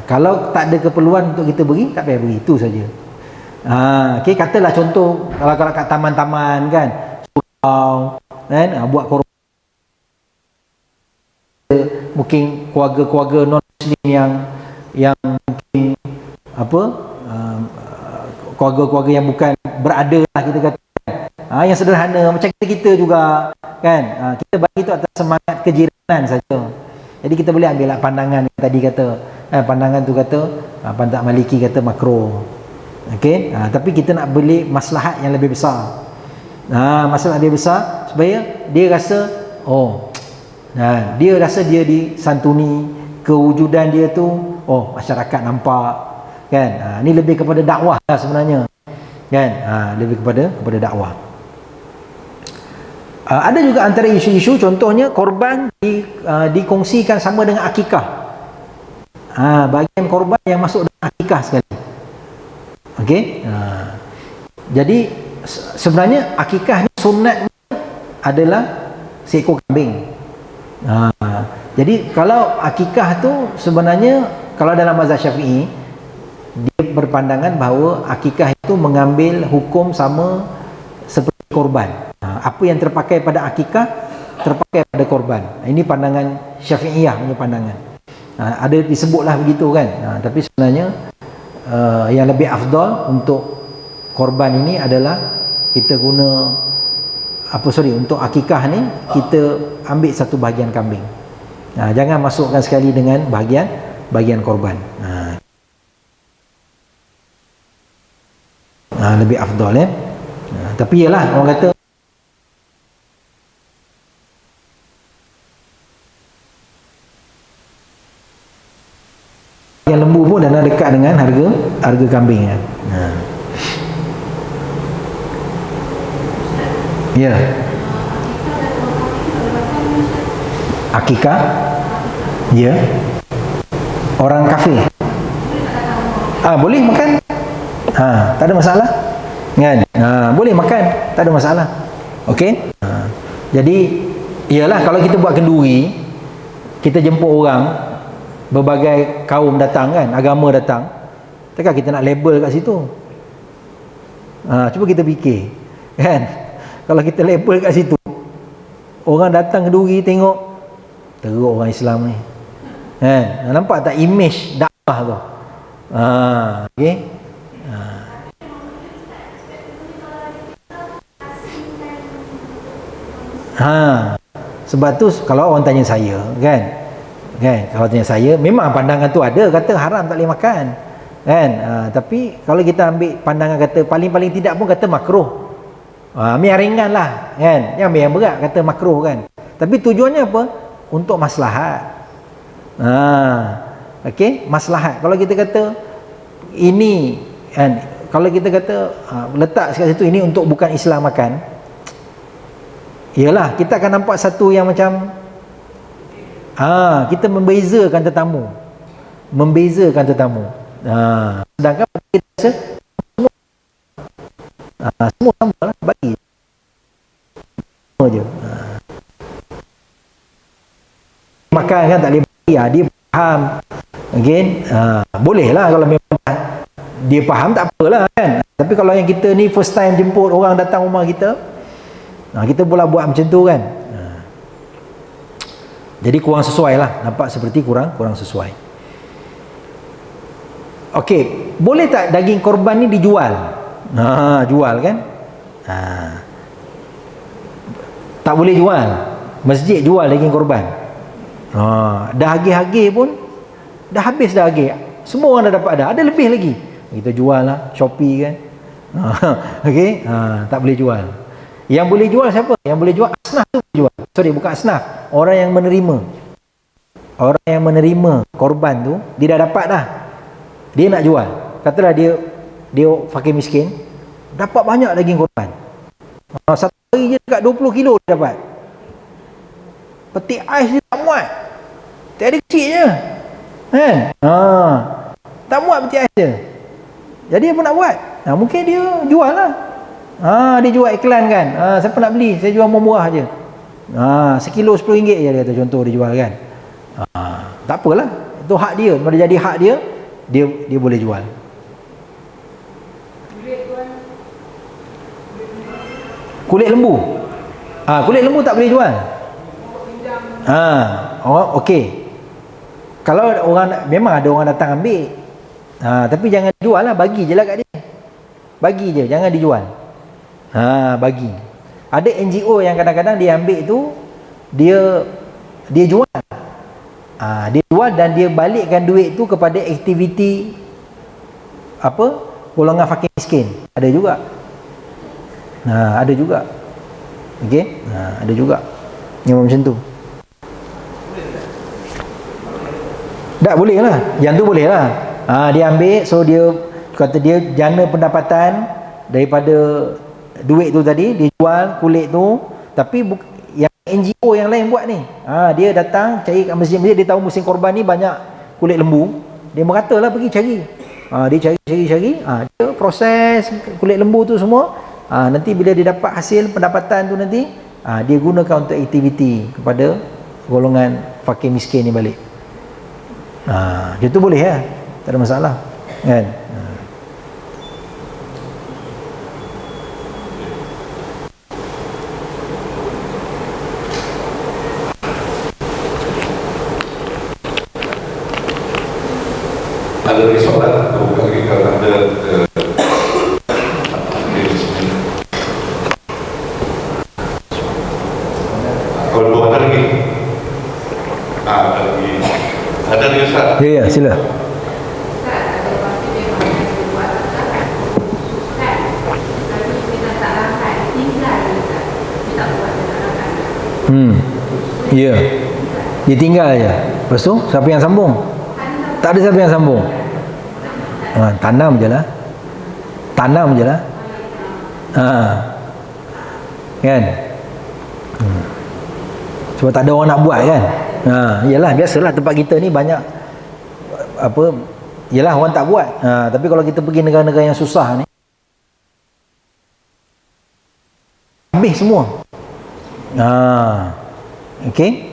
Kalau tak ada keperluan untuk kita beri, tak payah beri, itu saja. Okey, katalah contoh kalau kat taman-taman kan, surau kan, buat korban, mungkin keluarga-keluarga non muslim yang mungkin apa, keluarga-keluarga yang bukan berada lah kita kata, yang sederhana macam kita juga kan, kita bagi itu atas semangat kejiranan saja. Jadi kita boleh ambil lah pandangan yang tadi kata, pandangan tu kata Pantak Maliki kata makruh. Okey, tapi kita nak beli maslahat yang lebih besar. Masalah lebih besar supaya dia rasa dia rasa dia disantuni, kewujudan dia tu masyarakat nampak kan. Ni lebih kepada dakwah lah sebenarnya kan, lebih kepada dakwah. Ada juga antara isu-isu, contohnya korban dikongsikan sama dengan akikah. Bagian korban yang masuk dalam akikah sekali. Okey, jadi sebenarnya akikah ni sunatnya adalah seekor kambing. Jadi kalau akikah tu sebenarnya, kalau dalam mazhab Syafi'i, dia berpandangan bahawa akikah itu mengambil hukum sama seperti korban. Apa yang terpakai pada akikah terpakai pada korban. Ini pandangan Syafi'iyah punya pandangan. Ada disebutlah begitu kan. Tapi sebenarnya yang lebih afdal untuk korban ini adalah kita guna untuk akikah ni kita ambil satu bahagian kambing. Jangan masukkan sekali dengan bahagian korban. Lebih afdal ya. Tapi yalah, orang kata yang lembu pun dah dekat dengan harga kambing ya. Ya. Akikah? Ya. Orang kafir. Boleh makan? Tak ada masalah. Kan? Boleh makan, tak ada masalah. Okey? Jadi iyalah, kalau kita buat kenduri, kita jemput orang, berbagai kaum datang kan, agama datang, takkan kita nak label kat situ? Cuba kita fikir kan, kalau kita label kat situ, orang datang kenduri tengok teruk orang Islam ni kan, nampak tak image dakwah tu? Okey. Sebab tu kalau orang tanya saya kan, kalau tanya saya, memang pandangan tu ada, kata haram tak boleh makan kan. Tapi kalau kita ambil pandangan kata paling-paling tidak pun kata makruh, ambil yang ringan lah kan, yang ambil yang berat kata makruh kan. Tapi tujuannya apa? Untuk maslahat. Okey, maslahat. Kalau kita kata ini kan, kalau kita kata letak kat situ ini untuk bukan Islam makan, iyalah kita akan nampak satu yang macam kita membezakan tetamu. Sedangkan kita rasa semua sama lah, bagi semua je. Makan kan tak boleh bagi, dia faham again, boleh lah kalau memang dia faham, tak apalah kan. Tapi kalau yang kita ni first time jemput orang datang rumah kita, kita pula buat macam tu kan, jadi kurang sesuai lah, nampak seperti kurang sesuai. Okey, boleh tak daging korban ni dijual? Jual kan? Tak boleh jual. Masjid jual daging korban. Dah hagih-hagih pun dah habis dah hagih. Semua orang dah dapat dah. Ada lebih lagi. Kita jual lah, Shopee kan. Okey, tak boleh jual. Yang boleh jual siapa? Yang boleh jual asnaf tu boleh jual. Sorry, bukan asnaf. Orang yang menerima. Orang yang menerima korban tu, dia dah dapat dah. Dia nak jual. Katalah dia fakir miskin, dapat banyak daging korban. Satu hari je dekat 20 kilo dia dapat. Peti ais dia tak muat. Tiada kecil je. Kan? Tak muat peti ais dia. Jadi apa nak buat? Mungkin dia jual lah. Dia jual iklan kan. Siapa nak beli? Saya jual murah je. Sekilo RM10 je dia kata, contoh dia jual kan. tak apalah, itu hak dia. Bila jadi hak dia, dia boleh jual. Kulit lembu, kulit lembu tak boleh jual. Okey. Kalau orang, memang ada orang datang ambil, tapi jangan jual lah, bagi je lah kat dia. Bagi je, jangan dijual. Bagi. Ada NGO yang kadang-kadang dia ambil tu, dia jual. Dia jual dan dia balikkan duit tu kepada aktiviti golongan fakir miskin. Ada juga. Ada juga. Okey? Ada juga. Yang macam tu. Tak boleh lah. Yang tu boleh lah. Dia ambil, so dia kata dia jana pendapatan daripada duit tu tadi, dia jual kulit tu. Tapi yang NGO yang lain buat ni, dia datang cari kat masjid-masjid. Dia tahu musim korban ni banyak kulit lembu, dia merata lah pergi cari. Dia cari, dia proses kulit lembu tu semua. Nanti bila dia dapat hasil pendapatan tu nanti, dia gunakan untuk aktiviti kepada golongan fakir miskin ni balik. Dia tu boleh lah, tak ada masalah kan. Ada lagi soalan? Bukan lagi kalau ada kalau dua ada lagi? Ada lagi. Ada lagi Ustaz? Ya, sila. Ya. Dia tinggal je. Lepas tu siapa yang sambung? Tak ada siapa yang sambung. Tanam je lah. Tanam je lah. Kan? Sebab tak ada orang nak buat kan. Yalah, biasalah tempat kita ni banyak yalah orang tak buat. Tapi kalau kita pergi negara-negara yang susah ni, habis semua. Okey.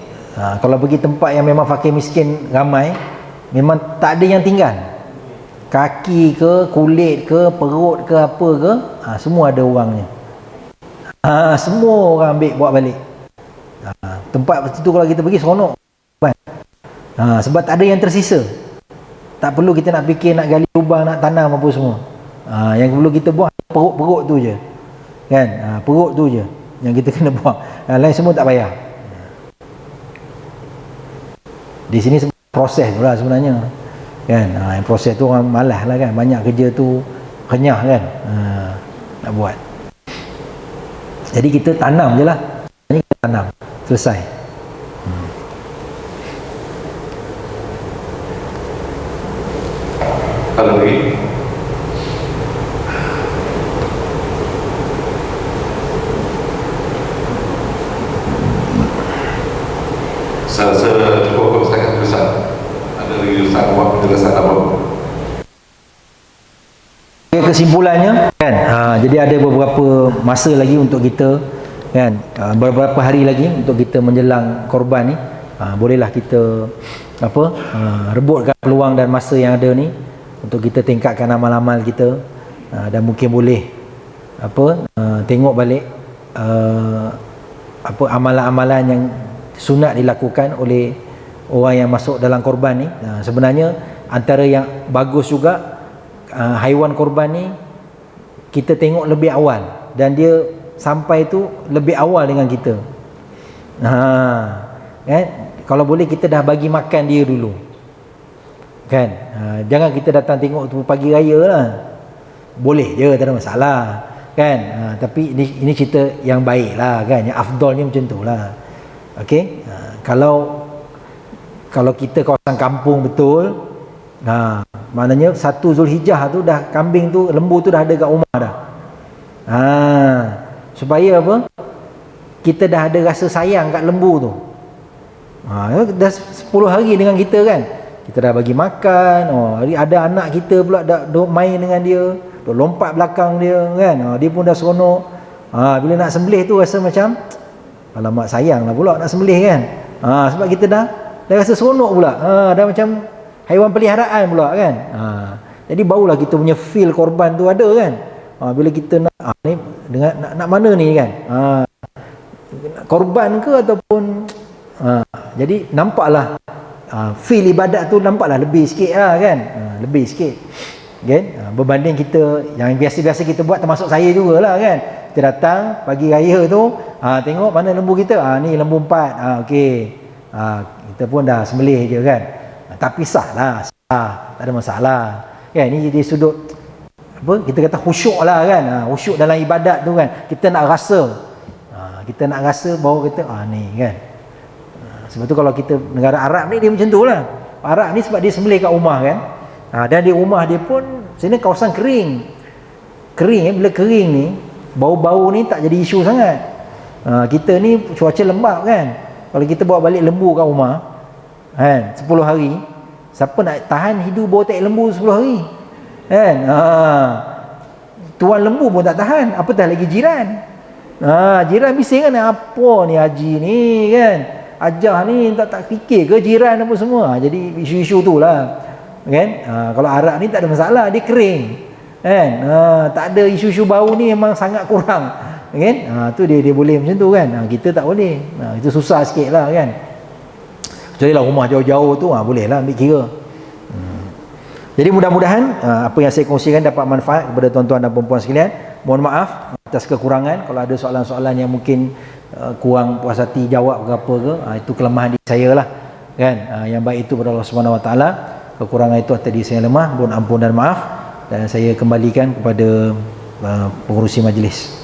Kalau pergi tempat yang memang fakir miskin ramai, memang tak ada yang tinggal. Kaki ke, kulit ke, perut ke, apa ke, semua ada orangnya. Semua orang ambil bawa balik. Tempat macam tu kalau kita pergi seronok kan? Sebab tak ada yang tersisa. Tak perlu kita nak fikir nak gali lubang, nak tanam apa semua. Yang perlu kita buang perut-perut tu je kan. Perut tu je yang kita kena buang. Lain semua tak payah. Di sini proses tu lah sebenarnya kan. Yang proses tu orang malas lah kan, banyak kerja tu, renyah kan, nak buat. Jadi kita tanam je lah. Ini kita tanam, selesai. Ada lagi? Saya cukup sangat besar. Ada lagi Ustaz buat penjelasan apa? Kesimpulannya kan, jadi ada beberapa masa lagi untuk kita kan, beberapa hari lagi untuk kita menjelang korban ni. Bolehlah kita rebutkan peluang dan masa yang ada ni untuk kita tingkatkan amal-amal kita, dan mungkin boleh tengok balik amalan-amalan yang sunat dilakukan oleh orang yang masuk dalam korban ni. Sebenarnya antara yang bagus juga, haiwan korban ni kita tengok lebih awal, dan dia sampai tu lebih awal dengan kita. Kan? Kalau boleh kita dah bagi makan dia dulu kan. Jangan kita datang tengok tu pagi raya lah. Boleh je, tak ada masalah kan. Tapi ini cerita yang baik lah kan, yang afdalnya macam tu lah. Okey. Kalau kita kawasan kampung betul, maknanya 1 Zulhijjah tu dah kambing tu, lembu tu dah ada kat rumah dah. Supaya apa? Kita dah ada rasa sayang kat lembu tu. Dah 10 hari dengan kita kan. Kita dah bagi makan. Ada anak kita pula dah main dengan dia, duk lompat belakang dia kan. Dia pun dah seronok. Bila nak sembelih tu rasa macam alamak sayang lah pula nak sembelih kan. Sebab kita dah dah rasa seronok pula. Dah macam haiwan peliharaan pula kan. Jadi barulah kita punya feel korban tu ada kan. Bila kita nak ni dengan nak mana ni kan. Korban ke ataupun jadi nampaklah feel ibadat tu nampaklah lebih sikit lah kan. Lebih sikit kan. Berbanding kita yang biasa-biasa kita buat, termasuk saya jugalah kan. Kita datang pagi raya tu, tengok mana lembu kita, ni lembu 4, okey, kita pun dah sembelih je kan. Tapi sah lah, tak ada masalah kan. Ini jadi sudut apa, kita kata khusyuk lah kan. Khusyuk dalam ibadat tu kan, kita nak rasa bahawa kita ni kan. Sebab tu kalau kita negara Arab ni dia macam tu lah. Arab ni sebab dia sembelih kat rumah kan. Dan di rumah dia pun sini kawasan kering. Bila kering ni, bau-bau ni tak jadi isu sangat. Kita ni cuaca lembap kan. Kalau kita bawa balik lembu kat rumah kan, 10 hari, siapa nak tahan hidup bau tai lembu 10 hari kan. Tuan lembu pun tak tahan, apatah lagi jiran. Jiran bising kan, apa ni haji ni kan, ajah ni tak fikir ke jiran apa semua. Jadi isu-isu tu lah kan. Kalau Arab ni tak ada masalah, dia kering kan. Tak ada isu-isu bau ni, memang sangat kurang kan. Tu dia boleh macam tu kan. Kita tak boleh. Itu susah sikit lah kan. Kecuali lah rumah jauh-jauh tu boleh lah ambil kira. Jadi mudah-mudahan apa yang saya kongsikan dapat manfaat kepada tuan-tuan dan puan-puan sekalian. Mohon maaf atas kekurangan. Kalau ada soalan-soalan yang mungkin kurang puas hati jawab ke apa ke, itu kelemahan diri saya lah kan. Yang baik itu kepada Allah Subhanahu Wa Taala, kekurangan itu atas diri saya lemah, mohon ampun dan maaf, dan saya kembalikan kepada pengurusi majlis.